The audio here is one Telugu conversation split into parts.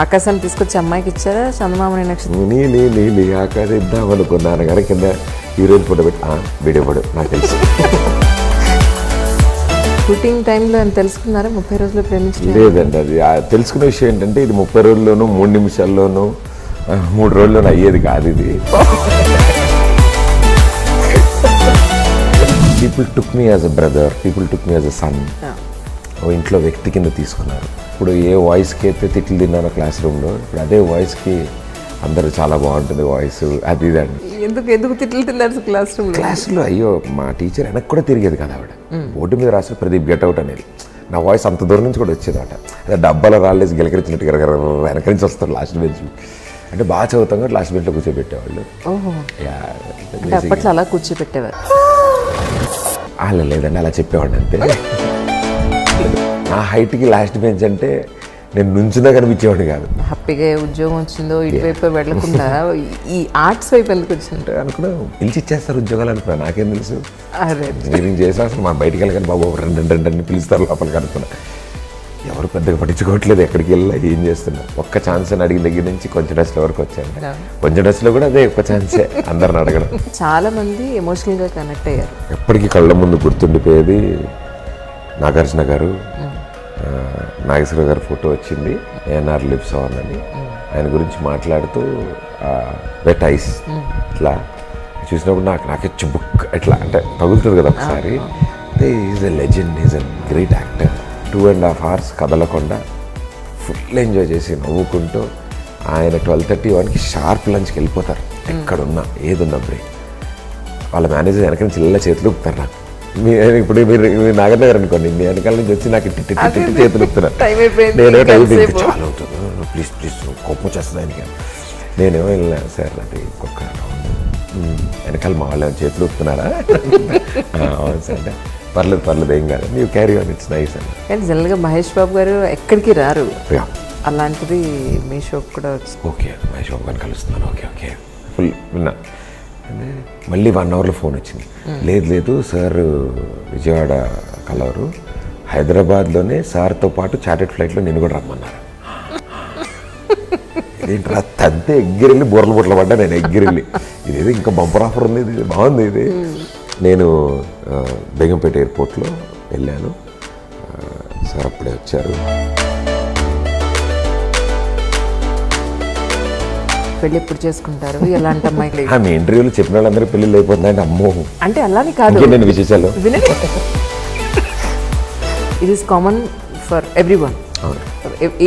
ఆకాశాన్ని తీసుకొచ్చి అమ్మాయికి ఇచ్చారా చందమామని నక్షత్రం? నీ ఆకాశం ఇద్దాం అనుకున్నాను కానీ కింద హీరోయిన్ ఫోటో పెట్టి వీడియోపడు నాకు తెలుసు. షూటింగ్ టైంలో అని తెలుసుకున్నారా 30 రోజులు ప్రేమించలేదు? లేదండి, అది తెలుసుకునే విషయం ఏంటంటే ఇది 30 రోజుల్లోనూ 3 నిమిషాల్లోనూ 3 రోజుల్లోనూ అయ్యేది కాదు ఇది. People took me as a brother, people took me as a son. ఓ ఇంట్లో వ్యక్తి కింద తీసుకున్నారు. ఇప్పుడు ఏ వాయిస్కి అయితే తిట్లు తిన్నానో క్లాస్ రూమ్లో, ఇప్పుడు అదే వాయిస్కి అందరూ చాలా బాగుంటుంది వాయిస్ అది ఇదండి. ఎందుకు తిట్లు తిన్నారు క్లాస్లో? అయ్యో మా టీచర్ వెనక్కి కూడా తిరిగేది కదా ఆవిడ. బోర్డు మీద రాసిన ప్రదీప్ గెట్అవుట్ అనేది నా వాయిస్ అంత దూరం నుంచి కూడా వచ్చేది అట. అదే డబ్బాలో రాళ్ళేసి గిలకరించినట్టు వెనక నుంచి వస్తారు లాస్ట్ బెంచ్. అంటే బాగా చదువుతాం కూడా లాస్ట్ బెంచ్లో కూర్చోబెట్టేవాళ్ళు. అప్పట్లో అలా కూర్చోబెట్టేవారు? అలా లేదండి, అలా చెప్పేవాడు అంతే. నా హైట్కి లాస్ట్ బెంచ్ అంటే నేను నుంచుందా కనిపించేవాడు కాదు. హ్యాపీగా ఉద్యోగం వచ్చిందో ఇటువైపు వెళ్ళకుండా ఈ ఆర్ట్స్ వైపు ఎందుకు వచ్చింటారు అనుకున్నా. పిలిచి ఇచ్చేస్తారు ఉద్యోగాలు అనుకున్నా, నాకేం తెలుసు. అదే ఇంజనీరింగ్ చేసా అసలు మా బయటికి వెళ్ళగానే బాబు రెండు పిలుస్తారు లోపలికి అనుకున్నా. ఎవరు పెద్దగా పట్టించుకోవట్లేదు ఎక్కడికి వెళ్ళా ఏం చేస్తున్నా. ఒక్క ఛాన్స్ అని అడిగిన దగ్గర నుంచి కొంచెం డస్లో వరకు వచ్చాను. కొంచెం డస్లో కూడా అదే ఒక్క ఛాన్సే అందరిని అడగడం. చాలా మంది ఎమోషనల్గా కనెక్ట్ అయ్యారు. ఎప్పటికీ కళ్ళ ముందు గుర్తుండిపోయేది నాగార్జున గారు, నాగేశ్వర గారి ఫోటో వచ్చింది ఏఎన్ఆర్ లివ్స్ ఆన్ అని. ఆయన గురించి మాట్లాడుతూ వెట్ ఐస్ ఇట్లా చూసినప్పుడు నాకే చుబుక్ ఇట్లా అంటే తగులుతుంది కదా ఒకసారి. Is a legend, is a great actor. 2.5 hours కదలకుండా ఫుల్ ఎంజాయ్ చేసి నవ్వుకుంటూ ఆయన 12:31కి షార్ప్ లంచ్కి వెళ్ళిపోతారు. ఎక్కడున్నా ఏదున్నా బ్రేక్. వాళ్ళ మేనేజర్ వెనక నుంచి ఇలా చేతులు ఊపుతారు నాకు. ఇప్పుడు మీరు నాగర్ నగర్ అనుకోండి, మీ వెనకాల నుంచి వచ్చి నాకు చేతులు ఊపుతున్నారు. నేనేమో టైం చాలా అవుతుంది, ప్లీజ్ ప్లీజ్ కోపం వచ్చేస్తుంది ఆయనకి. నేనేమో వెళ్ళినా సార్ అది ఒక్కొక్క వెనకాల మా వాళ్ళు చేతులు ఊపుతున్నారా? అవును సార్ అంటే పర్లేదు ఏం కాదు, నీవు క్యారీ ఆన్, ఇట్స్ నైస్ అని. కానీ జనరల్గా మహేష్ బాబు గారు ఎక్కడికి రారు, అలాంటిది మీ షోకి కూడా వచ్చింది. ఓకే మహేష్ బాబు గారిని కలుస్తున్నాను, ఓకే ఫుల్ విన్నా. మళ్ళీ 1 hourలో ఫోన్ వచ్చింది. లేదు సార్ విజయవాడ కలవరు, హైదరాబాద్లోనే సార్తో పాటు చార్టెడ్ ఫ్లైట్లో నేను కూడా రమ్మన్నారు. ఇదేంటి తంతే ఎగ్గిరెళ్ళి బుర్రలు పడ్డా. నేను ఎగ్గిరెళ్ళి ఇదేదో ఇంకా బంపర్ ఆఫర్ ఉంది, ఇది బాగుంది ఇది. నేను బేగంపేట ఎయిర్పోర్ట్లో వెళ్ళాను, సార్ అప్పుడే వచ్చారు. పెళ్ళి ఎప్పుడు చేసుకుంటారు, ఎలాంటి అమ్మాయి? ఆమె ఇంటర్వ్యూలో చెప్పిన వాళ్ళందరూ పెళ్ళిళ్ళు అయిపోతుందండి. అమ్మో అంటే అలానే కాదు, నేను విశేషాలు it is common for everyone,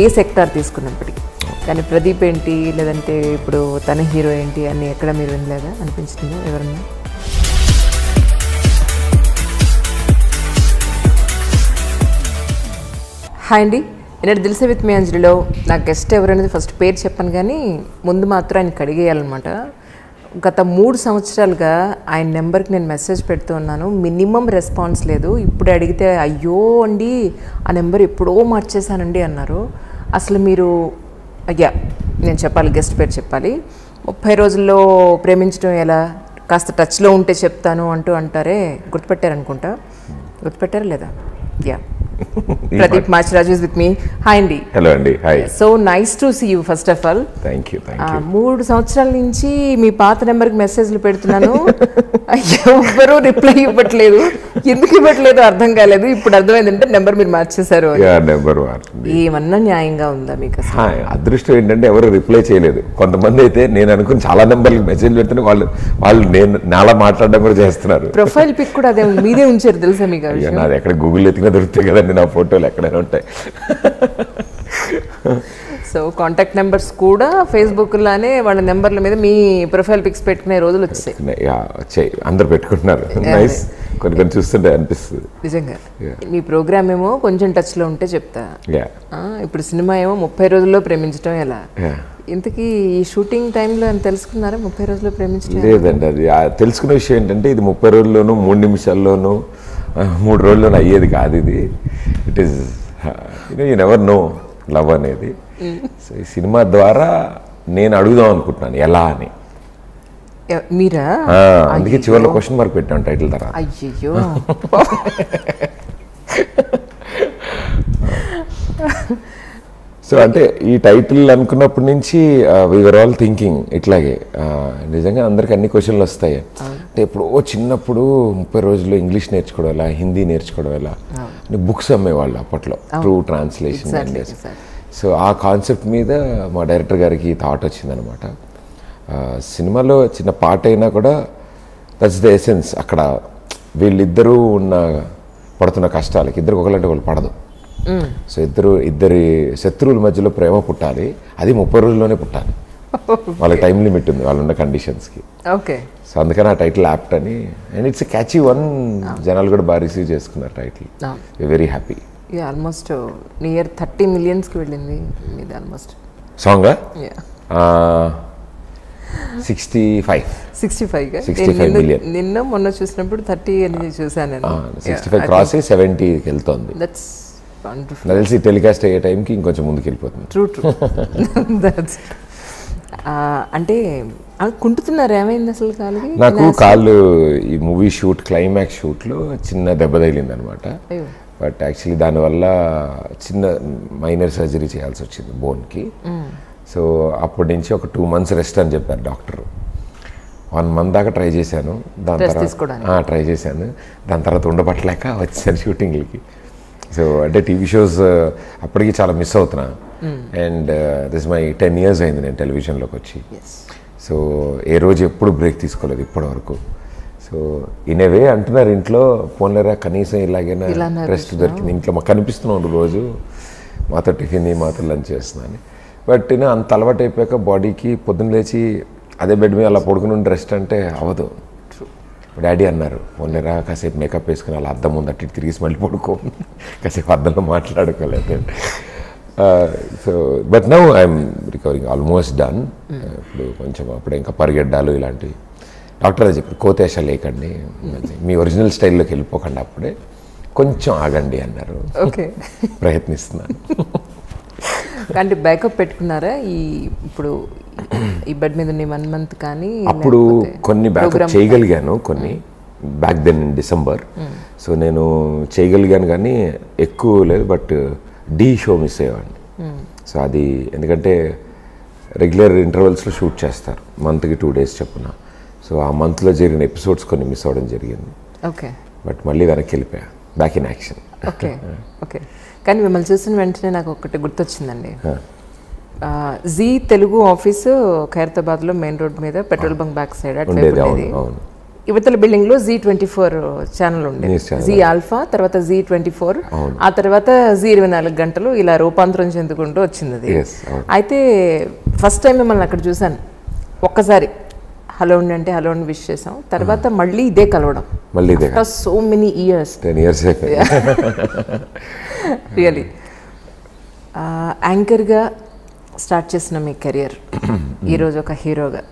ఏ సెక్టార్ తీసుకున్నప్పటికీ. కానీ ప్రదీప్ ఏంటి, లేదంటే ఇప్పుడు తన హీరో ఏంటి అని ఎక్కడ మీరు వినలేదా? అనిపించిందా ఎవరన్నా? హాయ్ అండి, నేను దిల్సే విత్ మీ అంజలిలో నా గెస్ట్ ఎవరనేది ఫస్ట్ పేరు చెప్పాను, కానీ ముందు మాత్రం ఆయనకి అడిగేయాలన్నమాట. గత 3 సంవత్సరాలుగా ఆయన నెంబర్కి నేను మెసేజ్ పెడుతూ ఉన్నాను, మినిమం రెస్పాన్స్ లేదు. ఇప్పుడు అడిగితే అయ్యో అండి ఆ నెంబర్ ఎప్పుడో మార్చేశానండి అన్నారు. అసలు మీరు నేను చెప్పాలి, గెస్ట్ పేరు చెప్పాలి. 30 రోజుల్లో ప్రేమించడం ఎలా, కాస్త టచ్లో ఉంటే చెప్తాను అంటారే, గుర్తుపెట్టారనుకుంటా. గుర్తుపెట్టారా లేదా? Pradeep Machiraju is with me. Hi Andy. Hello Andy. Hi. So nice to see you first of all. Thank you. 3 సంవత్సరాల నుంచి మీ పాత నెంబర్కి మెసేజ్లు పెడుతున్నాను, ఎవ్వరూ రిప్లై ఇవ్వట్లేదు. ఎందుకు ఇవ్వట్లేదు అర్థం కాలేదు. ఇప్పుడు అర్థమైందంటే నెంబర్ మీరు మార్చేశారు. ఏమన్నా న్యాయంగా ఉందా మీకు? అదృష్టం ఏంటంటే ఎవరు రిప్లై చేయలేదు. కొంతమంది అయితే నేను అనుకుని చాలా నెంబర్లకు మెసేజ్ పెడుతున్నా, వాళ్ళు నేను నాలా మాట్లాడడం కూడా చేస్తున్నారు. ప్రొఫైల్ పిక్ కూడా అదే మీదే ఉంచారు తెలుసా మీకు? నాది ఎక్కడ గూగుల్ ఎత్తినా దొరుకుతాయి కదండి నా ఫోటోలు, ఎక్కడైనా ఉంటాయి. సో కాంటాక్ట్ నెంబర్స్ కూడా ఫేస్బుక్ లానే వాళ్ళ నెంబర్ల మీద మీ ప్రొఫైల్ పిక్స్ పెట్టుకునే రోజులు వచ్చాయి. అందరు పెట్టుకుంటున్నారు. నైస్. కొన్ని చూస్తుంటే అనిపిస్తుంది నిజంగా. మీ ప్రోగ్రామ్ ఏమో కొంచెం టచ్లో ఉంటే చెప్తా, ఇప్పుడు సినిమా ఏమో 30 రోజుల్లో ప్రేమించడం ఎలా. ఇంతకీ ఈ షూటింగ్ టైంలో అని తెలుసుకున్నారా 30 రోజుల్లో ప్రేమించడం? లేదండి, అది తెలుసుకునే విషయం ఏంటంటే ఇది 30 రోజుల్లోనూ 3 నిమిషాల్లోనూ 3 రోజుల్లోనూ అయ్యేది కాదు ఇది. It is you never know love అనేది. సో ఈ సినిమా ద్వారా నేను అడుగుదాం అనుకుంటున్నాను ఎలా అని. మీరా? అందుకే చివరిలో క్వశ్చన్ మార్క్ పెట్టాను టైటిల్ తర్వాత. అయ్యో సో అంటే ఈ టైటిల్ అనుకున్నప్పటి నుంచి వీఆర్ ఆల్ థింకింగ్ ఇట్లాగే నిజంగా అందరికి అన్ని క్వశ్చన్లు వస్తాయి. అంటే ఎప్పుడో చిన్నప్పుడు 30 రోజుల్లో ఇంగ్లీష్ నేర్చుకోవడం ఎలా, హిందీ నేర్చుకోవడం ఎలా అని బుక్స్ అమ్మేవాళ్ళు అప్పట్లో, ట్రూ ట్రాన్స్లేషన్. సో ఆ కాన్సెప్ట్ మీద మా డైరెక్టర్ గారికి థాట్ వచ్చిందనమాట. సినిమాలో చిన్న పాట అయినా కూడా దట్స్ ద ఎసెన్స్. అక్కడ వీళ్ళిద్దరూ పడుతున్న కష్టాలకి ఇద్దరికి ఒకళ్ళంటే వాళ్ళు పడదు. సో ఇద్దరి శత్రువుల మధ్యలో ప్రేమ పుట్టాలి, అది 30 రోజుల్లోనే పుట్టాలి. వాళ్ళకి టైం లిమిట్ ఉంది వాళ్ళున్న కండిషన్స్కి. ఓకే. సో అందుకని ఆ టైటిల్ యాప్ట్ అని, అండ్ ఇట్స్ క్యాచీ వన్. జనాలు కూడా బాగా రిసీవ్ చేసుకున్నారు title. Very happy. Almost near 30 millionsకి వెళ్ళింది మీది ఆల్మోస్ట్. సాంగా 65 million. నిన్న మొన్న చూసినప్పుడు 30 అని చూసాను. 65 క్రాస్ 70కి వెళ్తుంది. That's wonderful. నాకు తెలిసి టెలికాస్ట్ అయ్యే టైంకి ఇంకొంచెం ముందుకు వెళ్ళిపోతుంది. ట్రూ. దట్స్ అంటే కుంటుతున్నారు. ఏమైంది అసలు కాలుకి? నాకు కాళ్ళు ఈ మూవీ షూట్ క్లైమాక్స్ షూట్లో చిన్న దెబ్బ తగిలింది అనమాట. బట్ యాక్చువల్లీ దానివల్ల చిన్న మైనర్ సర్జరీ చేయాల్సి వచ్చింది బోన్కి. సో అప్పటి నుంచి ఒక 2 months రెస్ట్ అని చెప్పారు డాక్టర్. 1 month దాకా ట్రై చేశాను. దాని తర్వాత ట్రై చేశాను. దాని తర్వాత ఉండబట్టలేక వచ్చాను షూటింగ్లకి. సో అంటే టీవీ షోస్ అప్పటికి చాలా మిస్ అవుతున్నా. అండ్ దిస్ మై 10 years అయింది నేను టెలివిజన్లోకి వచ్చి. సో ఏ రోజు ఎప్పుడు బ్రేక్ తీసుకోలేదు ఇప్పటి వరకు. సో ఇన్ ఏ వే అంటున్నారు ఇంట్లో, పోన్లేరా కనీసం ఇలాగైనా రెస్ట్ దొరికింది. ఇంట్లో మాకు కనిపిస్తున్నాం రోజు, మాతో టిఫిన్ మాతో లంచ్ చేస్తున్నాను. బట్ అంత అలవాటు అయిపోయాక బాడీకి పొద్దున్న లేచి అదే బెడ్ మీద అలా పడుకుని ఉండి రెస్ట్ అంటే అవ్వదు. డాడీ అన్నారు, పోన్లేరా కాసేపు మేకప్ వేసుకుని అలా అద్దం ముందు అటు తిరిగి మళ్ళీ పడుకో, కాసేపు అద్దంలో మాట్లాడుకోలేదు. So but now I'm recovering, almost done. ఇప్పుడు కొంచెం అప్పుడే ఇంకా పరిగెడ్డాలు ఇలాంటివి. డాక్టర్ అది చెప్పారు, కోతేషాలు లేకండి, మీ ఒరిజినల్ స్టైల్లోకి వెళ్ళిపోకండి, అప్పుడే కొంచెం ఆగండి అన్నారు. ఓకే, ప్రయత్నిస్తున్నాను. అంటే బ్యాకప్ పెట్టుకున్నారా ఇప్పుడు ఈ బెడ్ మీద 1 month? కానీ అప్పుడు కొన్ని బ్యాకప్ చేయగలిగాను, కొన్ని back then in December. So నేను చేయగలిగాను కానీ ఎక్కువ లేదు. బట్ డి షో మిస్ అయ్యేవాడిని. సో అది ఎందుకంటే రెగ్యులర్ ఇంటర్వెల్స్లో షూట్ చేస్తారు, మంత్కి 2 days చెప్పున. సో ఆ మంత్లో జరిగిన ఎపిసోడ్స్ కొన్ని మిస్ అవ్వడం జరిగింది. ఓకే, బట్ మళ్ళీ వెనక్కి వెళ్ళిపోయా, back in action. Okay okay. కానీ మిమ్మల్ని చూసిన వెంటనే నాకు ఒకటి గుర్తొచ్చిందండి. జీ తెలుగు ఆఫీసు ఖైరతాబాద్లో మెయిన్ రోడ్ మీద పెట్రోల్ బంక్ బ్యాక్ సైడ్ అట్లా యువతల బిల్డింగ్లో Z24 ఛానల్ ఉండేది. జీ ఆల్ఫా, తర్వాత Z24, ఆ తర్వాత Z24 గంటలు, ఇలా రూపాంతరం చెందుకుంటూ వచ్చింది అది. అయితే ఫస్ట్ టైం మిమ్మల్ని అక్కడ చూశాను. ఒక్కసారి హలో అండి అంటే హలో అని విష్ చేసాం. తర్వాత మళ్ళీ ఇదే కలవడం, మళ్ళీ so many years, 10 years really. యాంకర్గా స్టార్ట్ చేసిన మీ కెరియర్ ఈరోజు ఒక హీరోగా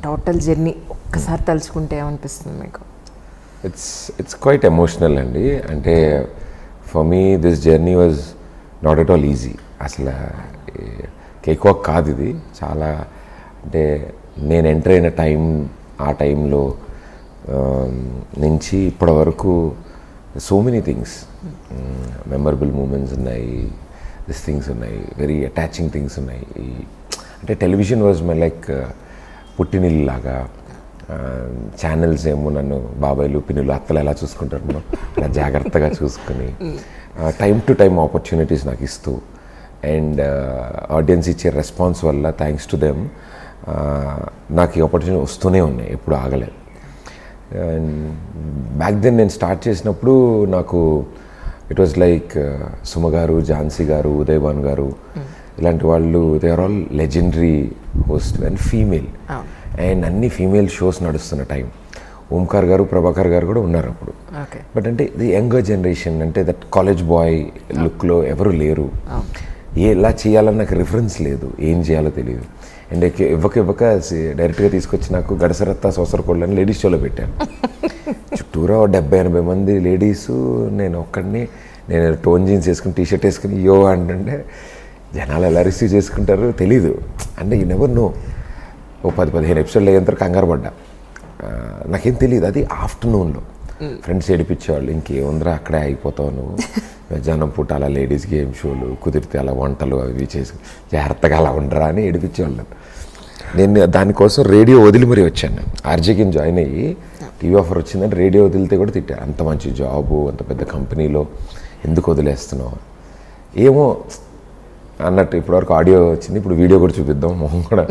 టోటల్ జర్నీ ఒక్కసారి తలుచుకుంటే ఏమనిపిస్తుంది మీకు? ఇట్స్ క్వైట్ ఎమోషనల్ అండి. అంటే for me this journey was not at all easy. అసలు కేక్ వాక్ కాదు ఇది. చాలా అంటే నేను ఎంటర్ అయిన టైం, ఆ టైంలో నుంచి ఇప్పటి వరకు so many things, memorable moments ఉన్నాయి, దిస్ థింగ్స్ ఉన్నాయి, వెరీ అటాచింగ్ థింగ్స్ ఉన్నాయి. అంటే టెలివిజన్ వాజ్ మై లైక్ పుట్టినిల్లు లాగా. ఛానల్స్ ఏమో నన్ను బాబాయ్లు పిన్నులు అత్తలు ఎలా చూసుకుంటారు మనం అలా జాగ్రత్తగా చూసుకుని టైం టు టైం ఆపర్చునిటీస్ నాకు ఇస్తూ, అండ్ ఆడియన్స్ ఇచ్చే రెస్పాన్స్ వల్ల థ్యాంక్స్ టు దెమ్ నాకు ఈ ఆపర్చునిటీ వస్తూనే ఉన్నాయి, ఎప్పుడు ఆగలేదు. అండ్ బ్యాక్ దెన్ నేను స్టార్ట్ చేసినప్పుడు నాకు ఇట్ వాజ్ లైక్ సుమ గారు, ఝాన్సీ గారు, ఉదయ్ భాన్ గారు, ఇలాంటి వాళ్ళు they are all legendary host and female. And అన్ని ఫీమేల్ షోస్ నడుస్తున్న టైం. ఓంకార్ గారు, ప్రభాకర్ గారు కూడా ఉన్నారు అప్పుడు. బట్ అంటే ది యంగర్ జనరేషన్, అంటే దట్ కాలేజ్ బాయ్ లుక్లో ఎవరు లేరు. ఎలా చేయాలని నాకు రిఫరెన్స్ లేదు, ఏం చేయాలో తెలియదు. అండ్ ఇవ్వక డైరెక్ట్గా తీసుకొచ్చి నాకు గడసరత్తా సోసరకోళ్ళని లేడీస్ షోలో పెట్టాను. చుట్టూరా 70-80 మంది లేడీసు, నేను ఒక్కడిని. నేను టోన్ జీన్స్ వేసుకుని టీషర్ట్ వేసుకుని యో అంటే జనాలు ఎలా రిసీవ్ చేసుకుంటారో తెలీదు. అంటే యూ నెవర్ నో. ఓ 10-15 ఎపిసోడ్లు అయ్యేంత కంగారు పడ్డా. నాకేం తెలియదు. అది ఆఫ్టర్నూన్లో ఫ్రెండ్స్ ఏడిపించేవాళ్ళు, ఇంకేముందిరా అక్కడే అయిపోతావు నువ్వు, మధ్యాహ్నం పూట అలా లేడీస్ గేమ్ షోలు కుదిరితే అలా వంటలు అవి చేసి జాగ్రత్తగా అలా ఉండరా అని ఏడిపించేవాళ్ళం. నేను దానికోసం రేడియో వదిలి మరీ వచ్చాను. ఆర్జేకి జాయిన్ అయ్యి టీవీ ఆఫర్ వచ్చిందంటే రేడియో వదిలితే కూడా తిట్టారు. అంత మంచి జాబు, అంత పెద్ద కంపెనీలో ఎందుకు వదిలేస్తున్నావు ఏమో అన్నట్టు. ఇప్పటివరకు ఆడియో వచ్చింది, ఇప్పుడు వీడియో కూడా చూపిద్దాం, మొహం కూడా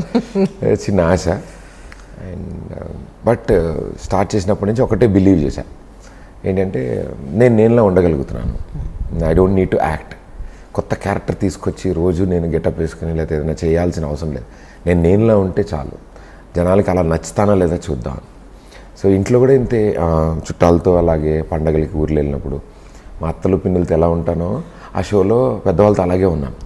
చిన్న ఆశ. అండ్ బట్ స్టార్ట్ చేసినప్పటి నుంచి ఒకటే బిలీవ్ చేశాను ఏంటంటే నేనులా ఉండగలుగుతున్నాను. I don't need to act. కొత్త క్యారెక్టర్ తీసుకొచ్చి రోజు నేను గెటప్ వేసుకుని లేకపోతే ఏదైనా చేయాల్సిన అవసరం లేదు. నేనులా ఉంటే చాలు, జనాలకి అలా నచ్చుతానా లేదా చూద్దాం. సో ఇంట్లో కూడా ఇంతే, చుట్టాలతో అలాగే పండగలకి ఊర్లు వెళ్ళినప్పుడు మా అత్తలు పిన్నులతో ఎలా ఉంటానో ఆ షోలో పెద్దవాళ్ళతో అలాగే ఉన్నాను.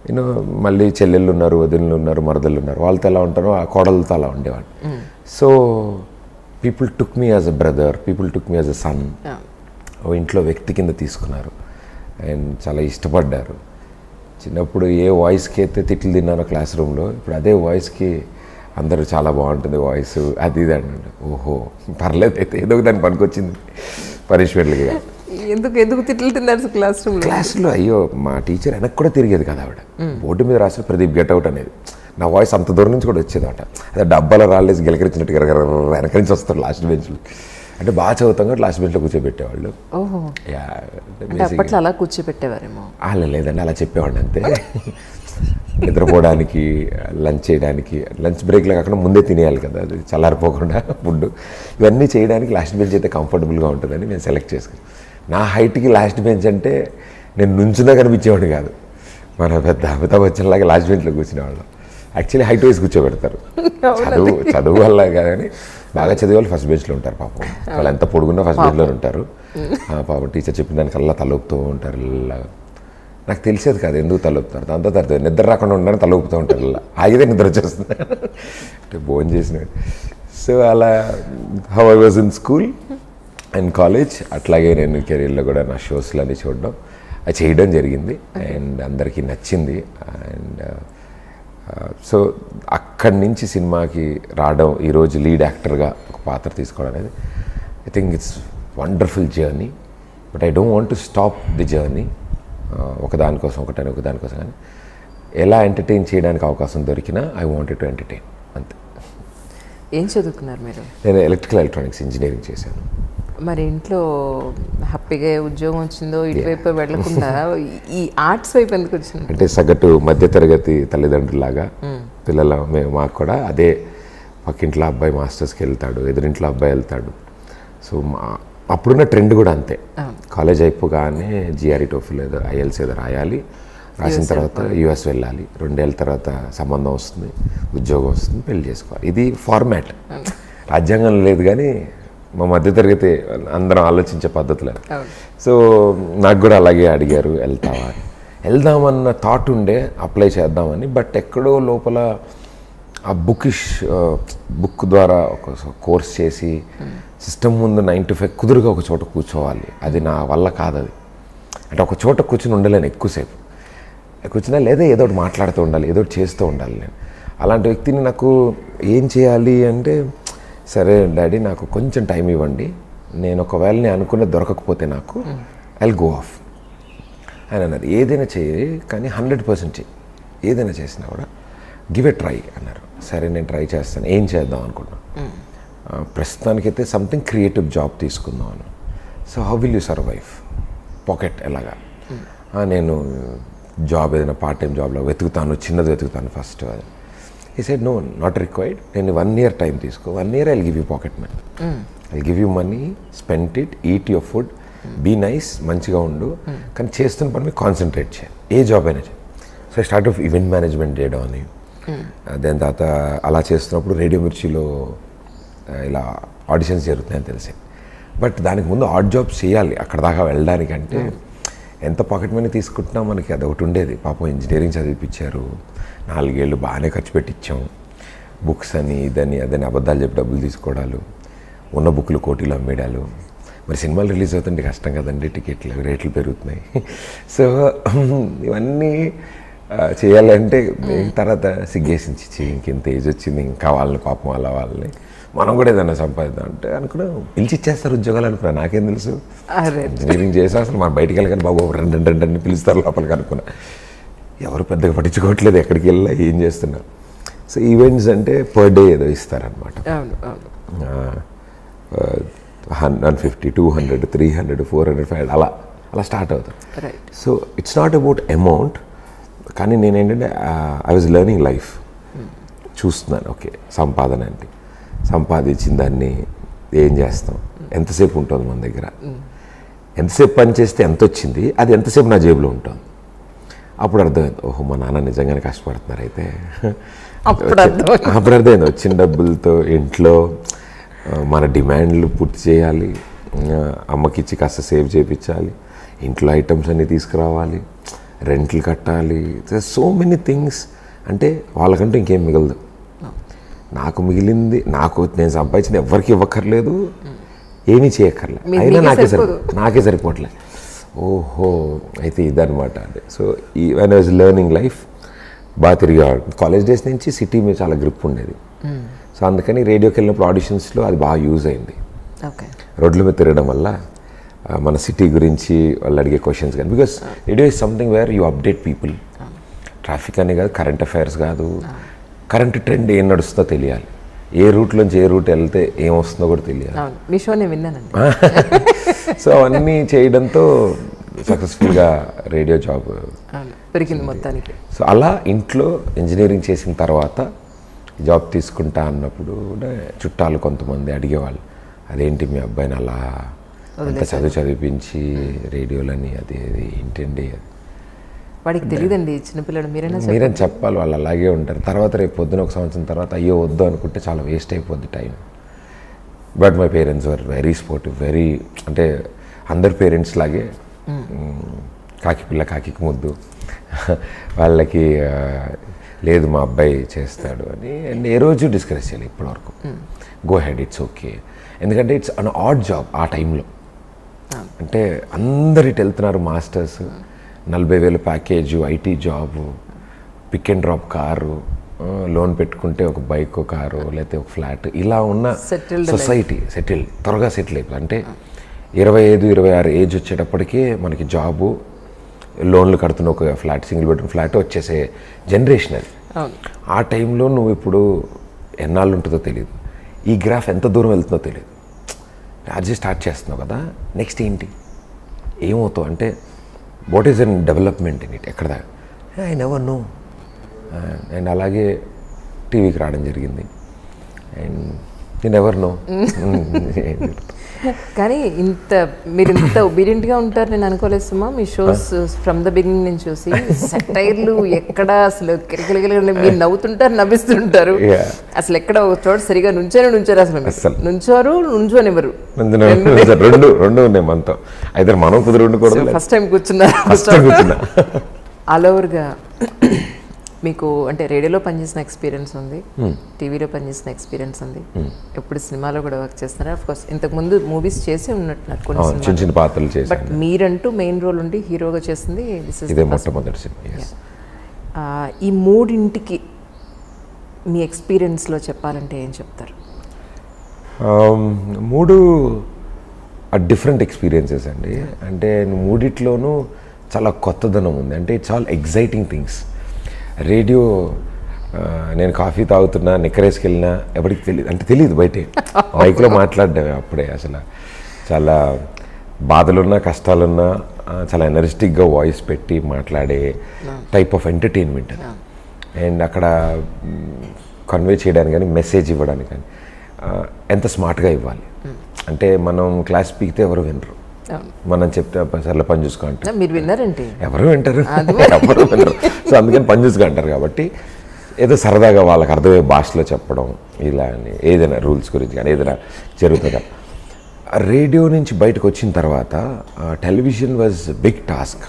నేను మళ్ళీ చెల్లెళ్ళు ఉన్నారు, వదినలు ఉన్నారు, మరదళ్ళు ఉన్నారు, వాళ్ళతో ఎలా ఉంటానో ఆ కోడలతో అలా ఉండేవాడు. So people took me as a brother, people took me as a son. ఓ ఇంట్లో వ్యక్తి కింద తీసుకున్నారు అండ్ చాలా ఇష్టపడ్డారు. చిన్నప్పుడు ఏ వాయిస్కి అయితే తిట్లు తిన్నానో క్లాస్ రూమ్లో, ఇప్పుడు అదే వాయిస్కి అందరూ చాలా బాగుంటుంది వాయిస్ అది ఇది అంటే ఓహో పర్లేదు అయితే ఏదో దాన్ని పనికొచ్చింది పనిష్మెంట్లకి. ఎందుకు తిట్లు తిన్నారు క్లాస్లో? అయ్యో మా టీచర్ వెనక్కి కూడా తిరిగేది కదా ఆవిడ. బోర్డు మీద రాసిన ప్రదీప్ గెట్అవుట్ అనేది నా వాయిస్ అంత దూరం నుంచి కూడా వచ్చేది అట. అదే డబ్బాలో రాళ్ళేసి గిలకరించినట్టు వెనక నుంచి వస్తారు లాస్ట్ బెంచ్లో. అంటే బాగా చదువుతాం కాబట్టి లాస్ట్ బెంచ్లో కూర్చోబెట్టేవాళ్ళు. అప్పట్లో అలా కూర్చోబెట్టేవారేమో. అలా లేదండి, అలా చెప్పేవాడిని అంతే. నిద్రపోవడానికి, లంచ్ చేయడానికి, లంచ్ బ్రేక్లో కాకుండా ముందే తినేయాలి కదా, అది చల్లారిపోకుండా ఫుడ్, ఇవన్నీ చేయడానికి లాస్ట్ బెంచ్ అయితే కంఫర్టబుల్గా ఉంటుందని నేను సెలెక్ట్ చేసుకున్నాను. నా హైట్కి లాస్ట్ బెంచ్ అంటే నేను నుంచుందా కనిపించేవాడు కాదు. మన పెద్ద అమితాబ్ బచ్చన్ లాగా లాస్ట్ బెంచ్లో కూర్చునేవాళ్ళం. యాక్చువల్లీ హైట్ వైజ్ కూర్చోబెడతారు, చదువు వల్ల కానీ బాగా చదివే వాళ్ళు ఫస్ట్ బెంచ్లో ఉంటారు. పాపం వాళ్ళు ఎంత పొడుగున్నా ఫస్ట్ బెంచ్లో ఉంటారు. పాపం టీచర్ చెప్పిన దానికల్లా తలొప్పుతూ ఉంటారు. నాకు తెలిసేది కాదు ఎందుకు తలొప్పుతారు, దాంతో తర్వాత నిద్ర రాకుండా ఉండడానికి తలొప్పుతూ ఉంటారు. ఆగితే నిద్ర వచ్చేస్తుంది అంటే భోజనం చేసినాడు. సో అలా how I was in school and college, అట్లాగే నేను కెరీర్లో కూడా నా షోస్లో అన్నీ చూడడం అది చేయడం జరిగింది అండ్ అందరికీ నచ్చింది. అండ్ సో అక్కడి నుంచి సినిమాకి రావడం, ఈరోజు లీడ్ యాక్టర్గా ఒక పాత్ర తీసుకోవడం అనేది I think it's wonderful journey. But I don't want to stop the journey. ఒకదానికోసం కానీ ఎలా ఎంటర్టైన్ చేయడానికి అవకాశం దొరికినా ఐ వాంటెడ్ టు ఎంటర్టైన్ అంతే. ఏం చదువుకున్నారు మీరు? నేను ఎలక్ట్రికల్ ఎలక్ట్రానిక్స్ ఇంజనీరింగ్ చేశాను. మరి ఇంట్లో హ్యాపీగా ఉద్యోగం వచ్చిందో ఇటువైపు వెళ్లకుండా ఈ ఆర్ట్స్ వైపు ఎందుకు వచ్చింది? అంటే సగటు మధ్యతరగతి తల్లిదండ్రులాగా మాకు కూడా అదే, పక్కింట్లో అబ్బాయి మాస్టర్స్కి వెళ్తాడు, ఎదురింట్లో అబ్బాయి వెళ్తాడు. సో అప్పుడున్న ట్రెండ్ కూడా అంతే. కాలేజ్ అయిపోగానే జిఆర్ఈ టోఫిల్ ఏదో ఐఎల్స్ ఏదో రాయాలి, రాసిన తర్వాత యూఎస్ వెళ్ళాలి, 2 ఏళ్ళ తర్వాత సంబంధం వస్తుంది, ఉద్యోగం వస్తుంది, పెళ్లి చేసుకోవాలి. ఇది ఫార్మాట్. రాజ్యాంగం లేదు కానీ మా మధ్యతరగతి అందరం ఆలోచించే పద్ధతులే. సో నాకు కూడా అలాగే అడిగారు వెళ్తావా అని. వెళ్దామన్న థాట్ ఉండే, అప్లై చేద్దామని. బట్ ఎక్కడో లోపల ఆ బుక్ ద్వారా ఒక కోర్స్ చేసి సిస్టమ్ ముందు 9 to 5 కుదురుగా ఒక చోట కూర్చోవాలి, అది నా వల్ల కాదు. అది అంటే ఒక చోట కూర్చొని ఉండలేను ఎక్కువసేపు. కూర్చున్నా లేదా ఏదో ఒకటి మాట్లాడుతూ ఉండాలి, ఏదో ఒకటి చేస్తూ ఉండాలి. నేను అలాంటి వ్యక్తిని, నాకు ఏం చేయాలి అంటే, సరే డాడీ నాకు కొంచెం టైం ఇవ్వండి, నేను ఒకవేళ నేను అనుకున్నది దొరకకపోతే నాకు ఐ విల్ గో ఆఫ్ అని అన్నారు. ఏదైనా చేయి కానీ 100% చేయి, ఏదైనా చేసినా కూడా గివ్ ఎ ట్రై అన్నారు. సరే నేను ట్రై చేస్తాను. ఏం చేద్దాం అనుకున్నాను, ప్రస్తుతానికైతే సంథింగ్ క్రియేటివ్ జాబ్ తీసుకుందాం అని. So how will you survive, pocket ఎలాగా. నేను జాబ్ ఏదైనా పార్ట్ టైం జాబ్లో వెతుకుతాను, చిన్నది వెతుకుతాను ఫస్ట్. ఈ సైడ్ నో, నాట్ రిక్వైర్డ్, నేను 1 year టైం తీసుకో, 1 year I will give you pocket money, I will give you money, spend it, eat your food, be nice, మంచిగా ఉండు, కానీ చేస్తున్న పని మీద కాన్సన్ట్రేట్ చేయాలి, ఏ జాబ్ అయినా చేయాలి. So I start of event management చేయడం అని. దాని తర్వాత అలా చేస్తున్నప్పుడు రేడియో మిర్చిలో ఇలా ఆడిషన్స్ జరుగుతున్నాయని తెలిసింది. బట్ దానికి ముందు ఆడ్ జాబ్స్ చేయాలి అక్కడ దాకా వెళ్ళడానికంటే. ఎంత పాకెట్ మనీ తీసుకుంటున్నా మనకి అదొకటి ఉండేది. పాపం ఇంజనీరింగ్ చదివిపించారు, 4 ఏళ్ళు బాగానే ఖర్చు పెట్టించాం. బుక్స్ అని ఇదని అదని అబద్ధాలు చెప్పి డబ్బులు తీసుకోవడాలు, ఉన్న బుక్లు కోటీలు అమ్మేడాలు. మరి సినిమాలు రిలీజ్ అవుతుంటే కష్టం కదండి, టికెట్లు రేట్లు పెరుగుతున్నాయి. సో ఇవన్నీ చేయాలంటే తర్వాత సిగ్గేసించి ఇంకెంత ఏజ్ వచ్చింది, ఇంకా వాళ్ళని పాపం అలా వాళ్ళని మనం కూడా ఏదైనా సంపాదిద్దాం అంటే అనుకున్నా, పిలిచి ఇచ్చేస్తారు ఉద్యోగాలు అనుకున్నా, నాకేం తెలుసు. ఇంజనీరింగ్ చేసి అసలు మనం బయటికి వెళ్ళగానే బాబు రెండు పిలుస్తారు లోపలికి అనుకున్నా. ఎవరు పెద్దగా పట్టించుకోవట్లేదు ఎక్కడికి వెళ్ళా ఏం చేస్తున్నా. సో ఈవెంట్స్ అంటే పర్ డే ఏదో ఇస్తారనమాట. 150, 200, 300, 400, 500 అలా స్టార్ట్ అవుతుంది. So it's not about amount, కానీ నేనేంటంటే ఐ వాజ్ లెర్నింగ్ లైఫ్. చూస్తున్నాను, ఓకే సంపాదన అంటే సంపాదించిన దాన్ని ఏం చేస్తాం, ఎంతసేపు ఉంటుంది మన దగ్గర, ఎంతసేపు పని చేస్తే ఎంత వచ్చింది, అది ఎంతసేపు నా జేబులో ఉంటుంది. అప్పుడు అర్థమైంది, ఓహో మా నాన్న నిజంగానే కష్టపడుతున్నారు అయితే. అప్పుడు అర్థమైంది, వచ్చిన డబ్బులతో ఇంట్లో మన డిమాండ్లు పూర్తి చేయాలి, అమ్మకి ఇచ్చి కాస్త సేవ్ చేయించాలి, ఇంట్లో ఐటమ్స్ అన్నీ తీసుకురావాలి, రెంట్లు కట్టాలి, సో మెనీ థింగ్స్. అంటే వాళ్ళకంటూ ఇంకేం మిగలదు. నాకు మిగిలింది, నేను సంపాదించింది ఎవరికి ఇవ్వక్కర్లేదు, ఏమీ చేయక్కర్లేదు, అయినా నాకే సరిపోవట్లే. ఓహో అయితే ఇదనమాట. అంటే so when I was learning life బాగా తిరిగేవాడు. కాలేజ్ డేస్ నుంచి సిటీ మీద చాలా గ్రిప్ ఉండేది. సో అందుకని రేడియోకి వెళ్ళినప్పుడు ఆడిషన్స్లో అది బాగా యూజ్ అయింది. రోడ్ల మీద తిరగడం వల్ల మన సిటీ గురించి వాళ్ళు అడిగే క్వశ్చన్స్ కానీ, because radio is something where you update people. Traffic అని కాదు, కరెంట్ అఫైర్స్ కాదు, కరెంట్ ట్రెండ్ ఏం నడుస్తుందో తెలియాలి, ఏ రూట్లోంచి ఏ రూట్ వెళ్తే ఏం వస్తుందో కూడా తెలియాలి. మీ షో నేను విన్నానండి. సో అవన్నీ చేయడంతో సక్సెస్ఫుల్గా రేడియో జాబ్ దొరికింది మొత్తానికి. సో అలా ఇంట్లో ఇంజనీరింగ్ చేసిన తర్వాత జాబ్ తీసుకుంటా అన్నప్పుడు కూడా చుట్టాలు కొంతమంది అడిగేవాళ్ళు, అదేంటి మీ అబ్బాయిని అలా అంత చదివించి రేడియోలని అది ఏంటండి అది. వాడికి తెలియదండి, చిన్నపిల్లడు మీరేం చెప్పాలి, వాళ్ళు అలాగే ఉంటారు. తర్వాత రేపు పొద్దున ఒక సంవత్సరం తర్వాత అయ్యో వద్దు అనుకుంటే చాలా వేస్ట్ అయిపోద్ది time. But my parents were very supportive, very, అంటే అందరి పేరెంట్స్ లాగే కాకి పిల్ల కాకి ముద్దు. వాళ్ళకి లేదు మా అబ్బాయి చేస్తాడు అని ఏ రోజు డిస్కస్ చేయాలి ఇప్పటివరకు. Go ahead, it's okay. ఎందుకంటే ఇట్స్ అన్ ఆడ్ జాబ్ ఆ టైంలో. అంటే అందరు ఇటు వెళ్తున్నారు, masters, 40,000 package, IT job, pick and drop car, loan పెట్టుకుంటే ఒక బైక్ కారు లేకపోతే ఒక ఫ్లాట్, ఇలా ఉన్న సొసైటీ త్వరగా సెటిల్ అయిపోతుంది. అంటే 25, 26 ఏజ్ వచ్చేటప్పటికే మనకి జాబు, లోన్లు కడుతున్న ఒక ఫ్లాట్, సింగిల్ బెడ్రూమ్ ఫ్లాట్ వచ్చేసే జనరేషన్ అది. ఆ టైంలో నువ్వు ఇప్పుడు ఎన్నాళ్ళు ఉంటుందో తెలియదు, ఈ గ్రాఫ్ ఎంత దూరం వెళ్తుందో తెలియదు. అది స్టార్ట్ చేస్తున్నావు కదా, నెక్స్ట్ ఏంటి ఏమవుతావు అంటే what is an development in it, ఎక్కడ దాకా ఐ నెవర్ నో. అండ్ అలాగే టీవీకి రావడం జరిగింది, అండ్ యు నెవర్ నో. కానీ మీరు ఇంత ఒబీడియంట్గా ఉంటారు నేను అనుకోలేదు సుమా. మీ షోస్ ఫ్రమ్ ద బిగినింగ్ నుంచి చూసి సెటైర్లు ఎక్కడ అసలు కిరకిలకిల మీరు నవ్వుతుంటారు, నవ్విస్తుంటారు, అసలు ఎక్కడ ఒక చోట సరిగా నుంచారు అసలు నుంచోనివ్వరు. రెండు ఉన్నాయి మనతో, అయితే మనం కుదురు ఫస్ట్ టైం కూర్చున్నా. ఆల్ ఓవర్గా మీకు అంటే రేడియోలో పనిచేసిన ఎక్స్పీరియన్స్ ఉంది, టీవీలో పనిచేసిన ఎక్స్పీరియన్స్ ఉంది, ఎప్పుడు సినిమాలో కూడా వర్క్ చేస్తున్నారు. ఆఫ్ కోర్స్ ఇంతకుముందు మూవీస్ చేసి ఉన్నట్టున్నారు కొన్ని చిన్న పాత్రలు చేసి, బట్ మీరంటూ మెయిన్ రోల్ ఉండి హీరోగా చేసింది మొట్టమొదటి సినిమా. ఈ మూడింటికి మీ ఎక్స్పీరియన్స్లో చెప్పాలంటే ఏం చెప్తారు? మూడు డిఫరెంట్ ఎక్స్పీరియన్సెస్ అండి. అంటే మూడిట్లోనూ చాలా కొత్తదనం ఉంది. అంటే it's all exciting things. Radio నేను కాఫీ తాగుతున్నా, నిక్కరేసుకెళ్ళినా ఎవరికి తెలియదు బయటే మైక్లో మాట్లాడ్డామే. అప్పుడే అసలు చాలా బాధలున్నా కష్టాలున్నా చాలా ఎనర్జెటిక్గా వాయిస్ పెట్టి మాట్లాడే టైప్ ఆఫ్ ఎంటర్టైన్మెంట్ అది. అండ్ అక్కడ కన్వే చేయడానికి కానీ మెసేజ్ ఇవ్వడానికి కానీ ఎంత స్మార్ట్గా ఇవ్వాలి. అంటే మనం క్లాస్ పీకితే ఎవరు వినరు, మనం చెప్తే సర్లే పని చూసుకో అంటారు. మీరు విన్నారంటే ఎవరు వింటారు, ఎవరు వినరు. సో అందుకని పని చూసుకో అంటారు. కాబట్టి ఏదో సరదాగా వాళ్ళకి అర్థమయ్యే భాషలో చెప్పడం, ఇలా అని ఏదైనా రూల్స్ గురించి కానీ ఏదైనా జరుగుతుందా. రేడియో నుంచి బయటకు వచ్చిన తర్వాత టెలివిజన్ వాజ్ బిగ్ టాస్క్.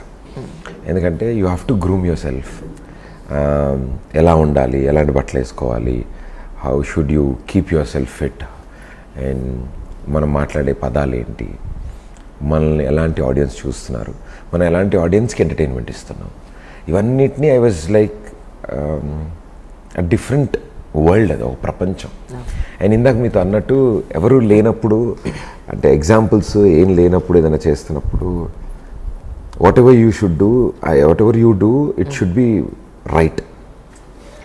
ఎందుకంటే you have to groom your self. ఎలా ఉండాలి, ఎలాంటి బట్టలు వేసుకోవాలి, how should you keep your self fit, and మనం మాట్లాడే పదాలు ఏంటి, మనల్ని ఎలాంటి ఆడియన్స్ చూస్తున్నారు, మనం ఎలాంటి ఆడియన్స్కి ఎంటర్టైన్మెంట్ ఇస్తున్నాం, ఇవన్నిటినీ I was like different world, అది ఒక ప్రపంచం. అండ్ ఇందాక మీతో అన్నట్టు ఎవరు లేనప్పుడు, అంటే ఎగ్జాంపుల్స్ ఏం లేనప్పుడు ఏదైనా చేస్తున్నప్పుడు what ever you should do, what ever you do it should be right.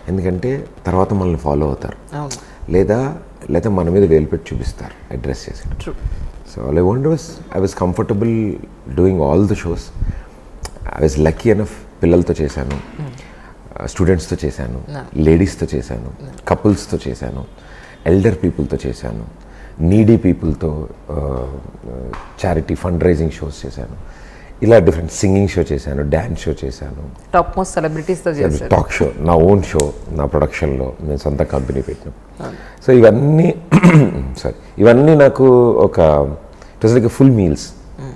ఎందుకంటే తర్వాత మనల్ని ఫాలో అవుతారు, లేదా మన మీద వేలు పెట్టి చూపిస్తారు అడ్రస్ చేసి. So all I want was I was comfortable doing all the shows. I was lucky enough. పిల్లలతో చేశాను, స్టూడెంట్స్తో చేశాను, లేడీస్తో చేశాను, కపుల్స్తో చేశాను, ఎల్డర్ పీపుల్తో చేశాను, నీడీ పీపుల్తో చారిటీ ఫండ్ రైజింగ్ షోస్ చేశాను. ఇలా డిఫరెంట్ సింగింగ్ షో చేశాను, డ్యాన్స్ షో చేశాను, టాప్ మోస్ట్ సెలబ్రిటీస్తో చేశాను, టాక్ షో, నా ఓన్ షో, నా ప్రొడక్షన్లో నేను సొంత కంపెనీ పెట్టినాం. సో ఇవన్నీ నాకు ఒక it was like full meals.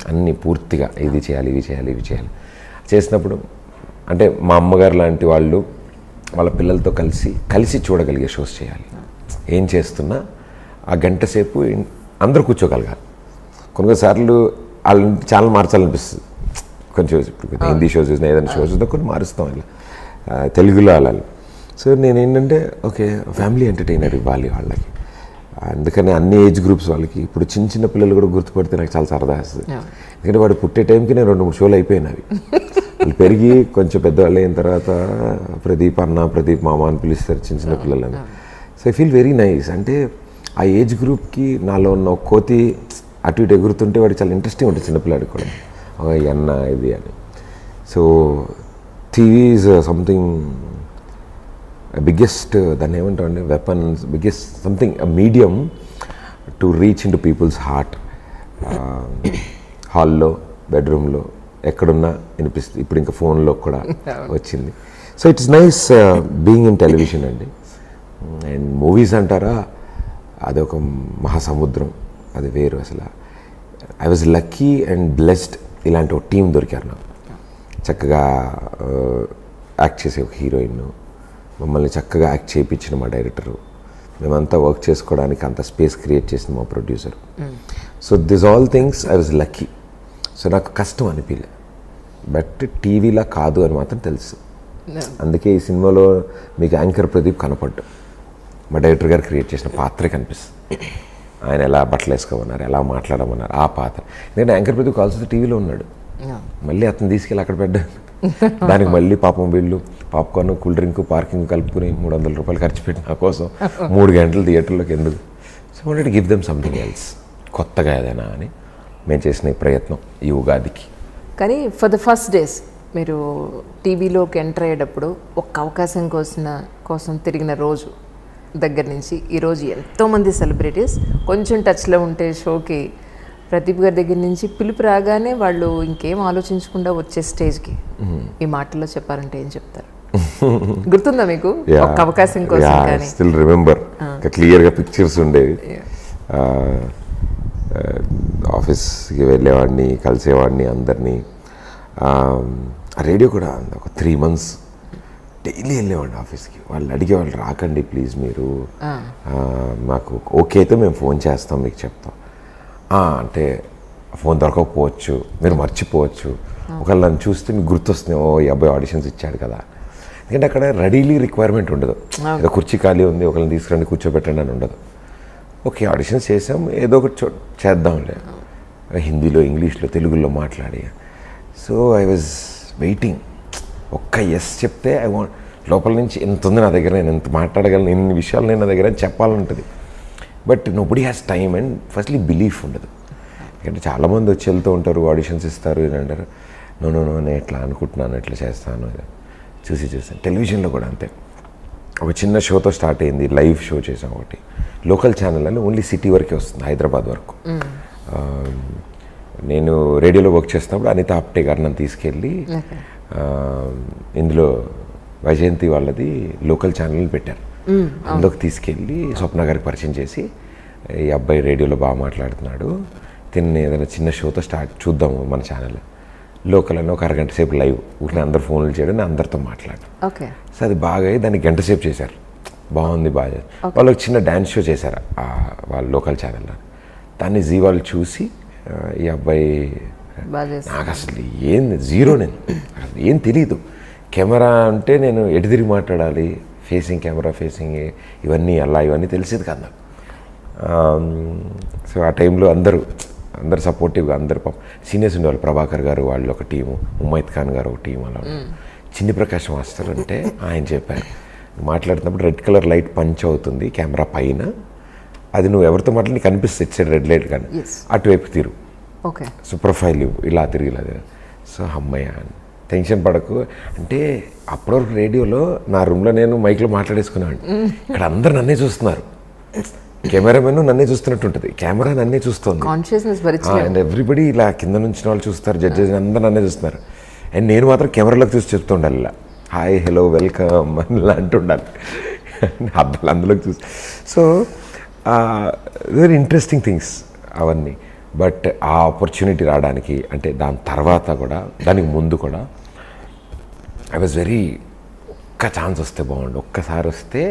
అన్నీ పూర్తిగా ఇది చేయాలి, ఇవి చేయాలి, ఇవి చేయాలి చేసినప్పుడు, అంటే మా అమ్మగారు లాంటి వాళ్ళు వాళ్ళ పిల్లలతో కలిసి చూడగలిగే షోస్ చేయాలి. ఏం చేస్తున్నా ఆ గంట సేపు అందరూ కూర్చోగలగాలి. కొన్నిసార్లు వాళ్ళ ఛానల్ మార్చాలనిపిస్తుంది. కొంచెం ఇప్పుడు హిందీ షోస్ చూసినా ఏదైనా షోస్ చూసినా కొన్ని మారుస్తాం ఇలా తెలుగులో అలా. సో నేనేంటంటే ఓకే ఫ్యామిలీ ఎంటర్టైనర్ ఇవ్వాలి వాళ్ళకి. అందుకని అన్ని ఏజ్ గ్రూప్స్ వాళ్ళకి. ఇప్పుడు చిన్న పిల్లలు కూడా గుర్తుపడితే నాకు చాలా సరదా వస్తుంది. ఎందుకంటే వాడు పుట్టే టైంకి నేను 2-3 షోలు అయిపోయినవి. వాళ్ళు పెరిగి కొంచెం పెద్దవాళ్ళు అయిన తర్వాత ప్రదీప్ అన్న, ప్రదీప్ మామ అని పిలుస్తారు చిన్న పిల్లలని. So I feel very nice. అంటే ఆ ఏజ్ గ్రూప్కి నాలో ఉన్న ఒక కోతి అటు ఇటు ఎగురుతుంటే వాడికి చాలా ఇంట్రెస్టింగ్ ఉంటుంది చిన్నపిల్లాడికి కూడా, అన్న ఇది అని. So TV is something biggest, దాన్ని ఏమంటామండి, weapons, biggest something medium to reach in to people's heart. హాల్లో, బెడ్రూమ్లో, ఎక్కడున్నా వినిపిస్తుంది. ఇప్పుడు ఇంకా ఫోన్లో కూడా వచ్చింది. So it's nice being in television అండి. అండ్ మూవీస్ అంటారా, అదొక మహాసముద్రం, అది వేరు అసలు. I was lucky and blessed, ఇలాంటి ఒక టీం దొరికారు నాకు. చక్కగా యాక్ట్ చేసే ఒక హీరోయిన్, మమ్మల్ని చక్కగా యాక్ట్ చేయించిన మా డైరెక్టరు, మేమంతా వర్క్ చేసుకోవడానికి అంత స్పేస్ క్రియేట్ చేసిన మా producer. So this all things I was lucky. So నాకు కష్టం అనిపించలే, బట్ టీవీలా కాదు అని మాత్రం తెలుసు. అందుకే ఈ సినిమాలో మీకు యాంకర్ ప్రదీప్ కనపడ్డు, మా డైరెక్టర్ గారు క్రియేట్ చేసిన పాత్రే కనిపిస్తుంది. ఆయన ఎలా బట్టలు వేసుకోమన్నారు, ఎలా మాట్లాడమన్నారు, ఆ పాత్ర. ఎందుకంటే యాంకర్ ప్రదీప్ కావాల్సింది టీవీలో ఉన్నాడు, మళ్ళీ అతను తీసుకెళ్ళి అక్కడ పెట్టాను. దానికి మళ్ళీ పాపం వీళ్ళు పాప్కార్న్, కూల్ డ్రింక్, పార్కింగ్ కలుపుకుని 300 రూపాయలు ఖర్చు పెట్టి నా కోసం 3 గంటలు థియేటర్లోకి ఎందుకు. So wanted to give them something else, కొత్తగా ఏదైనా అని మేము చేసిన ఈ ప్రయత్నం ఈ ఉగాదికి. కానీ ఫర్ ద ఫస్ట్ డేస్ మీరు టీవీలోకి ఎంటర్ అయ్యేటప్పుడు ఒక్క అవకాశం కోసం తిరిగిన రోజు దగ్గర నుంచి ఈరోజు ఎంతోమంది సెలబ్రిటీస్ కొంచెం టచ్లో ఉంటే షోకి ప్రదీప్ గారి దగ్గర నుంచి పిలుపు రాగానే వాళ్ళు ఇంకేం ఆలోచించకుండా వచ్చే స్టేజ్కి ఈ మాటల్లో చెప్పారంటే ఏం చెప్తారు? గుర్తుందా మీకు ఒక్క అవకాశం కోసం? కానీ స్టిల్ రిమెంబర్, క్లియర్గా పిక్చర్స్ ఉండేవి. ఆఫీస్కి వెళ్ళేవాడిని, కలిసేవాడిని అందరినీ. రేడియో కూడా ఒక 3 months డైలీ వెళ్ళేవాడిని ఆఫీస్కి. వాళ్ళు అడిగేవాళ్ళు, రాకండి ప్లీజ్ మీరు, మాకు ఓకే అయితే మేము ఫోన్ చేస్తాం, మీకు చెప్తాం. అంటే ఫోన్ దొరకకపోవచ్చు, మీరు మర్చిపోవచ్చు, ఒకవేళ నన్ను చూస్తే మీకు గుర్తొస్తుంది, ఓ ఈ అబ్బాయి ఆడిషన్స్ ఇచ్చాడు కదా. ఎందుకంటే అక్కడ రెడీలీ రిక్వైర్మెంట్ ఉండదు, ఏదో కుర్చీ ఖాళీ ఉంది ఒకళ్ళని తీసుకురండి కూర్చోబెట్టండి అని ఉండదు. ఓకే ఆడిషన్స్ చేసాం, ఏదో ఒకటి చేద్దాంలే, హిందీలో, ఇంగ్లీష్లో, తెలుగులో మాట్లాడి. సో ఐ వాజ్ వెయిటింగ్, ఒక్క ఎస్ చెప్తే ఐ వాంట్, లోపల నుంచి ఎంత ఉంది నా దగ్గర, నేను ఎంత మాట్లాడగలను, ఎన్ని విషయాలు నేను నా దగ్గర చెప్పాలంటుంది. But nobody has time and firstly belief ఉండదు. ఎందుకంటే చాలామంది వచ్చి వెళ్తూ ఉంటారు, ఆడిషన్స్ ఇస్తారు, ఇది అంటారు. నో నేను ఎట్లా అనుకుంటున్నాను, ఎట్లా చేస్తాను. చూసాను టెలివిజన్లో కూడా అంతే. ఒక చిన్న షోతో స్టార్ట్ అయింది, లైవ్ షో చేసాం ఒకటి లోకల్ ఛానల్ అని, ఓన్లీ సిటీ వరకే వస్తుంది, హైదరాబాద్ వరకు. నేను రేడియోలో వర్క్ చేస్తున్నప్పుడు అనిత ఆప్టే గారు నన్ను తీసుకెళ్ళి ఇందులో వైజయంతి వాళ్ళది లోకల్ ఛానల్ పెట్టారు, అందులోకి తీసుకెళ్ళి స్వప్న గారికి పరిచయం చేసి, ఈ అబ్బాయి రేడియోలో బాగా మాట్లాడుతున్నాడు, తిని ఏదైనా చిన్న షోతో స్టార్ట్ చూద్దాము మన ఛానల్, లోకల్ అని ఒక అరగంట సేపు లైవ్, ఊరిని అందరు ఫోన్లు చేయడం, నేను అందరితో మాట్లాడు. సో అది బాగా దాన్ని గంట సేపు చేశారు, బాగుంది బాగా. వాళ్ళు ఒక చిన్న డ్యాన్స్ షో చేశారు వాళ్ళ లోకల్ ఛానల్లో, దాన్ని జీ వాళ్ళు చూసి ఈ అబ్బాయి, నాకు అసలు జీరో, నేను ఏం తెలీదు, కెమెరా అంటే నేను ఎటు తిరిగి మాట్లాడాలి, ఫేసింగ్ కెమెరా ఫేసింగ్ ఇవన్నీ ఇవన్నీ తెలిసేది కాదు నాకు. సో ఆ టైంలో అందరూ సపోర్టివ్గా అందరు సీనియర్స్ ఉండేవాళ్ళు. ప్రభాకర్ గారు వాళ్ళు ఒక టీము, ముమైత్ ఖాన్ గారు ఒక టీం, అలా చిన్ని ప్రకాష్ మాస్టర్ అంటే ఆయన చెప్పారు, మాట్లాడుతున్నప్పుడు రెడ్ కలర్ లైట్ పంచ్ అవుతుంది కెమెరా పైన, అది నువ్వు ఎవరితో మాట్లాడి నీకు కనిపిస్తుంది ఇచ్చాడు రెడ్ లైట్ కానీ అటువైపు తిరు, ఓకే, సో ప్రొఫైల్ ఇలా తిరిగి ఇలా. సో అమ్మయ్య టెన్షన్ పడకు అంటే. అప్పటివరకు రేడియోలో నా రూమ్లో నేను మైక్లో మాట్లాడేసుకున్నాను. ఇక్కడ అందరు నన్నే చూస్తున్నారు, కెమెరామెన్ నన్నే చూస్తున్నట్టు ఉంటుంది, కెమెరా నన్నే చూస్తుంది, అండ్ ఎవ్రీబడి ఇలా కింద నుంచి వాళ్ళు చూస్తారు, జడ్జెస్ అందరు నన్నే చూస్తున్నారు. అండ్ నేను మాత్రం కెమెరాలోకి చూసి చెప్తుండాలి ఇలా హాయ్ హలో వెల్కమ్ అని ఇలా అంటుండాలి అబ్బాయిలు అందులోకి చూసి. సో వెరీ ఇంట్రెస్టింగ్ థింగ్స్ అవన్నీ. బట్ ఆ ఆపర్చునిటీ రావడానికి అంటే దాని తర్వాత కూడా దానికి ముందు కూడా ఐ వాజ్ వెరీ, ఒక్క ఛాన్స్ వస్తే బాగుండు, ఒక్కసారి వస్తే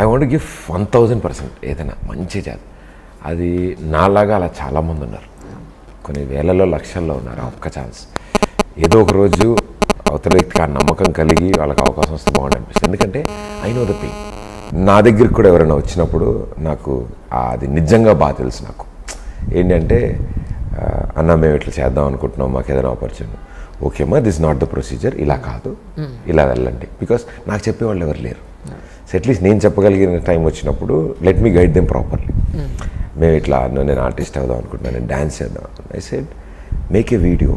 ఐ వాంట్ గివ్ 1000% ఏదైనా మంచి చేద్దాం. అది నాలాగా అలా చాలామంది ఉన్నారు, కొన్ని వేలలో లక్షల్లో ఉన్నారు. ఒక్క ఛాన్స్ ఏదో ఒక రోజు అవతల వ్యక్తికి ఆ నమ్మకం కలిగి వాళ్ళకి అవకాశం వస్తే బాగుండు అనిపిస్తుంది. ఎందుకంటే ఐ నో ద పెయిన్. నా దగ్గరికి కూడా ఎవరైనా వచ్చినప్పుడు నాకు అది నిజంగా బాగా తెలుసు. నాకు ఏంటంటే అన్న మేము ఇట్లా చేద్దాం అనుకుంటున్నాం, మాకు ఏదైనా ఆపర్చునిటీ, ఓకే అమ్మా దిస్ నాట్ ద ప్రొసీజర్, ఇలా కాదు ఇలా వెళ్ళండి. బికాస్ నాకు చెప్పేవాళ్ళు ఎవరు లేరు. సో అట్లీస్ట్ నేను చెప్పగలిగిన టైం వచ్చినప్పుడు let me guide them properly. మేము ఇట్లా నేను ఆర్టిస్ట్ అవుదాం అనుకుంటున్నాను, నేను డ్యాన్స్ చేద్దాం. I said make a video,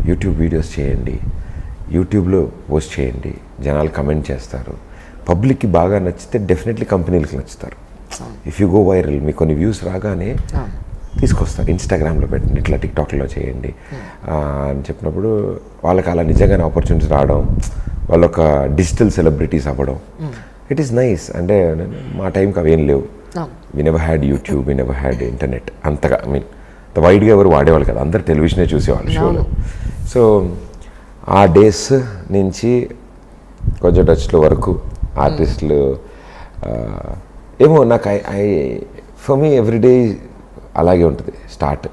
YouTube videos చేయండి, యూట్యూబ్లో పోస్ట్ చేయండి, జనాలు కమెంట్ చేస్తారు, పబ్లిక్కి బాగా నచ్చితే డెఫినెట్లీ కంపెనీలకు నచ్చుతారు. ఇఫ్ యూ గో వైరల్, మీకు కొన్ని వ్యూస్ రాగానే తీసుకొస్తారు, ఇన్స్టాగ్రామ్లో పెట్టండి, ఇట్లా టిక్టాక్లో చేయండి అని చెప్పినప్పుడు వాళ్ళకి అలా నిజంగానే ఆపర్చునిటీస్ రావడం, వాళ్ళు ఒక డిజిటల్ సెలబ్రిటీస్ అవ్వడం, ఇట్ ఈస్ నైస్. అంటే మా టైంకి అవేం లేవు. We never had YouTube, we never had internet అంతగా. ఐ మీన్ వైడ్గా ఎవరు వాడేవాళ్ళు కదా, అందరు టెలివిజనే చూసేవాళ్ళు షోలో. సో ఆ డేస్ నుంచి కొంచెం టచ్లో వరకు ఆర్టిస్టులు ఏమో నాకు ఫర్ మీ ఎవ్రీడే అలాగే ఉంటుంది స్టార్ట్.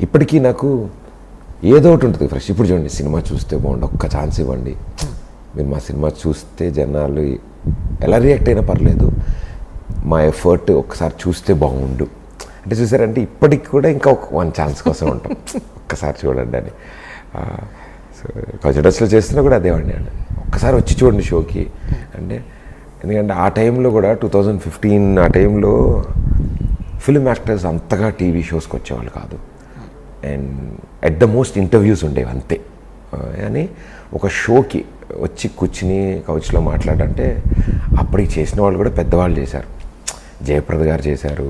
ఇప్పటికీ నాకు ఏదో ఒకటి ఉంటుంది ఫ్రెష్. ఇప్పుడు చూడండి, సినిమా చూస్తే బాగుండు, ఒక్క ఛాన్స్ ఇవ్వండి, మీరు మా సినిమా చూస్తే జనాలు ఎలా రియాక్ట్ అయినా పర్లేదు, మా ఎఫర్ట్ ఒక్కసారి చూస్తే బాగుండు అంటే చూసారంటే ఇప్పటికి కూడా ఇంకా ఒక 1 ఛాన్స్ కోసం ఉంటాం, ఒక్కసారి చూడండి అని. సో కల్చరల్స్లో చేస్తున్నా కూడా అదేవాడిని అండి, ఒక్కసారి వచ్చి చూడండి షోకి అంటే. ఎందుకంటే ఆ టైంలో కూడా 2015 ఆ టైంలో ఫిల్మ్ యాక్టర్స్ అంతగా టీవీ షోస్కి వచ్చేవాళ్ళు కాదు. And at the most interviews ఉండేవి అంతే. కానీ ఒక షోకి వచ్చి కూర్చుని కౌచ్లో మాట్లాడంటే అప్పటికి చేసిన వాళ్ళు కూడా పెద్దవాళ్ళు చేశారు. జయప్రద గారు చేశారు,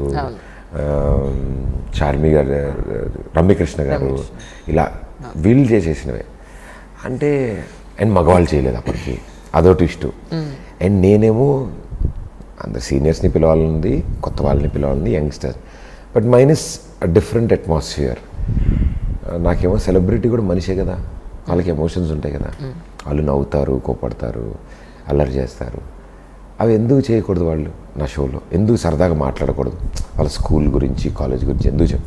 చార్మి గారు, రమ్యకృష్ణ గారు, ఇలా వీళ్ళు చేసేసినవే అంటే. అండ్ మగవాళ్ళు చేయలేదు అప్పటికి, అదొకటి ఇష్టం. అండ్ నేనేమో అందరు సీనియర్స్ని పిలవాలనుంది, కొత్త వాళ్ళని పిలవాలనుంది, youngsters. But minus different atmosphere. నాకేమో సెలబ్రిటీ కూడా మనిషే కదా, వాళ్ళకి ఎమోషన్స్ ఉంటాయి కదా, వాళ్ళు నవ్వుతారు, కోపడతారు, అల్లరి చేస్తారు. అవి ఎందుకు చేయకూడదు వాళ్ళు నా షోలో? ఎందుకు సరదాగా మాట్లాడకూడదు? వాళ్ళ స్కూల్ గురించి, కాలేజ్ గురించి ఎందుకు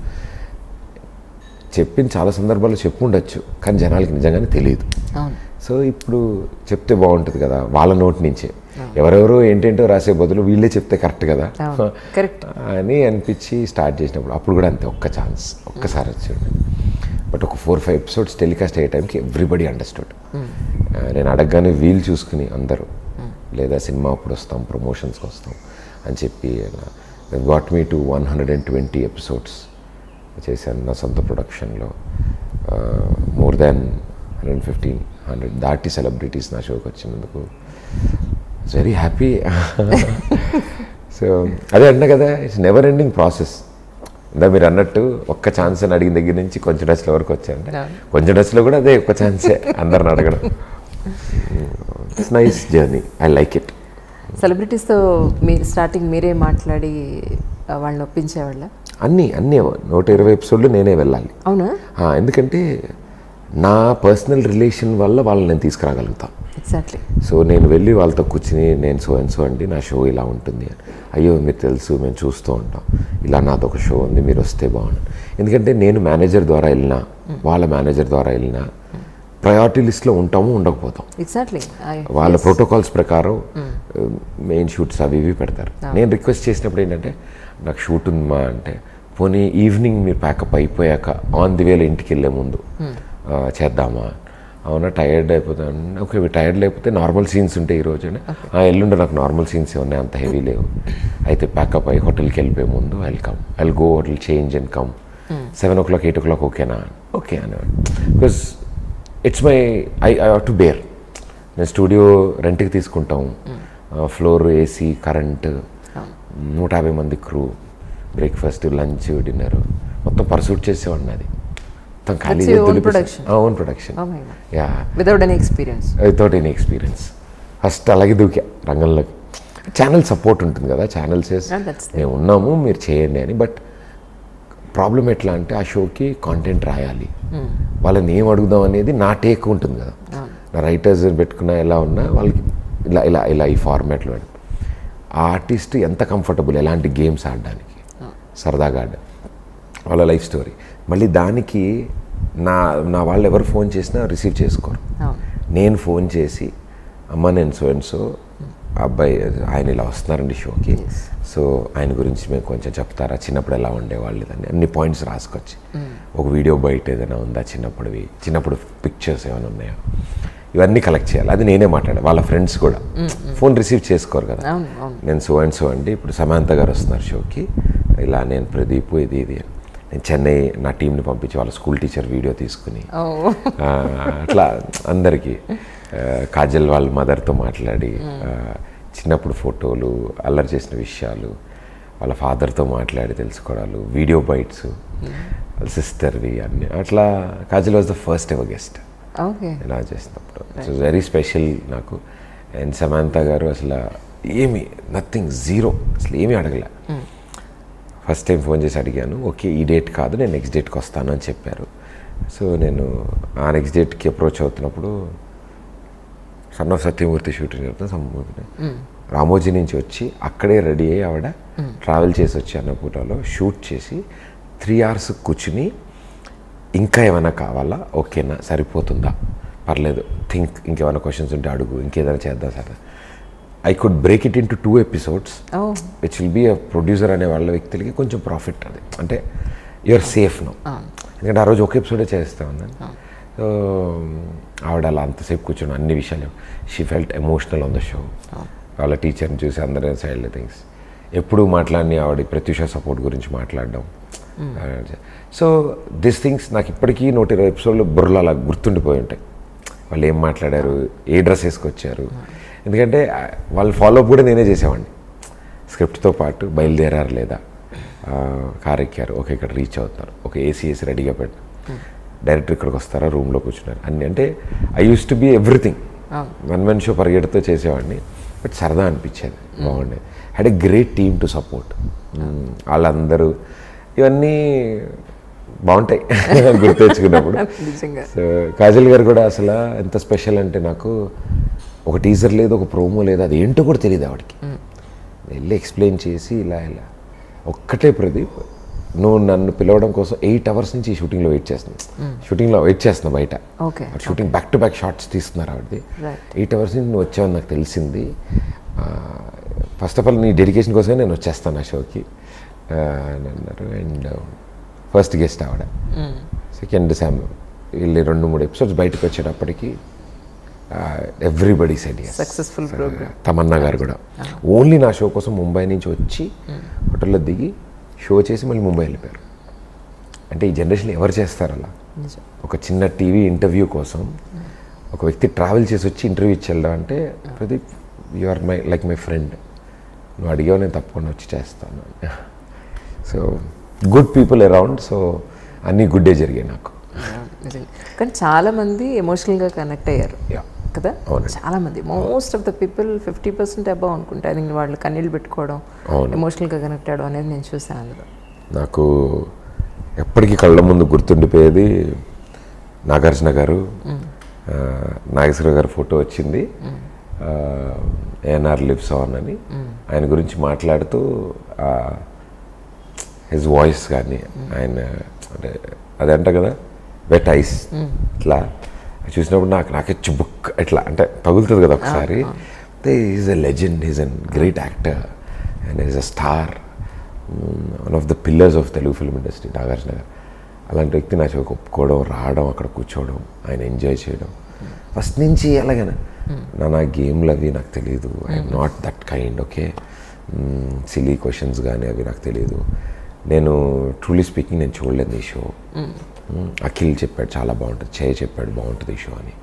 చెప్పిన చాలా సందర్భాల్లో చెప్పుండొచ్చు, కానీ జనాలకి నిజంగానే తెలియదు. సో ఇప్పుడు చెప్తే బాగుంటుంది కదా వాళ్ళ నోటి నుంచే. ఎవరెవరో ఏంటేంటో రాసే బదులు వీళ్ళే చెప్తే కరెక్ట్ కదా అని అనిపించి స్టార్ట్ చేసినప్పుడు అప్పుడు కూడా అంతే, ఒక్క ఛాన్స్, ఒక్కసారి వచ్చాడు. బట్ ఒక 4-5 ఎపిసోడ్స్ టెలికాస్ట్ అయ్యే టైంకి ఎవ్రీబడి అండర్స్టూడ్. నేను అడగగానే వీలు చూసుకుని అందరూ, లేదా సినిమా అప్పుడు వస్తాం, ప్రమోషన్స్కి వస్తాం అని చెప్పి గాట్ మీ టు 120 ఎపిసోడ్స్ చేశాను నా సొంత ప్రొడక్షన్లో. మోర్ దాన్ 150-100 దాటి సెలబ్రిటీస్ నా షోకి వచ్చినందుకు ఇట్స్ వెరీ హ్యాపీ. సో అదే అన్నా కదా, ఇట్స్ నెవర్ ఎండింగ్ ప్రాసెస్. ఇందా మీరు అన్నట్టు ఒక్క ఛాన్స్ అని అడిగిన దగ్గర నుంచి కొంచెం డచ్లో వరకు వచ్చాయంటే కొంచెం డచ్లో కూడా అదే ఒక్క ఛాన్సే అందరిని అడగడం. It's nice journey, I like it. సెలబ్రిటీస్తో మీరు స్టార్టింగ్ మీరే మాట్లాడి వాళ్ళని ఒప్పించేవాళ్ళ? అన్నీ 120 ఎపిసోడ్లు నేనే వెళ్ళాలి. అవునా? ఎందుకంటే నా పర్సనల్ రిలేషన్ వల్ల వాళ్ళని నేను తీసుకురాగలుగుతాను. ఎగ్జాక్ట్లీ. సో నేను వెళ్ళి వాళ్ళతో కూర్చుని నేను సో అండ్ సో అండి నా షో ఇలా ఉంటుంది, అయ్యో మీరు తెలుసు మేము చూస్తూ ఉంటాం, ఇలా నాదొక షో ఉంది మీరు వస్తే బాగుండు. ఎందుకంటే నేను మేనేజర్ ద్వారా వెళ్ళినా, వాళ్ళ మేనేజర్ ద్వారా వెళ్ళినా ప్రయారిటీ లిస్ట్లో ఉంటాము, ఉండకపోతాం. ఎగ్జాక్ట్లీ వాళ్ళ ప్రోటోకాల్స్ ప్రకారం మెయిన్ షూట్స్ అవి ఇవి పెడతారు. నేను రిక్వెస్ట్ చేసినప్పుడు ఏంటంటే నాకు షూట్ ఉందమ్మా అంటే, పోనీ ఈవినింగ్ మీరు ప్యాకప్ అయిపోయాక ఆన్ ది వేలో ఇంటికి వెళ్ళే ముందు చేద్దామా. అవునా, టైర్డ్ అయిపోతాను. ఓకే, టైర్డ్ లేకపోతే నార్మల్ సీన్స్ ఉంటాయి ఈరోజు. ఎల్లుండి నాకు నార్మల్ సీన్స్ ఏమన్నా అంత హెవీ లేవు, అయితే ప్యాకప్ అయ్యి హోటల్కి వెళ్ళిపోయే ముందు I go hotel change and come 7 o'clock 8 o'clock ఓకేనా, ఓకే అనేవాడు. Because it's my I have to bear. నేను స్టూడియో రెంట్కి తీసుకుంటాం, ఫ్లోర్ ఏసీ, కరెంట్, 150 మంది క్రూ, బ్రేక్ఫాస్ట్ లంచ్ డిన్నర్ మొత్తం పర్సూట్ చేసేవాడిని. అది మొత్తం ఖాళీ own production. Yeah, without any experience first అలాగే దూకా రంగంలోకి. ఛానల్ సపోర్ట్ ఉంటుంది కదా, ఛానల్స్ మేము ఉన్నాము మీరు చేయండి అని. బట్ ప్రాబ్లం ఎట్లా అంటే ఆ షోకి కాంటెంట్ రాయాలి, వాళ్ళని ఏం అడుగుదాం అనేది నా టేక్ ఉంటుంది కదా. నా రైటర్స్ పెట్టుకున్నా ఎలా ఉన్నా వాళ్ళకి ఇలా ఇలా ఇలా ఈ ఫార్మాట్లో ఆ ఆర్టిస్ట్ ఎంత కంఫర్టబుల్ ఎలాంటి గేమ్స్ ఆడడానికి, సరదాగా ఆడడానికి, వాళ్ళ లైఫ్ స్టోరీ. మళ్ళీ దానికి నా వాళ్ళు ఎవరు ఫోన్ చేసినా రిసీవ్ చేసుకోరు. నేను ఫోన్ చేసి అమ్మ నేను సో అండ్ సో అబ్బాయి ఆయన ఇలా వస్తున్నారండి షోకి, సో ఆయన గురించి మేము కొంచెం చెప్తారా, చిన్నప్పుడు ఎలా ఉండేవాళ్ళు అని అన్ని పాయింట్స్ రాసుకొచ్చి, ఒక వీడియో బయట ఏదైనా ఉందా చిన్నప్పుడు పిక్చర్స్ ఏమైనా ఉన్నాయా, ఇవన్నీ కలెక్ట్ చేయాలి. అది నేనే మాట్లాడాను. వాళ్ళ ఫ్రెండ్స్ కూడా ఫోన్ రిసీవ్ చేసుకోరు కదా. నేను సో అండ్ సో అండి, ఇప్పుడు సమంత గారు వస్తున్నారు షోకి, ఇలా నేను ప్రదీప్ ఇది నేను చెన్నై నా టీంని పంపించి వాళ్ళ స్కూల్ టీచర్ వీడియో తీసుకుని అట్లా అందరికీ, కాజల్ వాళ్ళ మదర్తో మాట్లాడి చిన్నప్పుడు ఫోటోలు, అల్లరి చేసిన విషయాలు, వాళ్ళ ఫాదర్తో మాట్లాడి తెలుసుకోవడాలు, వీడియో బైట్స్, వాళ్ళ సిస్టర్వి అన్నీ అట్లా. Kajal was the first ever guest ఇలా చేసినప్పుడు. ఇట్స్ వెరీ స్పెషల్ నాకు. అండ్ సమంత గారు అసలు నథింగ్, జీరో, అసలు ఏమీ అడగలే. ఫస్ట్ టైం ఫోన్ చేసి అడిగాను, ఓకే ఈ డేట్ కాదు నేను నెక్స్ట్ డేట్కి వస్తాను అని చెప్పారు. సో నేను ఆ నెక్స్ట్ డేట్కి అప్రోచ్ అవుతున్నప్పుడు సన్ ఆఫ్ సత్యమూర్తి షూటింగ్ జరుగుతుంది, రామోజీ నుంచి వచ్చి అక్కడే రెడీ అయ్యి ఆవిడ ట్రావెల్ చేసి వచ్చి అన్నపూటలో షూట్ చేసి 3 hours కూర్చుని, ఇంకా ఏమైనా కావాలా, ఓకేనా సరిపోతుందా, పర్లేదు, థింక్, ఇంకేమైనా క్వశ్చన్స్ ఉంటే అడుగు, ఇంకేదైనా చేద్దాం sir. I could break it into 2 episodes, which will be a producer అనే వాళ్ళ వ్యక్తులకి కొంచెం ప్రాఫిట్. అది అంటే యూఆర్ సేఫ్ నో, ఎందుకంటే ఆ రోజు ఒక ఎపిసోడే చేస్తా ఉన్నాను. సో ఆవిడ అలా అంతసేపు కూర్చొని అన్ని విషయాలు, she felt emotional on the show. వాళ్ళ టీచర్ని చూసి అందరూ సైడ్ థింగ్స్ ఎప్పుడు మాట్లాడిని, ఆవిడ ప్రత్యూష సపోర్ట్ గురించి మాట్లాడడం. సో దిస్ థింగ్స్ నాకు ఇప్పటికీ 120 episodes బుర్రలో అలా గుర్తుండిపోయి ఉంటాయి. వాళ్ళు ఏం మాట్లాడారు, ఏ డ్రెస్ వేసుకొచ్చారు, ఎందుకంటే వాళ్ళు ఫాలోఅప్ కూడా నేనే చేసేవాడిని. స్క్రిప్ట్తో పాటు బయలుదేరారు లేదా, కార్ ఎక్కారు, ఓకే ఇక్కడ రీచ్ అవుతారు, ఓకే ఏసీ రెడీగా పెట్టు, డైరెక్టర్ ఇక్కడికి వస్తారా, రూమ్లో కూర్చున్నారు అన్నీ. అంటే I used to be everything. 1 man show పరిగెడుతూ చేసేవాడిని. బట్ సరదా అనిపించేది, బాగుండేది. Had a great team to support. వాళ్ళందరూ ఇవన్నీ బాగుంటాయి గుర్తు తెచ్చుకున్నప్పుడు. సో కాజల్ గారు కూడా అసలు ఎంత స్పెషల్ అంటే, నాకు ఒక టీజర్ లేదు, ఒక ప్రోమో లేదు, అది ఏంటో కూడా తెలియదు ఆవిడకి. వెళ్ళి ఎక్స్ప్లెయిన్ చేసి ఇలా ఒక్కటే, ప్రదీప్ నువ్వు నన్ను పిలవడం కోసం 8 hours నుంచి ఈ షూటింగ్లో వెయిట్ చేస్తున్నా బయట. Shooting back to back shorts తీస్తున్నారు ఆవిడది. 8 hours నుంచి నువ్వు వచ్చావని నాకు తెలిసింది. ఫస్ట్ ఆఫ్ ఆల్ నీ డెడికేషన్ కోసమే నేను వచ్చేస్తాను ఆ షోకి అని అన్నారు. అండ్ ఫస్ట్ గెస్ట్ ఆవిడ. సెకండ్ శామ్ వీళ్ళు 2-3 episodes బయటకు వచ్చేటప్పటికి everybody said yes. Successful programme. Tamannaah garu కూడా ఓన్లీ నా షో కోసం ముంబై నుంచి వచ్చి హోటల్లో దిగి షో చేసి మళ్ళీ ముంబై వెళ్ళిపోయారు. అంటే ఈ జనరేషన్ ఎవరు చేస్తారు అలా? ఒక చిన్న టీవీ ఇంటర్వ్యూ కోసం ఒక వ్యక్తి ట్రావెల్ చేసి వచ్చి ఇంటర్వ్యూ ఇచ్చి వెళ్దాం అంటే, Pradeep you are my friend, నువ్వు అడిగావు నేను తప్పకుండా వచ్చి చేస్తాను. So good people around. So అన్నీ గుడ్ డే జరిగాయి నాకు. కానీ చాలామంది ఎమోషనల్గా కనెక్ట్ అయ్యారు కదా, చాలామంది. Most of the people 50% above అనుకుంటా, అది వాళ్ళు కన్నీళ్ళు పెట్టుకోవడం, ఎమోషనల్గా కనెక్ట్ అవ్వడం అనేది నేను చూసాను అందులో. నాకు ఎప్పటికీ కళ్ళ ముందు గుర్తుండిపోయేది నాగార్జున గారు, నాగేశ్వర గారు ఫోటో వచ్చింది, ఏఎన్ఆర్ లివ్స్ ఆన్ అని. ఆయన గురించి మాట్లాడుతూ హిజ్ వాయిస్ కానీ, ఆయన అంటే అదంట కదా వెట్ ఐస్, ఇట్లా అది చూసినప్పుడు నాకే చుబుక్ ఇట్లా అంటే తగులుతుంది కదా ఒకసారి. Is a legend, is an great actor and is a star, one of the pillars of Telugu film industry Nagarjuna గారు. అలాంటి వ్యక్తి నా చెవికి ఒప్పుకోవడం, రావడం, అక్కడ కూర్చోవడం, ఆయన ఎంజాయ్ చేయడం ఫస్ట్ నుంచి ఎలాగైనా. నా గేమ్లు అవి నాకు తెలియదు, I'm not that kind. Okay, silly questions కానీ అవి నాకు తెలియదు. నేను ట్రూలీ స్పీకింగ్ నేను చూడలేదు ఈ షో. అఖిల్ చెప్పాడు చాలా బాగుంటుంది, చేయ చెప్పాడు బాగుంటుంది ఈ షో అని,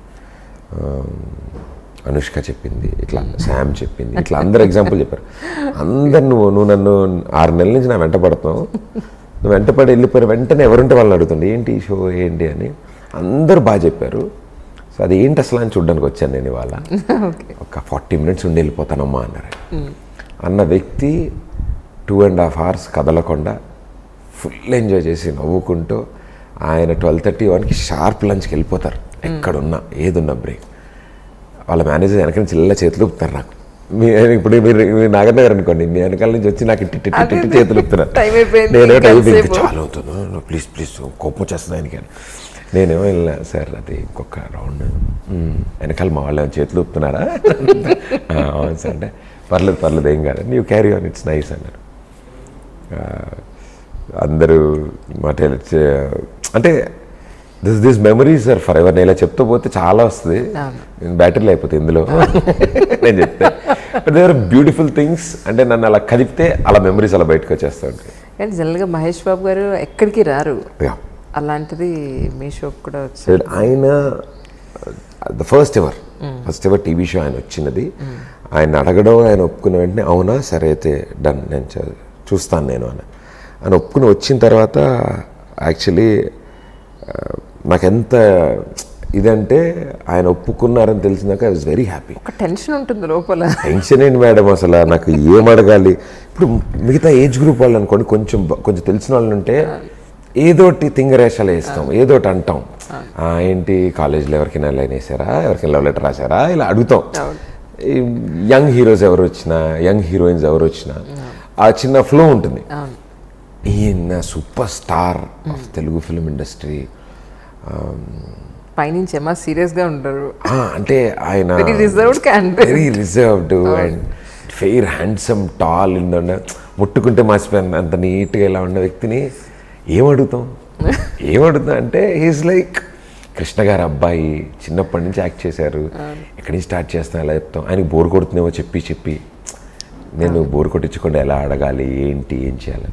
అనుష్క చెప్పింది ఇట్లా, శామ్ చెప్పింది ఇట్లా, అందరు ఎగ్జాంపుల్ చెప్పారు. అందరు నువ్వు నన్ను 6 నెలల నుంచి నా వెంట పడుతున్నావు, నువ్వు వెంటపడి వెళ్ళిపోయిన వెంటనే ఎవరుంటే వాళ్ళని అడుగుతుండే ఏంటి ఈ షో ఏంటి అని. అందరూ బాగా చెప్పారు. సో అది ఏంటి అసలు అని చూడడానికి వచ్చాను నేను ఇవాళ. ఒక 40 minutes ఉండి వెళ్ళిపోతానమ్మా అన్నారు. అన్న వ్యక్తి 2.5 hours కదలకుండా ఫుల్ ఎంజాయ్ చేసి నవ్వుకుంటూ ఆయన 12:31కి షార్ప్ లంచ్కి వెళ్ళిపోతారు. ఎక్కడున్నా ఏదున్నా బ్రేక్. వాళ్ళ మేనేజర్ వెనక నుంచి ఇలా చేతులు ఊపుతారు నాకు. ఇప్పుడు మీరు నాగన్న గారు అనుకోండి, మీ వెనకాల నుంచి వచ్చి నాకు ఇట్టి చేతులు ఊపుతున్నారు. నేను టైం చాలా అవుతుంది, ప్లీజ్ ప్లీజ్ కోపం వచ్చేస్తుంది ఆయనకి. నేనేమో వెళ్ళినా, సార్ అది ఇంకొక రౌండ్, వెనకాల మా వాళ్ళు చేతులు ఊపుతున్నారా? అవును సార్ అంటే పర్లేదు ఏం కాదు, నీవు క్యారీ ఆన్, ఇట్స్ నైస్ అన్నారు. అందరూ మాట అంటే this memories are forever. నేను ఇలా చెప్తూ పోతే చాలా వస్తుంది, నేను బ్యాటరీలో అయిపోతుంది ఇందులో నేను చెప్తే. But they are beautiful things. అంటే నన్ను అలా కదిపితే అలా మెమరీస్ అలా బయటకు వచ్చేస్తూ ఉంటాయి. కానీ జనరల్గా మహేష్ బాబు గారు ఎక్కడికి రారు, అలాంటిది మీ షోకి కూడా వచ్చారు. ఆయన the first ever TV show ఆయన వచ్చినది. ఆయన అడగడం, ఆయన ఒప్పుకున్న వెంటనే అవునా సరే అయితే డన్, నేను చూస్తాను నేను అని ఆయన ఒప్పుకుని వచ్చిన తర్వాత యాక్చువల్లీ నాకెంత ఇదంటే ఆయన ఒప్పుకున్నారని తెలిసినాక ఐ వాజ్ వెరీ హ్యాపీ. ఒక టెన్షన్ ఉంటుంది లోపల. టెన్షన్ ఏంటి మేడం అసలు, నాకు ఏం అడగాలి. ఇప్పుడు మిగతా ఏజ్ గ్రూప్ వాళ్ళు అనుకోండి, కొంచెం తెలిసిన వాళ్ళు ఉంటే ఏదోటి తింగరేషాలు వేస్తాం, ఏదోటి అంటాం. ఏంటి కాలేజీలో ఎవరికైనా లైన్ వేసారా, ఎవరికైనా లవ్ లెటర్ రాశారా, ఇలా అడుగుతాం. యంగ్ హీరోస్ ఎవరు వచ్చినా, యంగ్ హీరోయిన్స్ ఎవరు వచ్చినా ఆ చిన్న ఫ్లో ఉంటుంది. ఈయన super star of Telugu film industry. పైనుంచి ఏమో సీరియస్గా ఉంటారు, అంటే ఆయన very reserved and fair handsome tall. ముట్టుకుంటే మాసిపోయిన అంత నీట్గా ఇలా ఉన్న వ్యక్తిని ఏమడుగుతాం అంటే హీస్ లైక్ కృష్ణ గారు అబ్బాయి, చిన్నప్పటి నుంచి యాక్ట్ చేశారు, ఎక్కడి నుంచి స్టార్ట్ చేస్తాం ఎలా చెప్తాం. ఆయనకి బోర్ కొడుతుందేమో చెప్పి నేను బోర్ కొట్టించకుండా ఎలా అడగాలి, ఏంటి ఏం చేయాలి.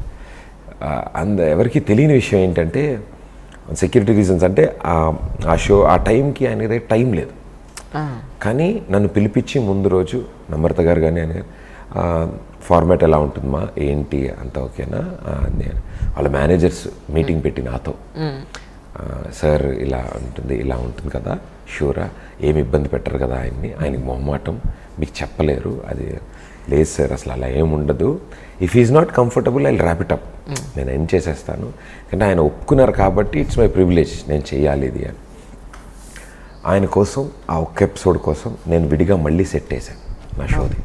ఎవరికి తెలియని విషయం ఏంటంటే సెక్యూరిటీ రీజన్స్ అంటే ఆ షో ఆ టైంకి ఆయన దగ్గర టైం లేదు. కానీ నన్ను పిలిపించి ముందు రోజు నమ్రత గారు కానీ ఆయన ఫార్మాట్ ఎలా ఉంటుందమ్మా ఏంటి అంత ఓకేనా, నేను వాళ్ళ మేనేజర్స్ మీటింగ్ పెట్టి నాతో, సార్ ఇలా ఉంటుంది కదా షూరా, ఏమి ఇబ్బంది పెట్టరు కదా ఆయనకి మొహమాటం, మీకు చెప్పలేరు, అది లేదు సార్ అసలు అలా ఏముండదు, if is not comfortable I wrap it up, నేను ఎండ్ చేసేస్తాను, కానీ ఆయన ఒప్పుకున్నారు కాబట్టి ఇట్స్ మై ప్రివిలేజ్, నేను చేయాలి ఇది అని. ఆయన కోసం ఆ ఒక్క ఎపిసోడ్ కోసం నేను విడిగా మళ్ళీ సెట్ వేసాను నా షోది.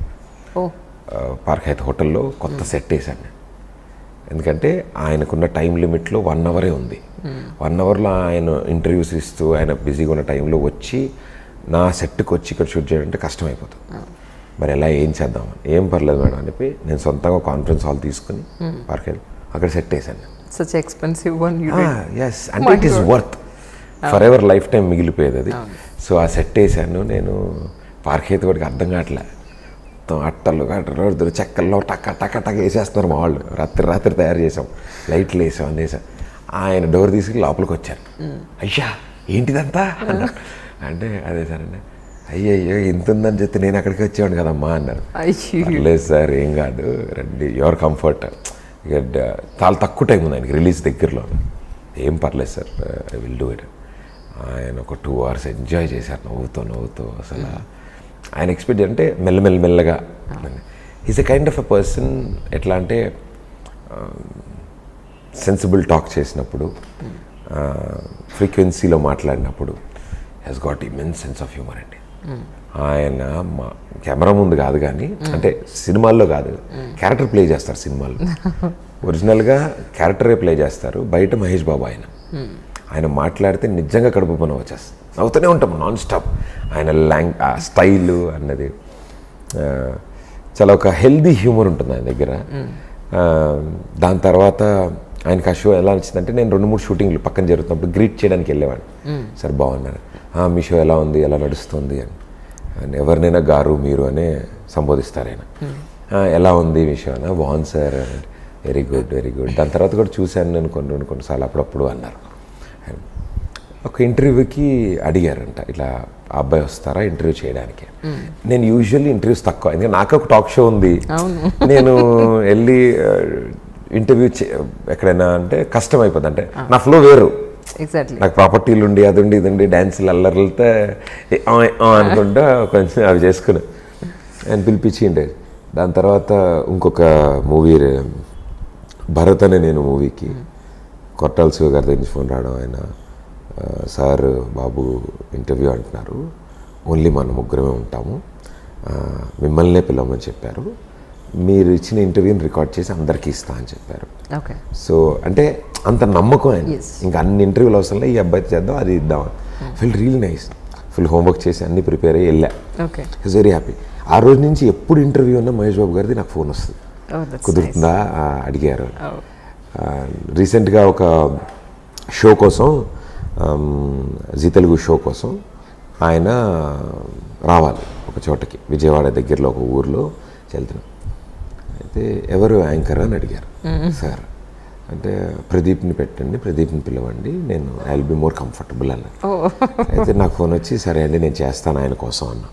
పార్క్ హైత్ హోటల్లో కొత్త సెట్ వేసాను నేను, ఎందుకంటే ఆయనకున్న టైం లిమిట్లో 1 hour ఉంది. 1 hourలో ఆయన ఇంటర్వ్యూస్ ఇస్తూ ఆయన బిజీగా ఉన్న టైంలో వచ్చి నా సెట్కి వచ్చి ఇక్కడ షూట్ చేయాలంటే కష్టమైపోతుంది. మరి ఎలా ఏం చేద్దామని, ఏం పర్లేదు మేడం అని చెప్పి నేను సొంతంగా కాన్ఫరెన్స్ హాల్ తీసుకుని పార్క్ హైత్ అక్కడ సెట్ వేసాను. Such expensive one. ఎస్, అంటే it is worth for ever lifetime మిగిలిపోయేది అది. సో ఆ సెట్ వేసాను నేను. పార్క్ హైత్ వాడికి అర్థం కావట్లే, అట్టలు చెక్కల్లో టక్క వేసేస్తున్నారు మా వాళ్ళు. రాత్రి తయారు చేసాం, లైట్లు వేసాం, అందేసాం. ఆయన డోర్ తీసుకుని లోపలికి వచ్చారు. అయ్యా ఏంటిదంతా అన్నారు. అంటే అదే సార్ అంటే అయ్యయ్యో ఇంత ఉందని చెప్తే నేను అక్కడికి వచ్చేవాడు కదమ్మా అన్నారు. లేదు సార్ ఏం కాదు రండి, యువర్ కంఫర్ట్. ఇక చాలా తక్కువ టైం ఉంది ఆయనకి రిలీజ్ దగ్గరలో. ఏం పర్లేదు sir, I will do it. ఆయన ఒక 2 hours ఎంజాయ్ చేశారు నవ్వుతూ. అసలు ఆయన ఎక్స్పెక్ట్ అంటే మెల్లగా is a kind of a person. ఎట్లా అంటే సెన్సిబుల్ టాక్ చేసినప్పుడు, ఫ్రీక్వెన్సీలో మాట్లాడినప్పుడు has got immense sense of humour అండి. ఆయన కెమెరా ముందు కాదు కానీ, అంటే సినిమాల్లో కాదు, క్యారెక్టర్ ప్లే చేస్తారు సినిమాల్లో. ఒరిజినల్గా క్యారెక్టరే ప్లే చేస్తారు, బయట మహేష్ బాబు ఆయన. ఆయన మాట్లాడితే నిజంగా కడుపు పని వచ్చేస్తుంది, నవ్వుతూనే ఉంటాం నాన్ స్టాప్. ఆయన స్టైలు అన్నది చాలా ఒక హెల్దీ హ్యూమర్ ఉంటుంది ఆయన దగ్గర. దాని తర్వాత ఆయనకి ఆ షో ఎలా నచ్చిందంటే, నేను 2-3 షూటింగ్లు పక్కన జరుగుతున్నప్పుడు గ్రీట్ చేయడానికి వెళ్ళేవాడిని. సార్ బాగున్నారు, మీ షో ఎలా ఉంది, ఎలా నడుస్తుంది అని ఎవరినైనా గారు మీరు అనే సంబోధిస్తారు ఆయన. ఎలా ఉంది మీ షో అన్న, బాగుంది sir, very good very good. దాని తర్వాత కూడా చూశాను నేను కొన్నిసార్లు అప్పుడప్పుడు అన్నారు. ఒక ఇంటర్వ్యూకి అడిగారంట, ఇట్లా ఆ అబ్బాయి వస్తారా ఇంటర్వ్యూ చేయడానికి. నేను యూజువల్లీ ఇంటర్వ్యూస్ తక్కువ, ఎందుకంటే నాకు ఒక టాక్ షో ఉంది, నేను వెళ్ళి ఇంటర్వ్యూ ఎక్కడైనా అంటే కష్టం అయిపోద్ది. అంటే నా ఫ్లో వేరు, నాకు ప్రాపర్టీలు ఉండి అది ఉండి ఇది ఉండి డ్యాన్సులు అల్లర్లతో అనుకుంటా కొంచెం అవి చేసుకుని ఆయన పిలిపించిండే. దాని తర్వాత ఇంకొక మూవీ భరత్ అనే నేను మూవీకి కొట్టాల శివ గారి దగ్గర నుంచి ఫోన్ రావడం, ఆయన సార్ బాబు ఇంటర్వ్యూ అంటున్నారు, ఓన్లీ మన ముగ్గురమే ఉంటాము, మిమ్మల్నే పిలవమని చెప్పారు, మీరు ఇచ్చిన ఇంటర్వ్యూని రికార్డ్ చేసి అందరికీ ఇస్తా అని చెప్పారు. సో అంటే అంత నమ్మకం ఆయన, ఇంకా అన్ని ఇంటర్వ్యూలు అవసరం లేదు, ఈ అబ్బాయితో చేద్దాం అది ఇద్దాం. Feel real nice, full homework చేసి అన్ని ప్రిపేర్ అయ్యి వెళ్ళా. It's very happy. ఆ రోజు నుంచి ఎప్పుడు ఇంటర్వ్యూ ఉన్నా మహేష్ బాబు గారిది నాకు ఫోన్ వస్తుంది, కుదురుతుందా అడిగారు. రీసెంట్గా ఒక షో కోసం, జీ తెలుగు షో కోసం ఆయన రావాలి ఒక చోటకి, విజయవాడ దగ్గరలో ఒక ఊర్లో వెళ్తున్నాం. అయితే ఎవరు యాంకర్ అని అడిగారు. సార్ అంటే ప్రదీప్ని పెట్టండి, ప్రదీప్ని పిలవండి, నేను I will be more comfortable అన్నారు. అయితే నాకు ఫోన్ వచ్చి సరే అండి నేను చేస్తాను ఆయన కోసం అన్న.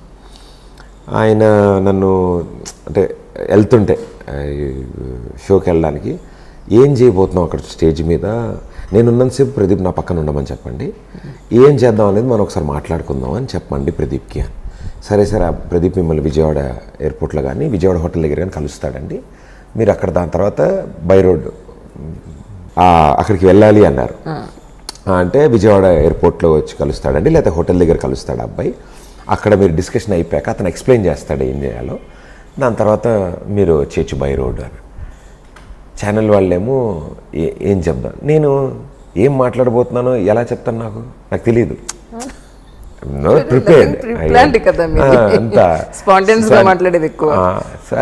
ఆయన నన్ను అంటే వెళ్తుంటే షోకి వెళ్ళడానికి, ఏం చేయబోతున్నాం అక్కడ స్టేజ్ మీద, నేనున్నంతసేపు ప్రదీప్ నా పక్కన ఉండమని చెప్పండి, ఏం చేద్దాం అనేది మనం ఒకసారి మాట్లాడుకుందాం అని చెప్పండి ప్రదీప్కి అని. సరే సరే ప్రదీప్ మిమ్మల్ని విజయవాడ ఎయిర్పోర్ట్లో కానీ విజయవాడ హోటల్ దగ్గర కానీ కలుస్తాడండి, మీరు అక్కడ దాని తర్వాత బై రోడ్ అక్కడికి వెళ్ళాలి అన్నారు. అంటే విజయవాడ ఎయిర్పోర్ట్లో వచ్చి కలుస్తాడండి, లేకపోతే హోటల్ దగ్గర కలుస్తాడు అబ్బాయి, అక్కడ మీరు డిస్కషన్ అయిపోయాక అతను ఎక్స్ప్లెయిన్ చేస్తాడు ఏం చేయాలో, దాని తర్వాత మీరు చేయొచ్చు బై రోడ్ అని. ఛానల్ వాళ్ళేమో ఏం చెప్దాం, నేను ఏం మాట్లాడబోతున్నానో ఎలా చెప్తాను నాకు తెలియదు,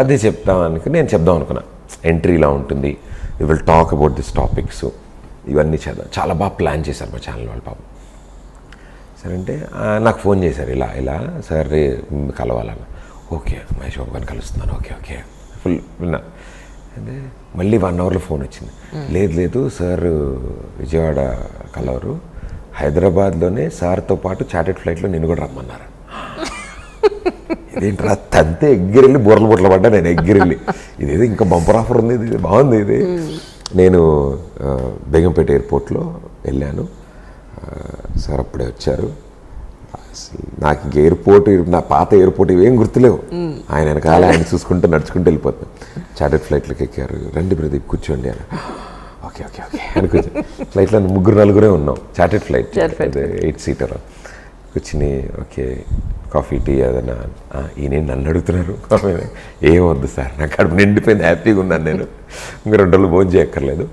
అదే చెప్తాం అనుకుని నేను చెప్దాం అనుకున్నా. ఎంట్రీ ఇలా ఉంటుంది, we will talk about this topics, ఇవన్నీ చేద్దాం. చాలా బాగా ప్లాన్ చేశారు మా ఛానల్ వాళ్ళు పాపం. సరే అంటే నాకు ఫోన్ చేశారు, ఇలా సార్ కలవాలన్న. ఓకే మహేష్ బాబు గారిని కలుస్తున్నాను, ఓకే ఓకే ఫుల్ విన్నా. అంటే మళ్ళీ 1 అవర్లో ఫోన్ వచ్చింది, లేదు సార్ విజయవాడ కలవరు, హైదరాబాద్లోనే సార్తో పాటు చార్టెడ్ ఫ్లైట్లో నేను కూడా రమ్మన్నారు. ఇదేంట్రా తంతే ఎగ్గిరెళ్ళి బుర్రలు పడ్డా, నేను ఎగ్గిరెళ్ళి ఇదేదో ఇంకా బంపర్ ఆఫర్ ఉంది, ఇది బాగుంది ఇది. నేను బేగంపేట ఎయిర్పోర్ట్లో వెళ్ళాను, సార్ అప్పుడే వచ్చారు. నాకు ఇంక ఎయిర్పోర్ట్, నా పాత ఎయిర్పోర్ట్ ఇవేం గుర్తులేవు, ఆయన వెనకాల ఆయన చూసుకుంటూ నడుచుకుంటూ వెళ్ళిపోతాను. చార్టెడ్ ఫ్లైట్లోకి ఎక్కారు, రండి ప్రదీప్ కూర్చోండి అని. ఓకే ఓకే ఓకే అనుకోవచ్చు. ఫ్లైట్లో 3-4 ఉన్నాం, చార్టెడ్ ఫ్లైట్ 8 సీటర్ కూర్చుని. ఓకే కాఫీ టీ ఏదైనా, ఈయన నన్ను అడుగుతున్నారు కాఫీ, ఏం వద్దు సార్ నాకు కడుపు నిండిపోయింది, హ్యాపీగా ఉన్నాను నేను, ఇంకా 2 రోజులు భోజనం చేయక్కర్లేదు.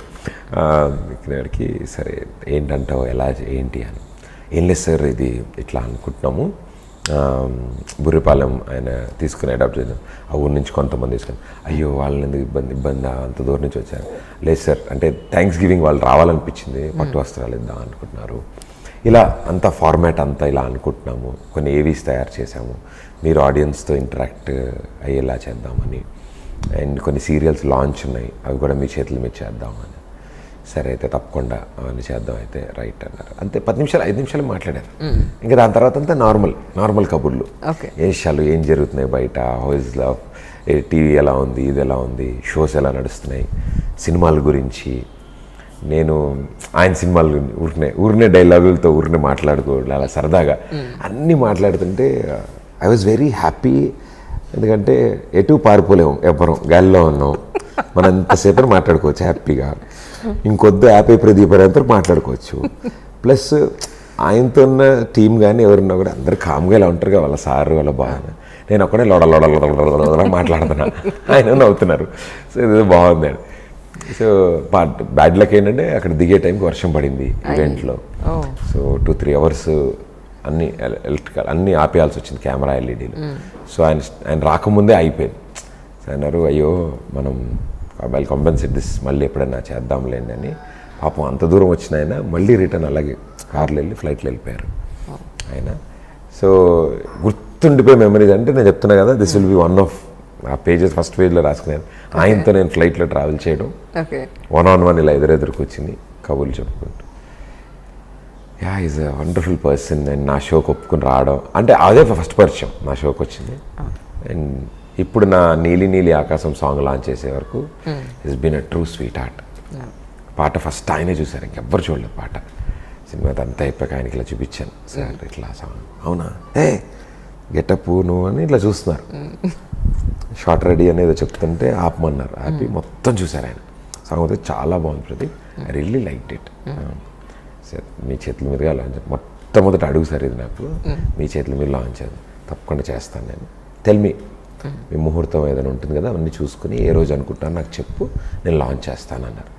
ఇక్కడికి సరే ఏంటంటావు ఎలా ఏంటి అని. ఏం లేదు సార్ ఇది ఇట్లా అనుకుంటున్నాము, బుర్రిపాలెం ఆయన తీసుకుని అడాప్ట్ చేద్దాం, ఆ ఊరి నుంచి కొంతమంది తీసుకుని. అయ్యో వాళ్ళని ఇబ్బంది అంత దూరం నుంచి వచ్చారు. లేదు సార్ అంటే థ్యాంక్స్ గివింగ్ వాళ్ళు రావాలనిపించింది, పట్టు వస్త్రాలు ఇద్దాం అనుకుంటున్నారు, ఇలా అంతా ఫార్మాట్ అంతా ఇలా అనుకుంటున్నాము, కొన్ని ఏవీస్ తయారు చేసాము, మీరు ఆడియన్స్తో ఇంటరాక్ట్ అయ్యేలా చేద్దామని, అండ్ కొన్ని సీరియల్స్ లాంచ్ ఉన్నాయి అవి కూడా మీ చేతుల మీద చేద్దామని. సరే అయితే తప్పకుండా అవన్నీ చేద్దాం అయితే రైట్ అన్నారు. అంతే 10 నిమిషాలు 5 నిమిషాలు మాట్లాడారు. ఇంకా దాని తర్వాత అంతా నార్మల్ కబుర్లు, ఏ విషయాలు ఏం జరుగుతున్నాయి బయట, హౌస్ లవ్, టీవీ ఎలా ఉంది, ఇది ఎలా ఉంది, షోస్ ఎలా నడుస్తున్నాయి, సినిమాల గురించి. నేను ఆయన సినిమాలు ఊరినే డైలాగులతో మాట్లాడుకోవడం అలా సరదాగా అన్నీ మాట్లాడుతుంటే ఐ వాజ్ వెరీ హ్యాపీ. ఎందుకంటే ఎటు పారిపోలేము, ఎవ్వరం గాలిలో ఉన్నాం, మనం ఎంతసేపు మాట్లాడుకోవచ్చు హ్యాపీగా. ఇంకొద్దు యాపీ ప్రదీప్ అంతా మాట్లాడుకోవచ్చు. ప్లస్ ఆయనతో ఉన్న టీం కానీ ఎవరున్నా కూడా అందరు కామ్గా ఇలా ఉంటారు కదా, వాళ్ళ సారు వాళ్ళ బాగా, నేను ఒక్కడే లోడ మాట్లాడుతున్నా, ఆయన నవ్వుతున్నారు. సో ఇది బాగుంది. సో బ్యాడ్ లక్ ఏంటంటే అక్కడ దిగే టైంకి వర్షం పడింది ఈవెంట్లో. సో 2-3 అవర్స్ అన్ని ఎలక్ట్రికల్ అన్నీ ఆపేయాల్సి వచ్చింది, కెమెరా ఎల్ఈడీలు. సో ఆయన రాకముందే అయిపోయింది. సో అన్నారు అయ్యో మనం ఐల్ కాంపెన్సేట్ దిస్, మళ్ళీ ఎప్పుడైనా చేద్దాంలేండి అని. పాపం అంత దూరం వచ్చిన ఆయన మళ్ళీ రిటర్న్ అలాగే కార్లో వెళ్ళి ఫ్లైట్లో వెళ్ళిపోయారు ఆయన. సో గుర్తుండిపోయే మెమరీస్ అంటే నేను చెప్తున్నా కదా, this will be one of ఆ పేజెస్, ఫస్ట్ పేజ్లో రాసుకున్నాను. ఆయనతో నేను ఫ్లైట్లో ట్రావెల్ చేయడం, 1-on-1 ఇలా ఎదురెదురుకు వచ్చింది కబుర్లు చెప్పుకుంటూ. Yeah is a wonderful person. And నా షోకి ఒప్పుకుని రావడం అంటే అదే ఫస్ట్ పరిచయం నా షోకి వచ్చింది. అండ్ ఇప్పుడు నా నీలి నీలి ఆకాశం సాంగ్ లాంచ్ చేసే వరకు it's been a true sweetheart. పాట ఫస్ట్ ఆయనే చూశారు, ఇంకెవ్వరు చూడలేదు పాట. సినిమా అంతా అయిపోయాక ఆయనకి ఇలా చూపించాను, సార్ ఇట్లా సాంగ్ అవునా, గెటప్ నువ్వు అని ఇట్లా చూస్తున్నారు. షార్ట్ రెడీ అనేది చెప్తుంటే ఆపమన్నారు, ఆపి మొత్తం చూశారు ఆయన. సాంగ్ అయితే చాలా బాగుంది Pradeep, I really liked it. Sir మీ చేతుల మీదుగా లాంచ్, మొట్టమొదటి అడుగు సార్ ఇది నాకు, మీ చేతుల మీద లాంచ్ అది తప్పకుండా చేస్తాను నేను. టెల్ మీ ముహూర్తం ఏదైనా ఉంటుంది కదా, అవన్నీ చూసుకుని ఏ రోజు అనుకుంటాను నాకు చెప్పు, నేను లాంచ్ చేస్తానన్నారు.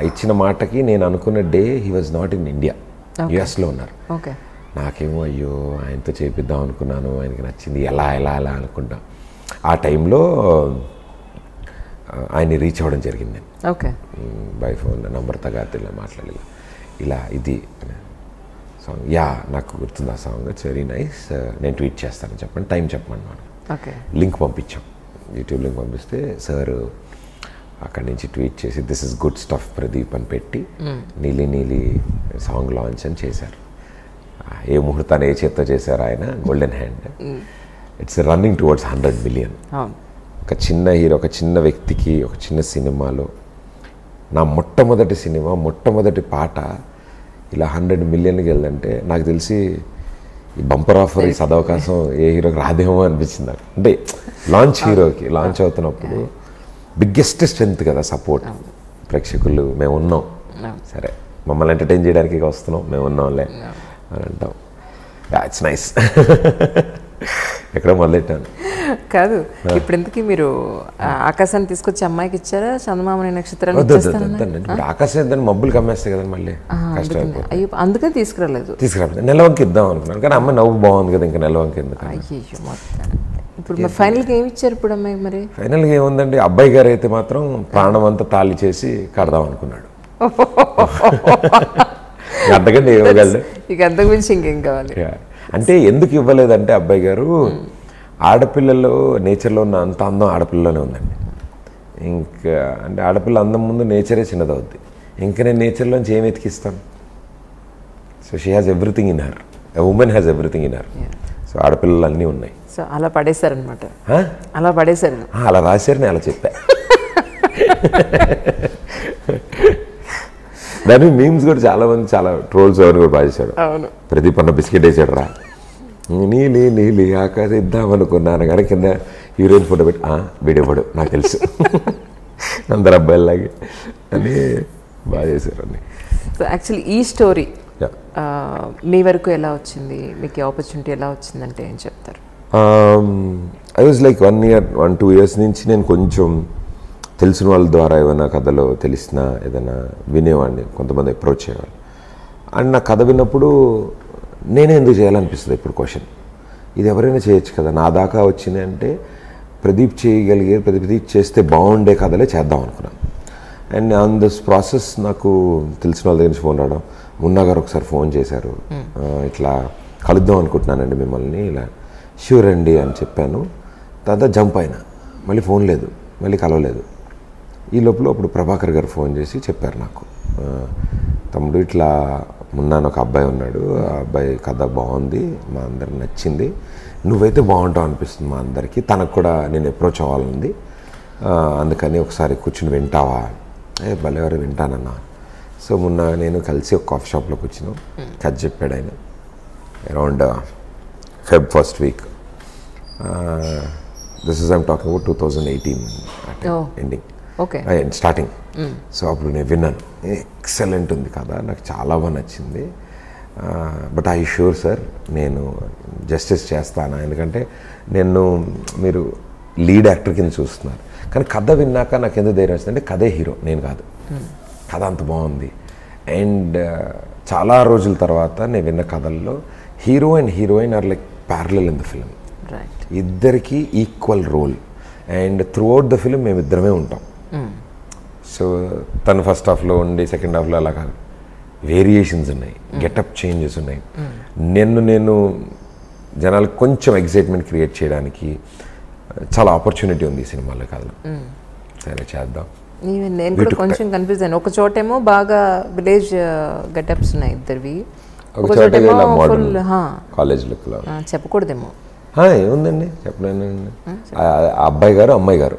ఇచ్చిన మాటకి నేను అనుకున్న day he was not in India, యుఎస్లో ఉన్నారు. నాకేమో అయ్యో ఆయనతో చేపిద్దాం అనుకున్నాను, ఆయనకి నచ్చింది, ఎలా ఎలా ఎలా అనుకుంటా. ఆ టైంలో ఆయన్ని రీచ్ అవ్వడం జరిగింది నేను. బై ఫోన్ నంబర్తో గారితో ఇలా మాట్లాడి ఇలా ఇది సాంగ్, యా నాకు గుర్తుంది ఆ సాంగ్, ఇట్స్ వెరీ నైస్, నేను ట్వీట్ చేస్తాను చెప్పండి, టైం చెప్పమన్నాను. లింక్ పంపించాం, యూట్యూబ్ లింక్ పంపిస్తే సార్ అక్కడి నుంచి ట్వీట్ చేసి this is good stuff Pradeep అని పెట్టి నీలి నీలి సాంగ్ లాంచ్ అని చేశారు. ఏ ముహూర్తాన్ని ఏ చేత్తో చేశారు ఆయన, golden hand. It's running towards 100 million. ఒక చిన్న హీరో, ఒక చిన్న వ్యక్తికి, ఒక చిన్న సినిమాలో నా మొట్టమొదటి సినిమా, మొట్టమొదటి పాట ఇలా 100 మిలియన్కి వెళ్ళదంటే నాకు తెలిసి ఈ బంపర్ ఆఫర్, ఈ సదవకాశం ఏ హీరోకి రాదేమో అనిపించింది నాకు. అంటే లాంచ్ హీరోకి లాంచ్ అవుతున్నప్పుడు బిగ్గెస్ట్ స్ట్రెంత్ కదా సపోర్ట్. ప్రేక్షకులు మేము ఉన్నాం, సరే మమ్మల్ని ఎంటర్టైన్ చేయడానికి వస్తున్నాం, మేము ఉన్నాంలే అని అంటాం. It's nice. ఎక్కడో మొదలెట్టాను కాదు. ఇప్పుడు ఎందుకు మీరు ఆకాశాన్ని తీసుకొచ్చి అమ్మాయికి ఇచ్చారా, చందమామని నక్షత్రాలు? ఇప్పుడు ఆకాశం దాన్ని మబ్బులు కమ్మేస్తాయి కదా, మళ్ళీ కష్టం. అయ్యో అందుకని తీసుకురాలేదు. నెలవంకి ఇద్దాం అనుకున్నాను, కానీ అమ్మాయి నవ్వు బాగుంది కదా, ఇంకా నెలవంకి ఎందుకు. అయ్యో ఇప్పుడు మరి ఫైనల్గా ఏమి ఇచ్చారు ఇప్పుడు అమ్మాయి? మరి ఫైనల్గా ఏముందండి, అబ్బాయి గారు అయితే మాత్రం ప్రాణం అంతా తాళి చేసి కడదాం అనుకున్నాడు. అంతకంటే ఇవ్వగలడు, ఇక అంతకు మించి ఇంకేం కావాలి. అంటే ఎందుకు ఇవ్వలేదంటే అబ్బాయి గారు, ఆడపిల్లలు నేచర్లో ఉన్న అంత అందం ఆడపిల్లలోనే ఉందండి. ఇంకా అంటే ఆడపిల్ల అందం ముందు నేచరే చిన్నదవుద్ది. ఇంకా నేను నేచర్లోంచి ఏం ఎతికిస్తాను? So she has everything in her, a woman has everything in her. So ఆడపిల్లలు అన్నీ ఉన్నాయి. సో అలా పడేశారనమాట. అలా పడేశారు, అలా రాశారు, నేను అలా చెప్పా. దాని మీమ్స్ కూడా చాలా మంది చాలా ట్రోల్స్ అవన్నీ కూడా బాగా చేశాడు. ప్రదీప్ అన్న బిస్కెట్ వేసాడు రా, నీలి నీలి ఆకాశం ఇద్దామనుకున్నాను కానీ కింద హీరోయిన్ ఫోటో పెట్టి వీడియోపడు నాకు తెలుసు అందరు అబ్బాయిలాగే అని బాగా చేశారు అన్ని. సో యాక్చువల్లీ ఈ స్టోరీ మీ వరకు ఎలా వచ్చింది, మీకు ఆపర్చునిటీ ఎలా వచ్చిందంటే ఏం చెప్తారు? ఐ వాజ్ లైక్ 1-2 ఇయర్స్ నుంచి నేను కొంచెం తెలిసిన వాళ్ళ ద్వారా ఏమైనా కథలో తెలిసినా ఏదైనా వినేవాడిని, కొంతమంది అప్రోచ్ అయ్యేవాళ్ళు. అండ్ నా కథ విన్నప్పుడు నేనే ఎందుకు చేయాలనిపిస్తుంది ఇప్పుడు క్వశ్చన్. ఇది ఎవరైనా చేయొచ్చు కదా, నా దాకా వచ్చింది అంటే ప్రదీప్ చేయగలిగే, ప్రదీప్ చేస్తే బాగుండే కథలే చేద్దాం అనుకున్నాను. అండ్ ఆన్ దిస్ ప్రాసెస్ నాకు తెలిసిన వాళ్ళ దగ్గర నుంచి ఫోన్ రావడం, మున్నా గారు ఒకసారి ఫోన్ చేశారు, ఇట్లా కలుద్దాం అనుకుంటున్నానండి మిమ్మల్ని, ఇలా ష్యూర్ అండి అని చెప్పాను. తర్వాత జంప్ అయినా, మళ్ళీ ఫోన్ లేదు, మళ్ళీ కలవలేదు. ఈ లోపల అప్పుడు ప్రభాకర్ గారు ఫోన్ చేసి చెప్పారు నాకు, తమ్ముడు ఇట్లా మున్నాను ఒక అబ్బాయి ఉన్నాడు, ఆ అబ్బాయి కథ బాగుంది, మా అందరికి నచ్చింది, నువ్వైతే బాగుంటావు అనిపిస్తుంది మా అందరికీ, తనకు కూడా నేను అప్రోచ్ అవ్వాలంది, అందుకని ఒకసారి కూర్చుని వింటావా? భలేవారు వింటానన్నా. సో మొన్న నేను కలిసి ఒక కాఫీ షాప్లో కూర్చున్నాం, కథ చెప్పాడు ఆయన. Around Feb 1st week. This is I'm talking about 2018 ending. Starting. So అప్పుడు నేను విన్నాను, ఎక్సలెంట్ ఉంది కదా, నాకు చాలా బాగా నచ్చింది, బట్ ఐ షూర్ సార్ నేను జస్టిస్ చేస్తాను, ఎందుకంటే నేను మీరు లీడ్ యాక్టర్ కింద చూస్తున్నారు. కానీ కథ విన్నాక నాకు ఎందుకు ధైర్యం వచ్చిందంటే కథే హీరో, నేను కాదు. కథ అంత బాగుంది. అండ్ చాలా రోజుల తర్వాత నేను విన్న కథల్లో hero and heroine are like parallel in the film. ఇద్దరికి equal role. And throughout the film మేమిద్దరమే ఉంటాం. సో తను ఫస్ట్ హాఫ్లో ఉండి సెకండ్ హాఫ్లో అలా కాదు, వేరియేషన్స్ ఉన్నాయి, గెటప్ చేంజెస్ ఉన్నాయి. నేను జనాలకు కొంచెం ఎగ్జైట్మెంట్ క్రియేట్ చేయడానికి చాలా ఆపర్చునిటీ ఉంది ఈ సినిమాలో కథలో. సరే చేద్దాం. నేను కూడా కొంచెం కన్ఫ్యూజ్ అయ్యాను. ఒక చోటేమో బాగా విలేజ్ గెటప్స్ ఉన్నాయి ఇద్దరివి, ఒక చోటేమో ఫుల్ కాలేజ్ లుక్లో. చెప్పకూడదేమో. ఏముందండి చెప్పలేను. అబ్బాయి గారు అమ్మాయి గారు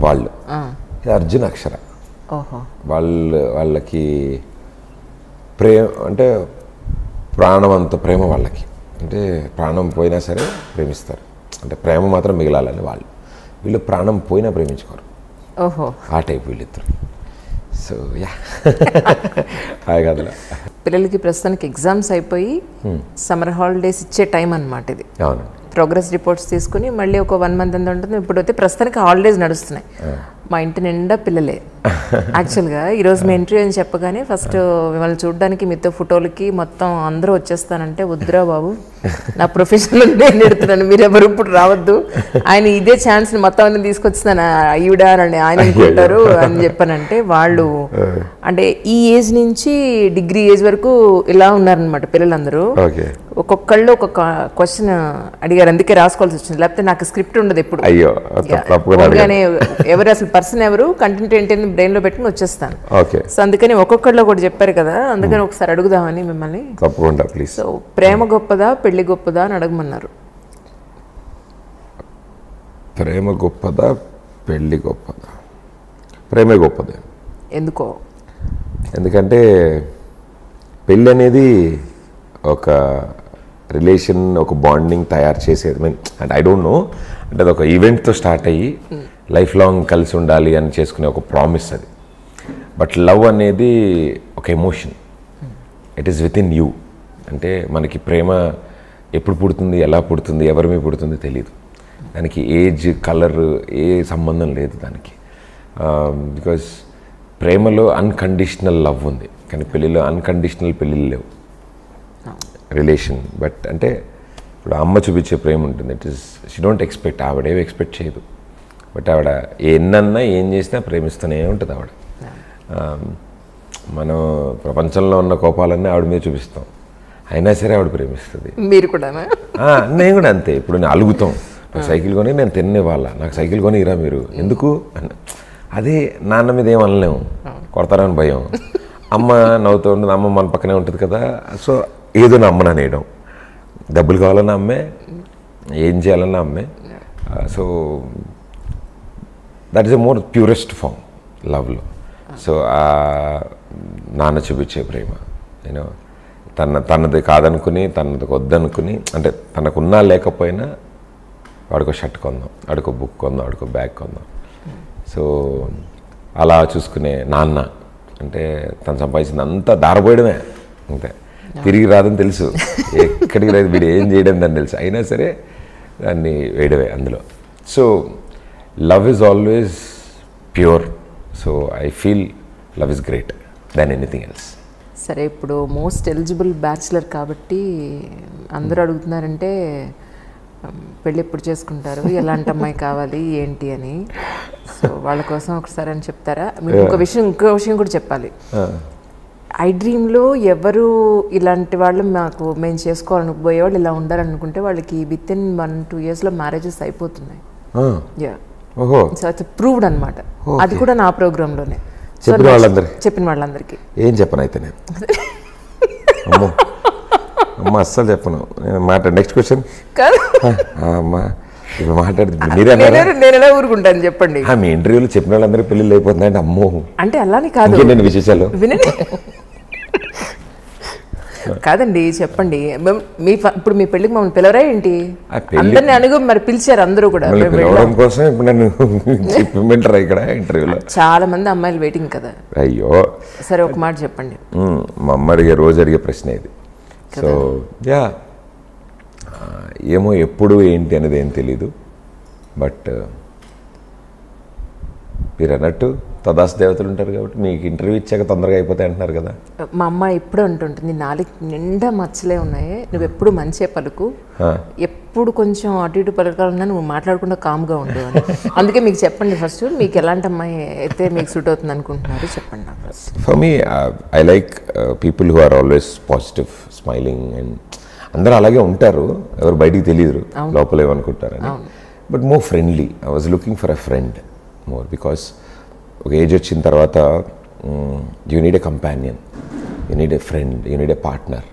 వాళ్ళు అర్జున్ అక్షర. వాళ్ళకి ప్రేమ అంటే ప్రాణం అంత ప్రేమ వాళ్ళకి. అంటే ప్రాణం పోయినా సరే ప్రేమిస్తారు, అంటే ప్రేమ మాత్రం మిగలాలని వాళ్ళు. వీళ్ళు ప్రాణం పోయినా ప్రేమించుకోరు. ఆ టైప్ వీళ్ళిద్దరు. సో యా కదలా. పిల్లలకి ప్రస్తుతానికి ఎగ్జామ్స్ అయిపోయి సమ్మర్ హాలిడేస్ ఇచ్చే టైం అన్నమాట ఇది. అవును. ప్రోగ్రెస్ రిపోర్ట్స్ తీసుకుని మళ్ళీ ఒక 1 month అంత ఉంటుంది. ఇప్పుడు అయితే ప్రస్తుతానికి హాలిడేస్ నడుస్తున్నాయి. మా ఇంటి నిండా పిల్లలే. యాక్చువల్గా ఈరోజు మీ ఇంటర్వ్యూ అని చెప్పగానే ఫస్ట్ మిమ్మల్ని చూడడానికి మీతో ఫోటోలకి మొత్తం అందరూ వచ్చేస్తానంటే వద్దురా బాబు, నా ప్రొఫెషనల్ నేను ఎడుతున్నాను, మీరెవరు ఇప్పుడు రావద్దు, ఆయన ఇదే ఛాన్స్ని మొత్తం అన్ని తీసుకొచ్చుతాను ఈవిడ అని ఆయన అనుకుంటారు అని చెప్పానంటే వాళ్ళు అంటే ఈ ఏజ్ నుంచి డిగ్రీ ఏజ్ వరకు ఇలా ఉన్నారనమాట పిల్లలందరూ. ఒక్కొక్కళ్ళు ఒక్కొక్క క్వశ్చన్ అడిగారు, అందుకే రాసుకోవాల్సి వచ్చింది. లేకపోతే నాకు స్క్రిప్ట్ ఉండదు ఎప్పుడు. ఎవరు అసలు పర్సన్ ఎవరు, కంటెంట్ ఏంటి అని బ్రెయిన్ లో పెట్టుకుని వచ్చేస్తాను. సో అందుకని ఒక్కొక్కళ్ళు కూడా చెప్పారు కదా, అందుకని ఒకసారి అడుగుదామని మిమ్మల్ని. సో ప్రేమ గొప్పదా పెళ్లి గొప్పదా అని అడగమన్నారు. ప్రేమ గొప్పదా పెళ్లి గొప్పదా? ప్రేమే గొప్పదే. ఎందుకో? ఎందుకంటే పెళ్ళి అనేది ఒక రిలేషన్, ఒక బాండింగ్ తయారు చేసేది. అంటే ఐ డోంట్ నో, అంటే అది ఒక ఈవెంట్తో స్టార్ట్ అయ్యి లైఫ్ లాంగ్ కలిసి ఉండాలి అని చేసుకునే ఒక ప్రామిస్ అది. బట్ లవ్ అనేది ఒక emotion, it is with in you. అంటే మనకి ప్రేమ ఎప్పుడు పుడుతుంది, ఎలా పుడుతుంది, ఎవరి మీద పుడుతుంది తెలియదు. దానికి ఏజ్, కలర్ ఏ సంబంధం లేదు దానికి. బికాజ్ ప్రేమలో అన్కండిషనల్ లవ్ ఉంది, కానీ పెళ్ళిలో అన్కండిషనల్ పెళ్ళిళ్ళు లేవు. రిలేషన్ బట్ అంటే ఇప్పుడు అమ్మ చూపించే ప్రేమ ఉంటుంది. It is she don't expect, ఆవిడేవి ఎక్స్పెక్ట్ చేయదు. బట్ ఆవిడ ఎన్నన్నా ఏం చేసినా ప్రేమిస్తూనే ఉంటుంది ఆవిడ. మనం ప్రపంచంలో ఉన్న కోపాలన్నీ ఆవిడ మీద చూపిస్తాం, అయినా సరే ఆవిడ ప్రేమిస్తుంది. మీరు కూడా? నేను కూడా అంతే. ఇప్పుడు నేను అలుగుతాం, నాకు సైకిల్ కొని నేను తినేవాళ్ళ, నాకు సైకిల్ కొని ఇరా మీరు ఎందుకు అన్న. అదే నాన్న మీద ఏం అనలేము, కొడతారని భయం. అమ్మ నవ్వుతూ ఉంటుంది, అమ్మ మన పక్కనే ఉంటుంది కదా. సో ఏదో నా అమ్మని అనేయడం, డబ్బులు కావాలన్నా అమ్మే, ఏం చేయాలన్నా అమ్మే. So that is a more purest form లవ్లో. సో నాన్న చూపించే ప్రేమ, నేను తనది కాదనుకుని, తనది వద్దనుకుని, అంటే తనకున్నా లేకపోయినా వాడికో షర్ట్ కొందాం, వాడికో బుక్ కొందాం, వాడికో బ్యాగ్ కొందాం. సో అలా చూసుకునే నాన్న. అంటే తను సంపాదించింది అంతా దారపోయడమే, అంతే, తిరిగి రాదని తెలుసు, ఎక్కడికి రాదు, వీడు ఏం చేయడం దాన్ని తెలుసు, అయినా సరే దాన్ని వేయడమే అందులో. So love is always pure. So I feel love is great than anything else. సరే, ఇప్పుడు మోస్ట్ ఎలిజిబుల్ బ్యాచులర్ కాబట్టి అందరూ అడుగుతున్నారంటే పెళ్ళి ఎప్పుడు చేసుకుంటారు, ఎలాంటి అమ్మాయి కావాలి ఏంటి అని. సో వాళ్ళ కోసం ఒకసారి అని చెప్తారా? మీకు ఇంకో విషయం కూడా చెప్పాలి. ఐ డ్రీమ్లో ఎవరు ఇలాంటి వాళ్ళు మేము చేసుకోవాలని పోయేవాళ్ళు ఇలా ఉండాలనుకుంటే వాళ్ళకి విత్ ఇన్ 1-2 yearsలో మ్యారేజెస్ అయిపోతున్నాయి. సో అది ప్రూవ్డ్ అనమాట. అది కూడా నా ప్రోగ్రాంలోనే చెప్పిన వాళ్ళందరికీ. ఏం చెప్పను అయితే నేను అమ్మ అస్సలు చెప్పను. నెక్స్ట్ క్వశ్చన్ అమ్మా ఇప్పుడు మాట్లాడుతుంది నేను ఎలా ఊరుకుంటాను చెప్పండి. మీ ఇంటర్వ్యూలో చెప్పిన వాళ్ళందరికీ పెళ్ళిళ్ళు అయిపోతున్నాయంటే అమ్మో అంటే అలానే కాదు, నేను విశేషాలు వినండి. కాదండి చెప్పండి. ఇప్పుడు మీ పెళ్ళికి మమ్మల్ని పిలవరా ఏంటి? అందరినీ అడుగు మరి పిలిచారు అందరూ కూడా. పిలవడం కోసం ఇప్పుడు నన్ను చెప్పమంటారా ఇక్కడ ఇంటర్వ్యూలో? చాలా మంది అమ్మాయిలు వెయిటింగ్ కదా. అయ్యో సరే ఒక మాట చెప్పండి. మా అమ్మ అడిగే రోజు అడిగే ప్రశ్న ఇది. సో యా ఏమో ఎప్పుడు ఏంటి అనేది ఏం తెలీదు. బట్ మీరు అన్నట్టు తదాస్ దేవతలు ఉంటారు కాబట్టి మీకు ఇంటర్వ్యూ ఇచ్చాక తొందరగా అయిపోతాయి అంటున్నారు కదా. మా అమ్మ ఎప్పుడు అంటుంటుంది, నాలుగు నిండా మచ్చలే ఉన్నాయి, నువ్వు ఎప్పుడు మంచే పలుకు, ఎప్పుడు కొంచెం అటు ఇటు పలకాలన్నా నువ్వు మాట్లాడకుండా కామ్గా ఉండు అని. అందుకే మీకు చెప్పండి ఫస్ట్, మీకు ఎలాంటి అమ్మాయి అయితే మీకు సూట్ అవుతుంది అనుకుంటున్నారు చెప్పండి నాకు first. For me I like people who are always positive, smiling, and అందరూ అలాగే ఉంటారు, ఎవరు బయటికి తెలియదు లోపల ఏమనుకుంటారని. But more friendly. I was looking for a friend more, because ఒక ఏజ్ వచ్చిన తర్వాత you need a companion, you need a friend, you need a partner.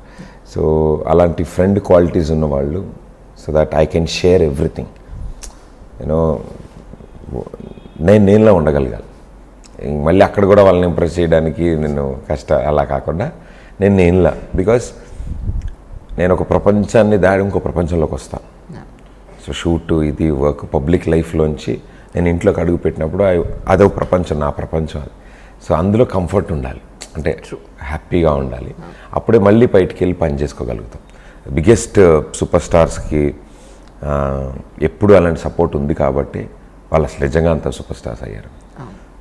So అలాంటి ఫ్రెండ్ క్వాలిటీస్ ఉన్నవాళ్ళు, so that I can share everything. You know నేనులా ఉండగలగాలి. మళ్ళీ అక్కడ కూడా వాళ్ళని ఇంప్రెస్ చేయడానికి నేను అలా కాకుండా నేనులా, బికాస్ నేను ఒక ప్రపంచాన్ని దాడి ఇంకో ప్రపంచంలోకి వస్తాను. సో షూటు, ఇది వర్క్, పబ్లిక్ లైఫ్లోంచి నేను ఇంట్లోకి అడుగు పెట్టినప్పుడు అదో ప్రపంచం, నా ప్రపంచం అది. సో అందులో కంఫర్ట్ ఉండాలి, అంటే హ్యాపీగా ఉండాలి. అప్పుడే మళ్ళీ బయటికి వెళ్ళి పని చేసుకోగలుగుతాం. బిగ్గెస్ట్ సూపర్ స్టార్స్కి ఎప్పుడు అలాంటి సపోర్ట్ ఉంది కాబట్టి వాళ్ళు అసలు నిజంగా అంత సూపర్ స్టార్స్ అయ్యారు.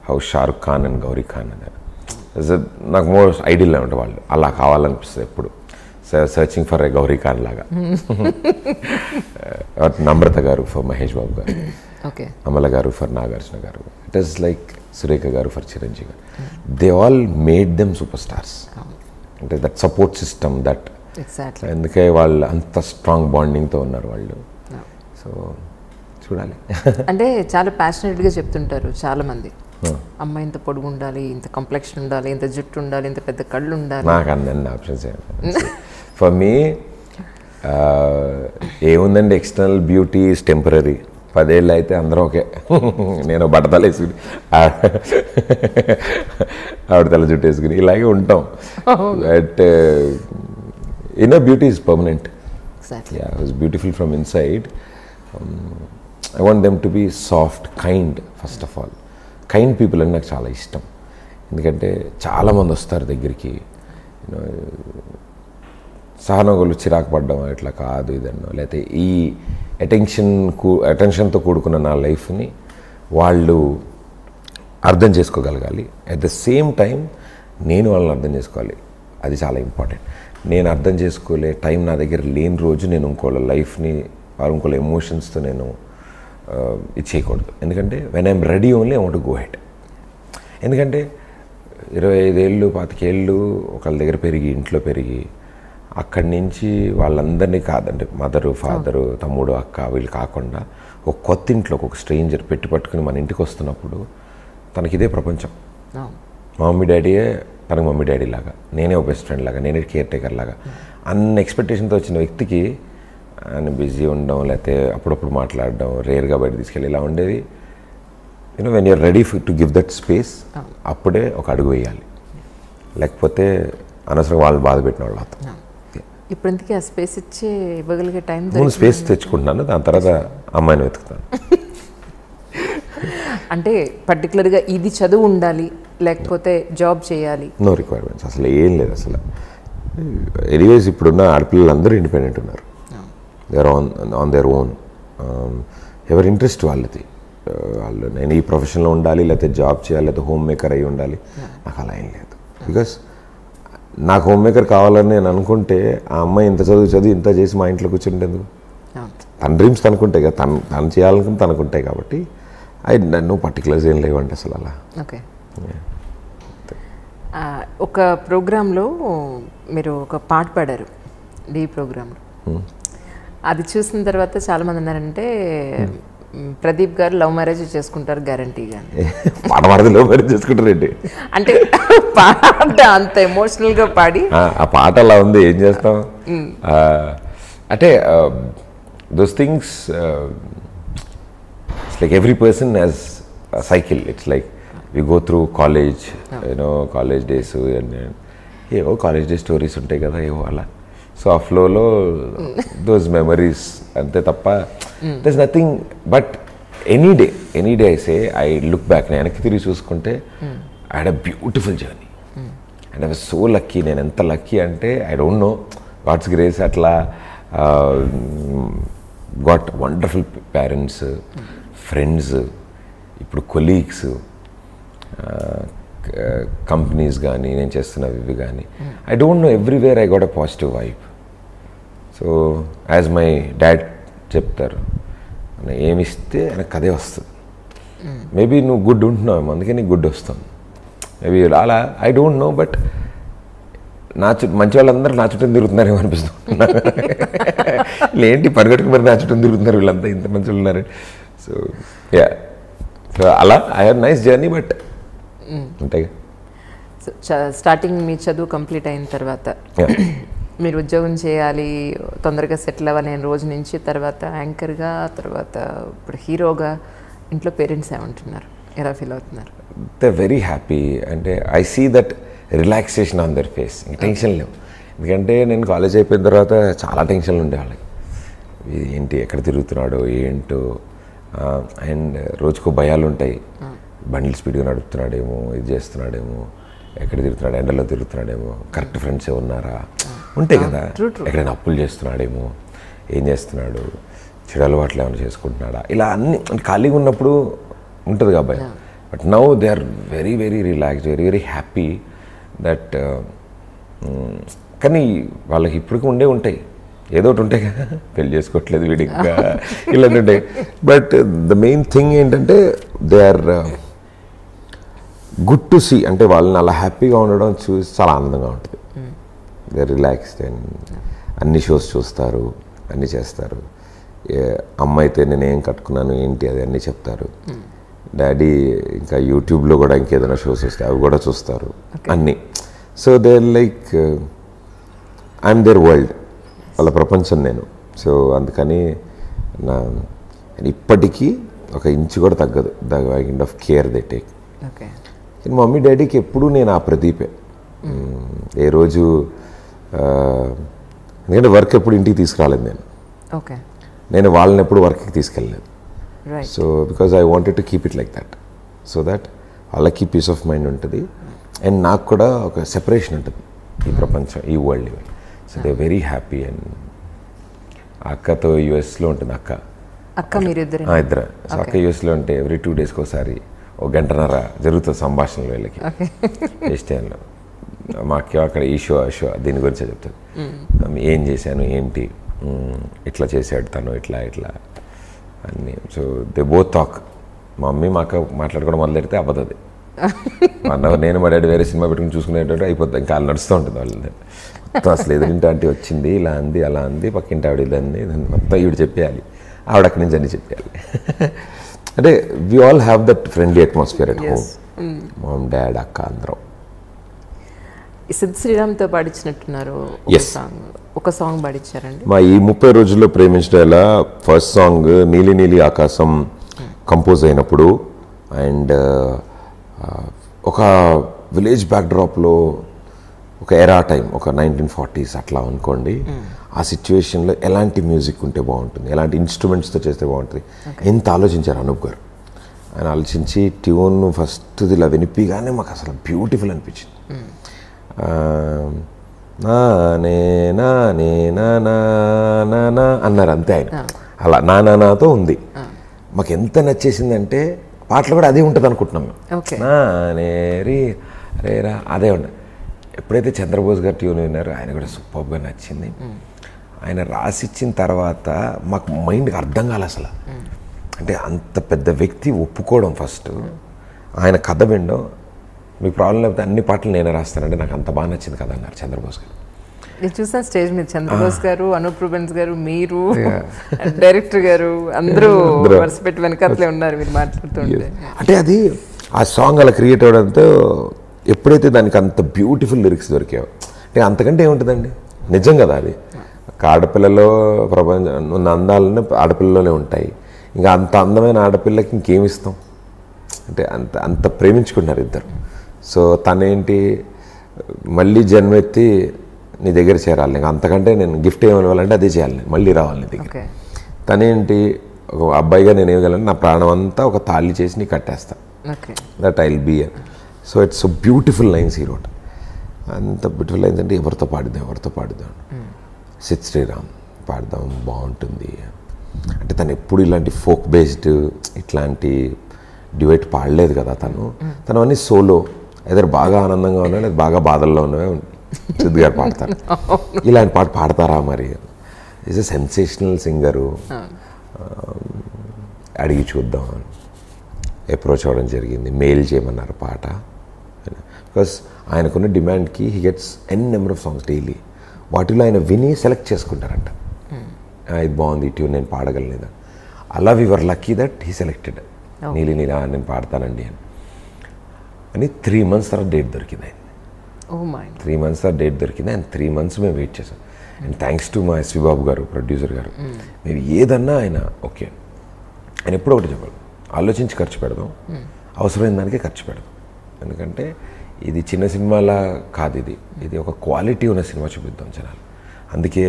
హౌ షారుఖ్ ఖాన్ అండ్ గౌరీ ఖాన్ అని నాకు మోర్ ఐడియల్ అంటే వాళ్ళు అలా కావాలనిపిస్తుంది ఎప్పుడు. Searching for a Gauri Khan లాగా. నమ్రత గారు ఫర్ మహేష్ బాబు గారు, అమల గారు ఫర్ నాగార్జున గారు, ఇట్ ఈస్ లైక్ సురేఖ గారు ఫర్ చిరంజీవి గారు. They all made them super stars. అంటే దట్ సపోర్ట్ సిస్టమ్, దట్ అందుకే వాళ్ళు అంత స్ట్రాంగ్ బాండింగ్తో ఉన్నారు వాళ్ళు. సో చూడాలి. అంటే చాలా ప్యాషనెట్గా చెప్తుంటారు చాలామంది, అమ్మాయి ఇంత పొడుగు ఉండాలి, ఇంత కంప్లెక్షన్ ఉండాలి, ఇంత జుట్టు ఉండాలి, ఇంత పెద్ద కళ్ళు ఉండాలి. నాకు అన్ని ఆప్షన్స్ ఫర్ మీ ఏముందండి, ఎక్స్టర్నల్ బ్యూటీ ఈజ్ టెంపరీ. 10 ఏళ్ళు అయితే అందరం ఓకే. నేను బట్టతలు వేసుకుని ఆవిడ తల జుట్టు వేసుకుని ఇలాగే ఉంటాం. But inner beauty is permanent. It's beautiful from inside. I want them to be soft, kind. First of all kind people అని నాకు చాలా ఇష్టం. ఎందుకంటే చాలామంది వస్తారు దగ్గరికి, సహనగులు చిరాకు పడ్డం ఇట్లా కాదు ఇదన్నో, లేకపోతే ఈ అటెన్షన్తో కూడుకున్న నా లైఫ్ని వాళ్ళు అర్థం చేసుకోగలగాలి. అట్ ద సేమ్ టైం నేను వాళ్ళని అర్థం చేసుకోవాలి. అది చాలా ఇంపార్టెంట్. నేను అర్థం చేసుకోలే టైం నా దగ్గర లేని రోజు నేను ఇంకోళ్ళ లైఫ్ని ఇంకోళ్ళ ఎమోషన్స్తో నేను ఇది చేయకూడదు. ఎందుకంటే when I'm ready only I want to go head. ఎందుకంటే 25 ఏళ్ళు 25 ఏళ్ళు ఒకళ్ళ దగ్గర పెరిగి, ఇంట్లో పెరిగి, అక్కడి నుంచి వాళ్ళందరినీ కాదంటే మదరు, ఫాదరు, తమ్ముడు, అక్క వీళ్ళు కాకుండా ఒక కొత్త ఇంట్లో ఒక స్ట్రేంజర్ పట్టుకుని మన ఇంటికి వస్తున్నప్పుడు తనకి ఇదే ప్రపంచం. మా మమ్మీ డాడీయే తనకు మమ్మీ డాడీ లాగా, నేనే ఒక బెస్ట్ ఫ్రెండ్ లాగా, నేనే కేర్ టేకర్ లాగా అన్న ఎక్స్పెక్టేషన్తో వచ్చిన వ్యక్తికి ఆయన బిజీ ఉండడం, లేకపోతే అప్పుడప్పుడు మాట్లాడడం, రేర్గా బయట తీసుకెళ్ళి ఇలా ఉండేది. You know when you are ready to give that space, అప్పుడే ఒక అడుగు వేయాలి. లేకపోతే అనవసరంగా వాళ్ళు బాధ పెట్టిన వాళ్ళు అవుతాం. ఇప్పుడు ఇంతకీ ఆ స్పేస్ ఇచ్చి ఇవ్వగలిగే టైం నేను స్పేస్ తెచ్చుకుంటున్నాను, దాని తర్వాత అమ్మాయిని వెతుకుతాను. అంటే పర్టికులర్గా ఇది చదువు ఉండాలి, లేకపోతే జాబ్ చేయాలి, నో రిక్వైర్మెంట్స్ అసలు ఏం లేదు. అసలు ఎనీవేస్ ఇప్పుడున్న ఆడపిల్లలు అందరూ ఇండిపెండెంట్ ఉన్నారు. They are on their own. ఎవరి ఇంట్రెస్ట్ వాళ్ళది. వాళ్ళు నేను ఈ ప్రొఫెషన్లో ఉండాలి, లేకపోతే జాబ్ చేయాలి, లేకపోతే హోమ్ మేకర్ అయి ఉండాలి, నాకు అలా ఏం లేదు. బికాస్ నాకు హోమ్ మేకర్ కావాలని నేను అనుకుంటే ఆ అమ్మాయి ఇంత చదివి ఇంత చేసి మా ఇంట్లో కూర్చుంటేందుకు? తన డ్రీమ్స్ తనుకుంటాయి కదా, తను చేయాలనుకుని తనుకుంటాయి. కాబట్టి నన్ను పర్టికులర్స్ ఏం లేవండి అసలు అలా. ఓకే. ఒక ప్రోగ్రాంలో మీరు ఒక పాట పాడారు, డి ప్రోగ్రాంలో. అది చూసిన తర్వాత చాలామంది అన్నారంటే ప్రదీప్ గారు లవ్ మ్యారేజ్ చేసుకుంటారు గ్యారంటీగా. పాట పాడితే లవ్ మ్యారేజ్ చేసుకుంటారండి అంటే పాట అంత ఎమోషనల్గా పాడి ఆ పాట అలా ఉంది, ఏం చేస్తాం. అంటే those things it's like every person has cycle. It's like we go through college, you know college days, ఏవో కాలేజ్ డే స్టోరీస్ ఉంటాయి కదా, ఏవో అలా. సో ఆ ఫ్లోలో దోస్ మెమరీస్ అంతే తప్ప there's nothing. But any day I say I look back, నేను వెనక్కి తిరిగి చూసుకుంటే I had a beautiful journey and I was so lucky. నేను ఎంత లక్కీ అంటే I don't know, God's grace. అట్లా గాట్ వండర్ఫుల్ పేరెంట్స్, ఫ్రెండ్స్, ఇప్పుడు కొలీగ్స్, కంపెనీస్ కానీ నేను చేస్తున్నవి ఇవి కానీ I don't know everywhere I got a positive vibe. So as my dad చెప్తారు, ఏమిస్తే ఆయనకు అదే వస్తుంది. మేబీ నువ్వు గుడ్ ఉంటున్నావు, అందుకే నీకు గుడ్ వస్తుంది. మేబీ అలా ఐ డోంట్ నో, బట్ మంచి వాళ్ళందరూ నా చుట్టూ తిరుగుతున్నారేమో అనిపిస్తుంది. ఏంటి పరిగెట్టుకు మరి నా చుట్టూ తిరుగుతున్నారు వీళ్ళంతా, ఇంత మంచి వాళ్ళు ఉన్నారు. సో యా, సో అలా I have nice journey. But అంతేగా. స్టార్టింగ్ మీ చదువు కంప్లీట్ అయిన తర్వాత మీరు ఉద్యోగం చేయాలి, తొందరగా సెటిల్ అవ్వాలి నేను రోజు నుంచి, తర్వాత యాంకర్గా, తర్వాత ఇప్పుడు హీరోగా, ఇంట్లో పేరెంట్స్ ఏమంటున్నారు, ఎలా ఫీల్ అవుతున్నారు? They very happy. అంటే I see that relaxation on their face. ఇంక టెన్షన్ లేవు. ఎందుకంటే నేను కాలేజ్ అయిపోయిన తర్వాత చాలా టెన్షన్లు ఉండే వాళ్ళకి. ఏంటి, ఎక్కడ తిరుగుతున్నాడో ఏంటో, అండ్ రోజుకో భయాలు ఉంటాయి. బండిల్ స్పీడ్గా నడుపుతున్నాడేమో, ఇది చేస్తున్నాడేమో, ఎక్కడ తిరుగుతున్నాడు, ఎండలో తిరుగుతున్నాడేమో, కరెక్ట్ ఫ్రెండ్సే ఉన్నారా, ఉంటాయి కదా. ఎక్కడైనా అప్పులు చేస్తున్నాడేమో, ఏం చేస్తున్నాడు, చెడు అలవాట్లు ఏమైనా చేసుకుంటున్నాడా, ఇలా అన్ని ఖాళీగా ఉన్నప్పుడు ఉంటుంది కాబట్టి. But now they are very very relaxed, very very happy that. కానీ వాళ్ళకి ఇప్పటికీ ఉంటాయి, ఏదో ఒకటి ఉంటాయి కదా, పెళ్లి చేసుకోవట్లేదు వీడిగా, ఇలాంటి ఉంటాయి. బట్ ద మెయిన్ థింగ్ ఏంటంటే they are good to see. అంటే వాళ్ళని అలా హ్యాపీగా ఉండడం చూసి చాలా ఆనందంగా ఉంటుంది. దే ఆర్ రిలాక్స్డ్ అండ్ అన్ని షోస్ చూస్తారు, అన్నీ చేస్తారు. అమ్మ అయితే నేను ఏం కట్టుకున్నాను ఏంటి అది అన్నీ చెప్తారు. డాడీ ఇంకా యూట్యూబ్లో కూడా ఇంకేదైనా షోస్ వస్తాయి అవి కూడా చూస్తారు అన్నీ. So they are like I'm their world, వాళ్ళ ప్రపంచం నేను. సో అందుకని ఇప్పటికీ ఒక ఇంచు కూడా తగ్గదు the kind of care they take. కానీ మమ్మీ డాడీకి ఎప్పుడూ నేను ఆ ప్రదీపే. ఏ రోజు ఎందుకంటే వర్క్ ఎప్పుడు ఇంటికి తీసుకురాలేదు నేను వాళ్ళని ఎప్పుడు వర్క్కి తీసుకెళ్ళలేదు. So because I wanted to keep it like that, so that వాళ్ళకి పీస్ ఆఫ్ మైండ్ ఉంటుంది అండ్ నాకు కూడా ఒక సెపరేషన్ ఉంటుంది ఈ ప్రపంచం, ఈ world. So they very happy. And అక్కతో యుఎస్లో ఉంటుంది అక్క మీరిద్దరు. సో అక్క యుఎస్లో ఉంటే ఎవ్రీ 2 days ఒకసారి 1 గంటన్నర జరుగుతుంది సంభాషణలు వీళ్ళకి వెస్టర్న్లో. మా అక్క అక్కడ ఈ షో ఆ షో దీని గురించే చెప్తాను, ఏం చేశాను ఏంటి, ఇట్లా చేశాడు తను, ఇట్లా అన్నీ. So they both talk. మా మమ్మీ మా అక్క మాట్లాడుకోవడం మొదలెడితే అవ్వదు. నేను మా డాడీ వేరే సినిమా పెట్టుకుని చూసుకునేటట్టు అయిపోతుంది, ఇంకా వాళ్ళు నడుస్తూ ఉంటుంది వాళ్ళది మొత్తం. అసలు ఎదురింటి ఆంటీ వచ్చింది, ఇలా అంది, అలా అంది, పక్కింటి ఆవిడ ఇదండి, మొత్తం ఈవిడ చెప్పేయాలి, ఆవిడ అక్కడి నుంచి అన్నీ చెప్పేయాలి. అంటే we all have that friendly atmosphere at home, mom dad అక్క అందరం. సిద్ శ్రీరామ్తో పాడించినట్టున్నారు ఒక సాంగ్ పాడించారండి. మా ఈ 30 రోజుల్లో ప్రేమించడం ఎలా ఫస్ట్ సాంగ్ నీలి నీలి ఆకాశం కంపోజ్ అయినప్పుడు, అండ్ ఒక విలేజ్ బ్యాక్డ్రాప్లో ఒక ఎరా టైం, ఒక 1940s అట్లా అనుకోండి. ఆ సిచ్యువేషన్లో ఎలాంటి మ్యూజిక్ ఉంటే బాగుంటుంది, ఎలాంటి ఇన్స్ట్రుమెంట్స్తో చేస్తే బాగుంటుంది, ఎంత ఆలోచించారు అనూప్ గారు. ఆయన ఆలోచించి ట్యూన్ ఫస్ట్ ఇలా వినిపిగానే మాకు అసలు బ్యూటిఫుల్ అనిపించింది. అన్నారు అంతే ఆయన. అలా నాతో ఉంది. మాకు ఎంత నచ్చేసిందంటే పాటలు కూడా అదే ఉంటుంది అనుకుంటున్నాం మేము. రేరా అదే ఉండ. ఎప్పుడైతే చంద్రబోస్ గారు ట్యూన్ విన్నారో ఆయన కూడా సూపర్గా నచ్చింది. ఆయన రాసిచ్చిన తర్వాత మాకు మైండ్కి అర్థం కాలే అసలు. అంటే అంత పెద్ద వ్యక్తి ఒప్పుకోవడం ఫస్ట్, ఆయన కథ వినడం, మీకు ప్రాబ్లం లేకపోతే అన్ని పాటలు నేనే రాస్తానంటే నాకు అంత బాగా నచ్చింది కదా అన్నారు చంద్రబోస్ గారు. నేను చూసాను స్టేజ్ మీద చంద్రబోస్ గారు, అనూప్ రూబెన్స్ గారు, మీరు, డైరెక్టర్ గారు అందరూ వరుస పెట్టి వెనకాతలే ఉన్నారు మీరు మాట్లాడుతుంటే. అంటే అది ఆ సాంగ్ అలా క్రియేట్ అవ్వడంతో ఎప్పుడైతే దానికి అంత బ్యూటిఫుల్ లిరిక్స్ దొరికాయో, అంటే అంతకంటే ఏముంటుందండి, నిజం కదా అది. ఆడపిల్లలో ప్రపంచం ఉన్న అందాలనే ఆడపిల్లలోనే ఉంటాయి. ఇంకా అంత అందమైన ఆడపిల్లకి ఇంకేమిస్తాం, అంటే అంత ప్రేమించుకుంటున్నారు ఇద్దరు. సో తనేంటి మళ్ళీ జన్మెత్తి నీ దగ్గర చేరాలి, ఇంకా అంతకంటే నేను గిఫ్ట్ ఏమివ్వాలంటే అదే చేయాలి, మళ్ళీ రావాలి నీ దగ్గర. తనేంటి ఒక అబ్బాయిగా నేను ఏమగలను, నా ప్రాణం అంతా ఒక తాళి చేసి నీకు కట్టేస్తా, that I will be. So it's so beautiful lines ఈ రోడ్. అంత బ్యూటిఫుల్ లైన్స్ అంటే ఎవరితో పాడుదాం సిద్ శ్రీరామ్ పాడదాం బాగుంటుంది. అంటే తను ఎప్పుడు ఇలాంటి ఫోక్ బేస్డ్ ఇట్లాంటి డ్యూయట్ పాడలేదు కదా తను అన్నీ సోలో ఎదరు బాగా ఆనందంగా ఉన్నా లేదా బాగా బాధల్లో ఉన్నవే సిద్ధు గారు పాడతారు. ఇలాంటి పాట పాడతారా మరి? Is a sensational singer. అడిగి చూద్దాం అని అప్రోచ్ అవ్వడం జరిగింది. మెయిల్ చేయమన్నారు పాట. బికాస్ ఆయనకున్న డిమాండ్కి he gets number of songs daily. వాటిలో ఆయన విని సెలెక్ట్ చేసుకుంటారంట. ఇది బాగుంది, ఈ ట్యూన్ నేను పాడగలను. అలా we are lucky that he selected. నీలి నీలా నేను పాడతానండి అని 3 months తర్వాత డేట్ దొరికింది. 3 months తర్వాత డేట్ దొరికింది. అండ్ 3 months మేము వెయిట్ చేసాం. అండ్ థ్యాంక్స్ టు మా ఎస్వి బాబు గారు, ప్రొడ్యూసర్ గారు. మేము ఏదన్నా ఆయన ఓకే. ఆయన ఎప్పుడో ఒకటి చెప్పాలి, ఆలోచించి ఖర్చు పెడదాం, అవసరమైన దానికే ఖర్చు పెడదాం. ఎందుకంటే ఇది చిన్న సినిమాలా కాదు, ఇది ఒక క్వాలిటీ ఉన్న సినిమా చూపిద్దాం జనాలు. అందుకే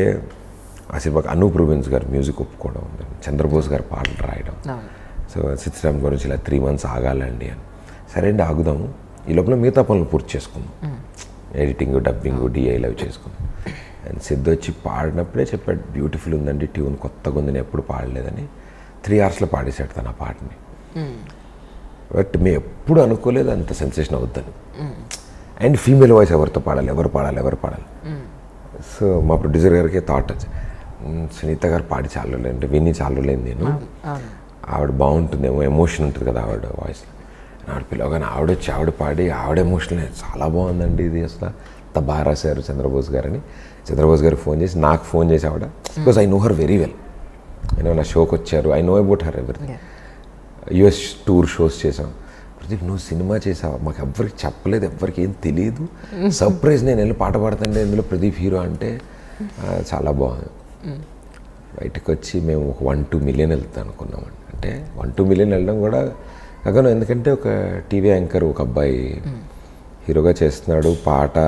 ఆ సినిమాకి అనూప్ రూబెన్స్ గారు మ్యూజిక్ ఒప్పుకోవడం, చంద్రబోస్ గారు పాటలు రాయడం. సో సిత్రామ్ గురించి ఇలా 3 months ఆగాలండి అని. సరే అండి ఆగుదాము, ఈ లోపల మిగతా పనులు పూర్తి చేసుకుందాం, ఎడిటింగ్, డబ్బింగ్, డిఐలు అవి చేసుకుందాం. అండ్ సిద్ధు వచ్చి పాడినప్పుడే చెప్పాడు, బ్యూటిఫుల్ ఉందండి ట్యూన్, కొత్తగా ఉంది, నేను ఎప్పుడు పాడలేదని. 3 hours పాడేశాడు తన ఆ పాటని. బట్ మేము ఎప్పుడు అనుకోలేదు అంత సెన్సేషన్ అవుద్దని. అండ్ ఫీమేల్ వాయిస్ ఎవరితో పాడాలి, ఎవరు పాడాలి. సో మా ప్రొడ్యూసర్ గారికి థాట్ వచ్చి, సునీత గారు పాడి చాలా రోజులు అంటే విని చాలా రోజులైంది నేను, ఆవిడ బాగుంటుందేమో, ఎమోషన్ ఉంటుంది కదా ఆవిడ వాయిస్లో. ఆవిడ పిలవగానే ఆవిడ పాడి ఆవిడ ఎమోషనల్ చాలా బాగుందండి ఇది, అసలు అంత బాగా రాశారు చంద్రబోస్ గారు అని. చంద్రబోస్ గారు ఫోన్ చేసి నాకు ఫోన్ చేసి ఆవిడ, because I know her very well. నేను నా షోకి వచ్చారు, I know about her everything. US tour shows చేసాం. ప్రదీప్ నువ్వు సినిమా చేసావా, మాకు ఎవ్వరికి చెప్పలేదు, ఎవ్వరికి ఏం తెలియదు, సర్ప్రైజ్. నేను వెళ్ళి పాట పాడుతుంటే ఇందులో ప్రదీప్ హీరో అంటే చాలా బాగుంది. బయటకు వచ్చి మేము ఒక 1-2 million వెళ్తాం అనుకున్నామండి. అంటే 1-2 million వెళ్ళడం కూడా కాకుండా, ఎందుకంటే ఒక టీవీ యాంకర్ ఒక అబ్బాయి హీరోగా చేస్తున్నాడు, పాట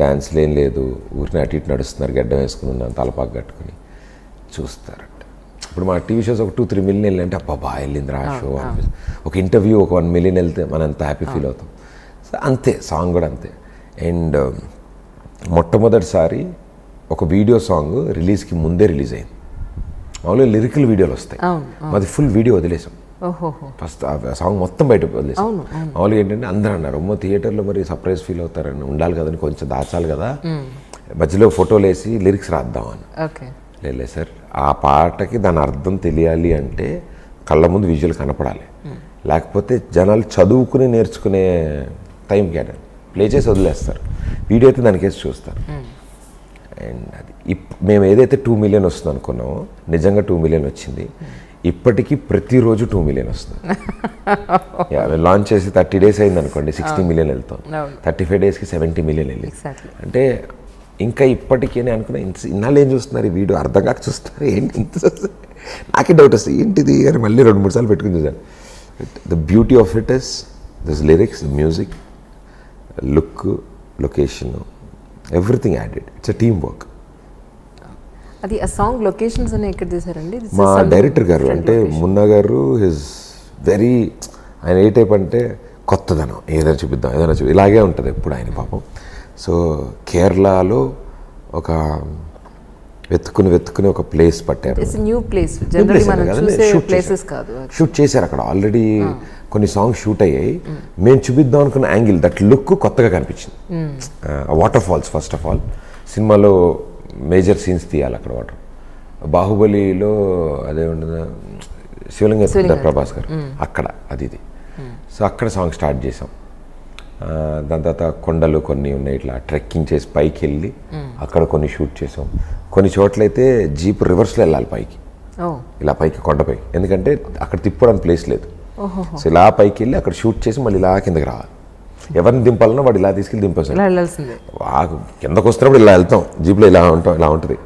డ్యాన్స్లు ఏం లేదు, ఊరిని అటు ఇటు నడుస్తున్నారు, గడ్డం వేసుకుని ఉన్నాను, తలపాకు కట్టుకుని చూస్తారంట. ఇప్పుడు మా టీవీ షోస్ ఒక 2-3 million వెళ్ళింటే అబ్బా బాగా వెళ్ళిందిరా ఆ షో అనిపిస్తుంది. ఒక ఇంటర్వ్యూ ఒక 1 million వెళ్తే మనం ఎంత హ్యాపీ ఫీల్ అవుతాం. సో అంతే, సాంగ్ కూడా అంతే. అండ్ మొట్టమొదటిసారి ఒక వీడియో సాంగ్ రిలీజ్కి ముందే రిలీజ్ అయింది. మామూలుగా లిరికల్ వీడియోలు వస్తాయి, మాది ఫుల్ వీడియో వదిలేసాం. ఫస్ట్ ఆ సాంగ్ మొత్తం బయట వదిలేసాం. మామూలుగా ఏంటంటే అందరూ అన్నారు, అమ్మో థియేటర్లో మరి సర్ప్రైజ్ ఫీల్ అవుతారని, ఉండాలి కదని కొంచెం దాచాలి కదా, మధ్యలో ఫోటోలు వేసి లిరిక్స్ రాద్దామని. లేదు సార్, ఆ పాటకి దాని అర్థం తెలియాలి అంటే కళ్ళ ముందు విజువల్ కనపడాలి, లేకపోతే జనాలు చదువుకుని నేర్చుకునే టైం కేటాయి ప్లే చేసి వదిలేస్తారు. వీడియో అయితే దానికేసి చూస్తారు. అండ్ అది మేము ఏదైతే 2 million వస్తుంది అనుకున్నామో నిజంగా 2 million వచ్చింది. ఇప్పటికీ ప్రతిరోజు 2 million వస్తుంది. లాంచ్ చేసి 30 days అయింది అనుకోండి, 60 million వెళ్తాం. 35 daysకి 70 million వెళ్ళి, అంటే ఇంకా ఇప్పటికీ అనుకున్నా ఇన్నాళ్ళు ఏం చూస్తున్నారు, ఈ వీడియో అర్థం కాక చూస్తున్నారు ఏంటి, నాకే డౌట్ వస్తుంది ఏంటిది అని మళ్ళీ 2-3 సార్లు పెట్టుకుని చూసాను. The beauty of it is this lyrics, music, look, location, everything added. It's a team work. అది ఆ సాంగ్ లొకేషన్స్ అని ఎక్కడ చేశారండి? మా డైరెక్టర్ గారు అంటే మున్నా గారు హిజ్ వెరీ, ఆయన ఏ టైప్ అంటే కొత్తదనం, ఏదైనా చూపిద్దాం, ఇలాగే ఉంటుంది ఎప్పుడు ఆయన పాపం. సో కేరళలో ఒక వెతుకుని ఒక ప్లేస్ పట్టారు. షూట్ చేశారు అక్కడ ఆల్రెడీ, కొన్ని సాంగ్స్ షూట్ అయ్యాయి. మేము చూపిద్దాం అనుకున్న యాంగిల్, దట్ లుక్ కొత్తగా కనిపించింది. Waterfalls first of all, సినిమాలో మేజర్ సీన్స్ తీయాలి అక్కడ. వాటర్ బాహుబలిలో అదే ఉండదు, శివలింగ ప్రభాస్ గారు అక్కడ అది. సో అక్కడ సాంగ్ స్టార్ట్ చేసాం. దాని తర్వాత కొండలు కొన్ని ఉన్నాయి, ఇట్లా ట్రెక్కింగ్ చేసి పైకి వెళ్ళి అక్కడ కొన్ని షూట్ చేసాం. కొన్ని చోట్లయితే జీప్ రివర్స్లో వెళ్ళాలి పైకి, ఇలా పైకి కొండపై, ఎందుకంటే అక్కడ తిప్పడానికి ప్లేస్ లేదు. సో ఇలా పైకి వెళ్ళి అక్కడ షూట్ చేసి మళ్ళీ ఇలా కిందకి రావాలి. ఎవరిని దింపాలన్నా వాడు ఇలా తీసుకెళ్ళి దింపేస్తాం. కిందకు వస్తున్నప్పుడు ఇలా వెళ్తాం, జీప్లో ఇలా ఉంటుంది.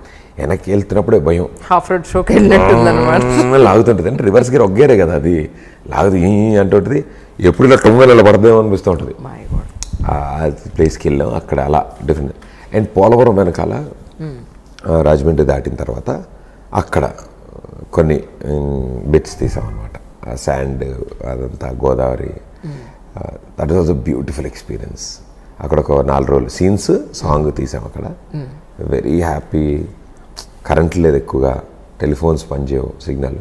వెనక్కి వెళ్తున్నప్పుడే భయం, హాఫ్ రోడ్ షోకి వెళ్ళినట్టు లాగుతుంటుంది. అంటే రివర్స్ గేర్ ఒగ్గేరే కదా, అది లాగుతూ అంటుంటుంది. ఎప్పుడు ఇలా టొంగలో పడదేమో అనిపిస్తూ ఉంటుంది. ఆ ప్లేస్కి వెళ్ళాం, అక్కడ అలా డిఫరెంట్. అండ్ పోలవరం వెనకాల రాజమండ్రి దాటిన తర్వాత అక్కడ కొన్ని బిట్స్ తీసాం అనమాట. ఆ శాండ్ అదంతా Godavari, that was a beautiful experience. అక్కడ ఒక 4 రోజులు సీన్స్ సాంగ్ తీసాం అక్కడ. Very happy. కరెంట్ లేదు ఎక్కువగా, టెలిఫోన్స్ పనిచేయవు, సిగ్నల్,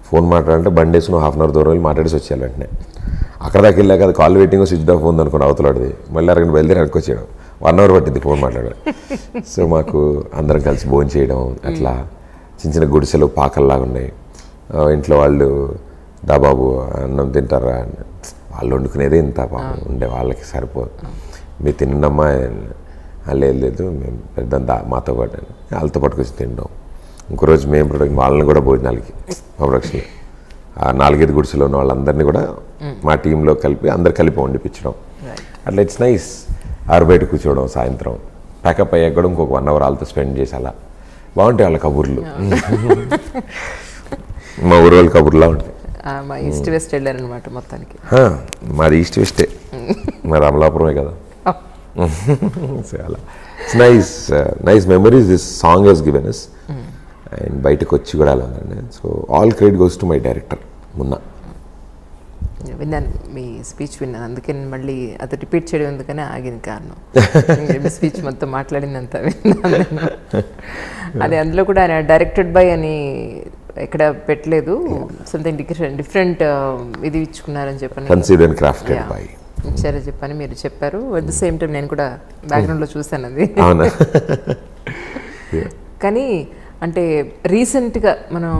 ఫోన్ మాట్లాడాలంటే బండి వేసుకుని 1/2 అవర్ దూరం వెళ్ళి మాట్లాడేసి వచ్చేయాలి వెంటనే. అక్కడ దాకా వెళ్ళాక అది కాల్ వెయిటింగ్ స్విచ్ ఆఫ్ ఉంది అనుకుని అవతలాడిది, మళ్ళీ అరగంట బయలుదేరి అడుకొచ్చేయడం. 1 అవర్ పట్టింది ఫోన్ మాట్లాడడం. సో మాకు అందరం కలిసి భోజనం చేయడం, అట్లా చిన్న చిన్న గుడిసెలు పాకల్లాగా ఉన్నాయి. ఇంట్లో వాళ్ళు బాబు అన్నం తింటారా, వాళ్ళు వండుకునేదే ఇంత పాపం ఉండే, వాళ్ళకి సరిపోదు, మీరు తిన్నమ్మా, లేదు మేము పెద్దంతా మాతో పాటు వాళ్ళతో పట్టుకొచ్చి తినడం. ఇంకో రోజు మేము వాళ్ళని కూడా భోజనాలకి మా ప్రొడక్షన్ ఆ 4-5 గుడిసెలో ఉన్న వాళ్ళందరినీ కూడా మా టీంలో కలిపి అందరు కలిపి వండిపించడం. అట్లా ఇట్స్ నైస్. బయట కూర్చోవడం, సాయంత్రం ప్యాకప్ అయ్యాక కూడా ఇంకొక 1 అవర్ వాళ్ళతో స్పెండ్ చేసి అలా బాగుంటాయి వాళ్ళ కబుర్లు. మా ఊరు వాళ్ళ కబుర్లా ఉంటాయి. మా ఈస్ట్ వెస్ట్ వెళ్ళారనమాట మొత్తానికి. మాది ఈస్ట్ వెస్టే, మాది అమలాపురమే కదా. అలా it's nice nice memories this song he's given us. And బయటకు వచ్చి కూడా అలా ఉందండి. So all credit goes to my director Munna. విన్నాను మీ స్పీచ్ విన్నాను, అందుకని మళ్ళీ అది రిపీట్ చేయడం ఎందుకనే ఆగింది కారణం. మీ స్పీచ్ మొత్తం మాట్లాడిందంత విన్నాను. అది అందులో కూడా ఆయన డైరెక్టెడ్ బై అని ఎక్కడ పెట్టలేదు, సంథింగ్ డిఫరెంట్ ఇది ఇచ్చుకున్నారని చెప్పని కన్సిడర్డ్ క్రాఫ్టెడ్ బై సరే చెప్పని మీరు చెప్పారు. అట్ ద సేమ్ టైం నేను కూడా బ్యాక్గ్రౌండ్లో చూశాను అది. కానీ అంటే రీసెంట్గా మనం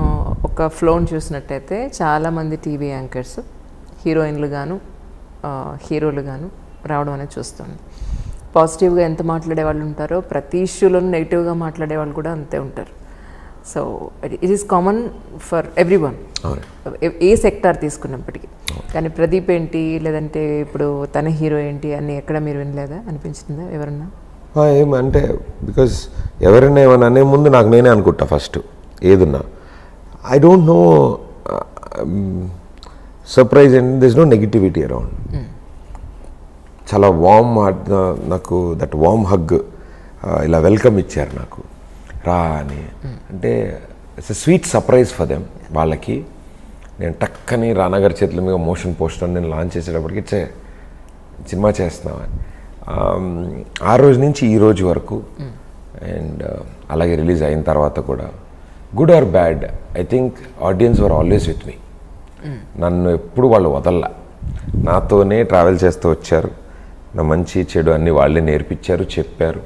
ఒక ఫ్లోని చూసినట్టయితే చాలామంది టీవీ యాంకర్స్ హీరోయిన్లు గాను హీరోలు గాను రావడం అనేది చూస్తాం. పాజిటివ్గా ఎంత మాట్లాడే వాళ్ళు ఉంటారో ప్రతి ఇష్యూలోనూ నెగిటివ్గా మాట్లాడే వాళ్ళు కూడా అంతే ఉంటారు. So it is common for every one, ఏ సెక్టార్ తీసుకున్నప్పటికీ. కానీ ప్రదీప్ ఏంటి, లేదంటే ఇప్పుడు తన హీరో ఏంటి అని ఎక్కడ మీరు వినలేదా, అనిపించిందా ఎవరన్నా? ఏమంటే బికాజ్ ఎవరైనా ఏమన్నా అనే ముందు నాకు నేనే అనుకుంటా ఫస్ట్ ఏదున్నా. I don't know surprise and this no negativity around. చాలా వార్మ్ నాకు దట్ వార్మ్ హగ్ ఇలా వెల్కమ్ ఇచ్చారు నాకు రా అని. అంటే it's a sweet surprise for them. వాళ్ళకి నేను టక్కని రానాగారి చేతుల మీద మోషన్ పోస్టర్ నేను లాంచ్ చేసేటప్పటికి ఇచ్చే సినిమా చేస్తున్నామని ఆ రోజు నుంచి ఈ రోజు వరకు. అండ్ అలాగే రిలీజ్ అయిన తర్వాత కూడా good or bad I think audience were always with me. నన్ను ఎప్పుడు వాళ్ళు వదల్లా, నాతోనే ట్రావెల్ చేస్తూ వచ్చారు. నా మంచి చెడు అన్నీ వాళ్ళే నేర్పించారు, చెప్పారు.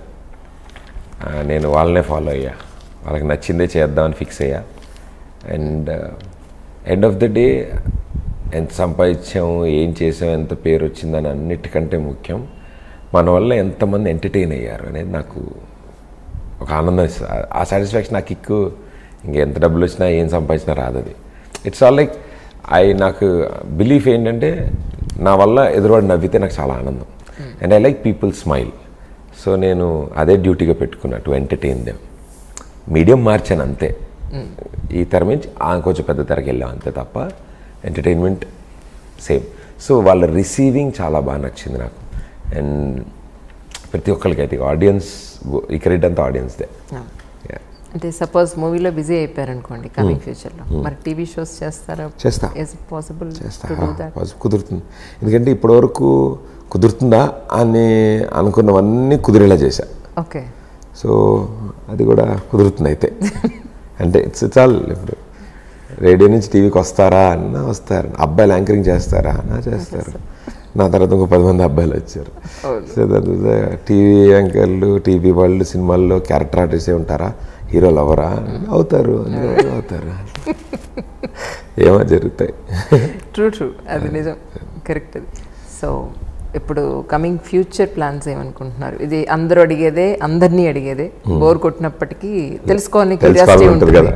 నేను వాళ్ళనే ఫాలో అయ్యా, వాళ్ళకి నచ్చిందే చేద్దామని ఫిక్స్ అయ్యా. And end of the day ఎంత సంపాదించాము, ఏం చేసాము, ఎంత పేరు వచ్చిందని అన్నిటికంటే ముఖ్యం మన వల్ల ఎంతమంది ఎంటర్టైన్ అయ్యారు అనేది నాకు ఒక ఆనందం ఇస్తుంది. ఆ సాటిస్ఫాక్షన్, ఆ కిక్కు ఇంకెంత డబ్బులు వచ్చినా ఏం సంపాదించినా రాదు. అది ఇట్స్ ఆల్ లైక్ నాకు బిలీఫ్ ఏంటంటే నా వల్ల ఎదురువాడు నవ్వితే నాకు చాలా ఆనందం. And I like people smile. So నేను అదే డ్యూటీగా పెట్టుకున్నా, టు ఎంటర్టైన్ దెమ్. మీడియం మార్చాను అంతే. ఈ తెర నుంచి కొంచెం పెద్ద తెరకి వెళ్ళాం అంతే తప్ప ఎంటర్టైన్మెంట్ సేమ్. సో వాళ్ళ రిసీవింగ్ చాలా బాగా నచ్చింది నాకు. అండ్ ప్రతి ఒక్కరికి అయితే ఆడియన్స్, ఈ క్రెడిట్ అంతా ఆడియన్స్దే. అంటే సపోజ్ మూవీలో బిజీ అయిపోయారు అనుకోండి కమింగ్ ఫ్యూచర్లో, మరి టీవీ షోస్ చేస్తారా? చేస్తా, పాసిబుల్ కుదురుతుంది. ఎందుకంటే ఇప్పటివరకు కుదురుతుందా అని అనుకున్నవన్నీ కుదిరేలా చేశా. ఓకే. సో అది కూడా కుదురుతుంది అయితే. అంటే ఇట్స్ ఆల్. ఇప్పుడు రేడియో నుంచి టీవీకి వస్తారా అన్నా వస్తారు, అబ్బాయిలు యాంకరింగ్ చేస్తారా అన్నా చేస్తారు. నా తర్వాత ఇంకో 10 మంది అబ్బాయిలు వచ్చారు. సో టీవీ యాంకర్లు, టీవీ వాళ్ళు సినిమాల్లో క్యారెక్టర్ ఆర్టిస్టే ఉంటారా, హీరోలు అవరా? అవుతారు, అవుతారు. ఏమో జరుగుతాయి. ట్రూ అది నిజం, కరెక్ట్ అది. సో ఇప్పుడు కమింగ్ ఫ్యూచర్ ప్లాన్స్ ఏమనుకుంటున్నారు? ఇది అందరూ అడిగేదే, అందరినీ అడిగేదే, బోర్ కొట్టినప్పటికీ తెలుసుకోవాలని క్యూరియాసిటీ ఉంటుంది కదా.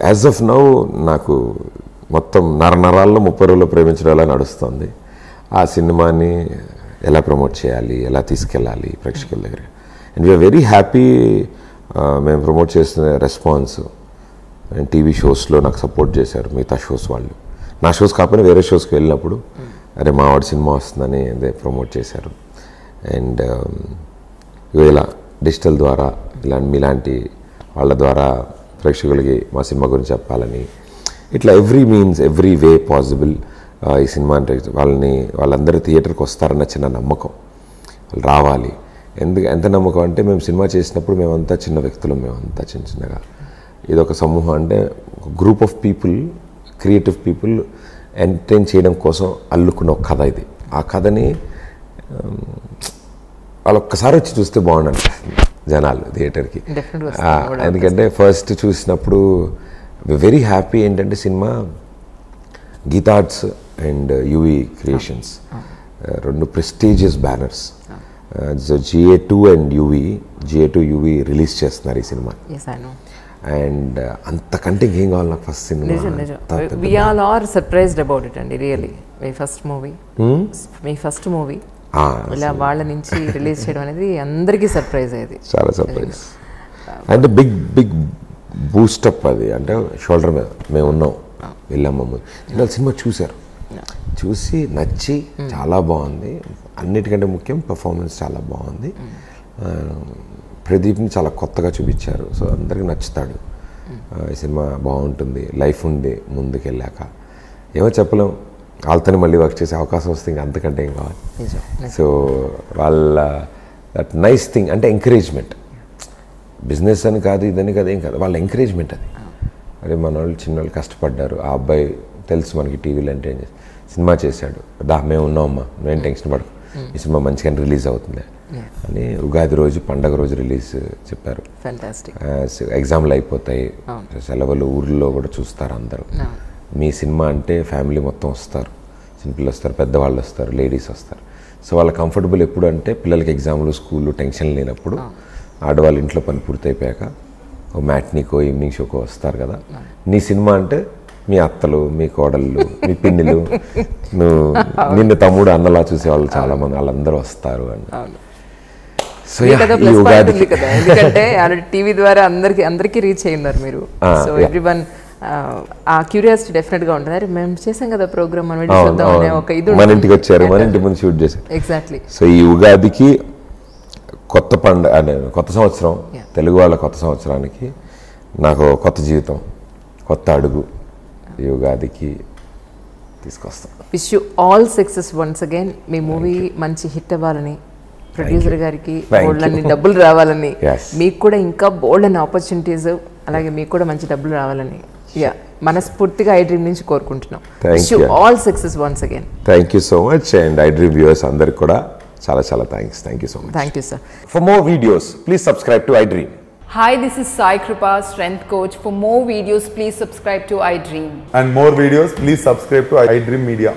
యాజ్ ఆఫ్ నౌ నాకు మొత్తం నరాల్లో 30 రోజులు ప్రేమించడం నడుస్తుంది. ఆ సినిమాని ఎలా ప్రమోట్ చేయాలి, ఎలా తీసుకెళ్ళాలి ప్రేక్షకుల దగ్గర. And we are very happy. మేము ప్రమోట్ చేస్తున్న రెస్పాన్స్. అండ్ టీవీ షోస్లో నాకు సపోర్ట్ చేశారు మిగతా షోస్ వాళ్ళు. నా షోస్ కాకపోయినా వేరే షోస్కి వెళ్ళినప్పుడు అరే మా వాడి సినిమా వస్తుందని అదే ప్రమోట్ చేశారు. అండ్ ఇలా డిజిటల్ ద్వారా మీలాంటి వాళ్ళ ద్వారా ప్రేక్షకులకి మా సినిమా గురించి చెప్పాలని, ఇట్లా every means, every way possible ఈ సినిమా అంటే వాళ్ళందరూ థియేటర్కి వస్తారన్న చిన్న నమ్మకం. వాళ్ళు రావాలి. ఎంత నమ్మకం అంటే మేము సినిమా చేసినప్పుడు మేమంతా చిన్న వ్యక్తులు, మేమంతా చిన్నగా ఇది ఒక సమూహం అంటే ఒక group of people, creative people entertain చేయడం కోసం అల్లుకున్న ఒక కథ ఇది. ఆ కథని వాళ్ళు ఒక్కసారి వచ్చి చూస్తే బాగుండు అనిపిస్తుంది జనాలు థియేటర్కి. ఎందుకంటే ఫస్ట్ చూసినప్పుడు వెరీ హ్యాపీ. ఏంటంటే cinema Geetha Arts and UV creations రెండు prestigious banners, GA2 and GA2 UV release చేస్తున్నారు ఈ సినిమా. అండ్ అంతకంటే ఇంకేం కావాలి నాకు first cinema. We all are surprised about it అండి, రియల్లీ. మీ ఫస్ట్ మూవీ ఇలా వాళ్ళ నుంచి రిలీజ్ చేయడం అనేది అందరికీ సర్ప్రైజ్ అయ్యేది, చాలా సర్ప్రైజ్. అంటే బిగ్ బూస్టప్ అది. అంటే షోల్డర్ మీద మేము ఉన్నాం, వెళ్ళాము. సినిమా చూశారు, చూసి నచ్చి చాలా బాగుంది. అన్నిటికంటే ముఖ్యం పర్ఫార్మెన్స్ చాలా బాగుంది. ప్రదీప్ని చాలా కొత్తగా చూపించారు, సో అందరికీ నచ్చుతాడు. ఈ సినిమా బాగుంటుంది, లైఫ్ ఉంది ముందుకు వెళ్ళాక. ఏమో చెప్పలేం, వాళ్ళతోనే మళ్ళీ వర్క్ చేసే అవకాశం వస్తే ఇంకా అంతకంటే ఏం కావాలి. సో వాళ్ళ దట్ నైస్ థింగ్ అంటే ఎంకరేజ్మెంట్. బిజినెస్ అని కాదు, ఇదని కాదు, ఏం కాదు, వాళ్ళ ఎంకరేజ్మెంట్ అది. అదే మన వాళ్ళు చిన్నవాళ్ళు కష్టపడ్డారు, ఆ అబ్బాయి తెలుసు మనకి టీవీలో అంటే సినిమా చేశాడు, మేము ఉన్నామమ్మా, మేము టెన్షన్ పడకు, ఈ సినిమా మంచిగా రిలీజ్ అవుతుంది అని ఉగాది రోజు పండగ రోజు రిలీజ్ చెప్పారు. ఎగ్జామ్లు అయిపోతాయి, సెలవులు, ఊర్లో కూడా చూస్తారు అందరూ. మీ సినిమా అంటే ఫ్యామిలీ మొత్తం వస్తారు, చిన్నపిల్లలు వస్తారు, పెద్దవాళ్ళు వస్తారు, లేడీస్ వస్తారు. సో వాళ్ళ కంఫర్టబుల్ ఎప్పుడు అంటే పిల్లలకి ఎగ్జామ్లు, స్కూళ్ళు, టెన్షన్ లేనప్పుడు, ఆడవాళ్ళు ఇంట్లో పని పూర్తయిపోయాక ఓ మ్యాట్నీకో ఈవినింగ్ షోకో వస్తారు కదా. నీ సినిమా అంటే మీ అత్తలు, మీ కోడళ్ళు, మీ పిన్నిలు, నిన్ను తమ్ముడు అన్నలా చూసేవాళ్ళు చాలా మంది, వాళ్ళందరూ వస్తారు అని. సో ఎందుకంటే టీవీ ద్వారా అందరికీ రీచ్ అయ్యున్నారు మీరు. సో ఎవ్రీవన్ ఆ క్యూరియాసిటీ డెఫినెట్గా ఉంటుంది. మేము చేసాం కదా ప్రోగ్రామ్, ఒక ఇది మన ఇంటికి వచ్చారు, మన ఇంటి ముందు షూట్ చేశారు. ఎగ్జాక్ట్లీ. సో ఈ ఉగాదికి కొత్త కొత్త సంవత్సరం, తెలుగు వాళ్ళ కొత్త సంవత్సరానికి నాకు కొత్త జీవితం, కొత్త అడుగు ఈ ఉగాదికి తీసుకొస్తాం. Wish you all success once again. Me movie మంచి హిట్ అవ్వాలని, ప్రొడ్యూసర్ గారికి బోల్డ్ డబ్బులు రావాలని, మీకు కూడా ఇంకా బోల్డ్ అని ఆపర్చునిటీస్, అలాగే మీకు కూడా మంచి డబ్బులు రావాలని మనస్ఫూర్తిగా ఐ డ్రీమ్ నుంచి కోరుకుంటున్నాం. Wish you all success once again. Thank you so much. And I dream viewers అందరికి కూడా చాలా చాలా thanks. Thank you so much. Thank you sir. For more videos please subscribe to I dream. Hi, this is Sai Kripa, Strength Coach. For more videos, please subscribe to iDream. And more videos, please subscribe to iDream Media.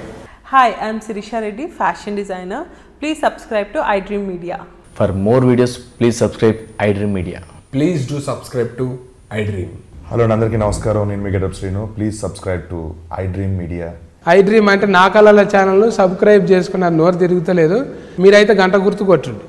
Hi, I am Sirisha Reddy, fashion designer. Please subscribe to iDream Media. For more videos, please subscribe iDream Media. Please do subscribe to iDream. Hello, అందరికీ నమస్కారం. నేను మీ getup Srinu. Please subscribe to iDream Media. iDream అంటే నా కళల ఛానల్ను సబ్స్క్రైబ్ చేసుకున్నారు, నోరు తిరుగుతలేదు. మీరైతే గంట గుర్తు కొట్టండి.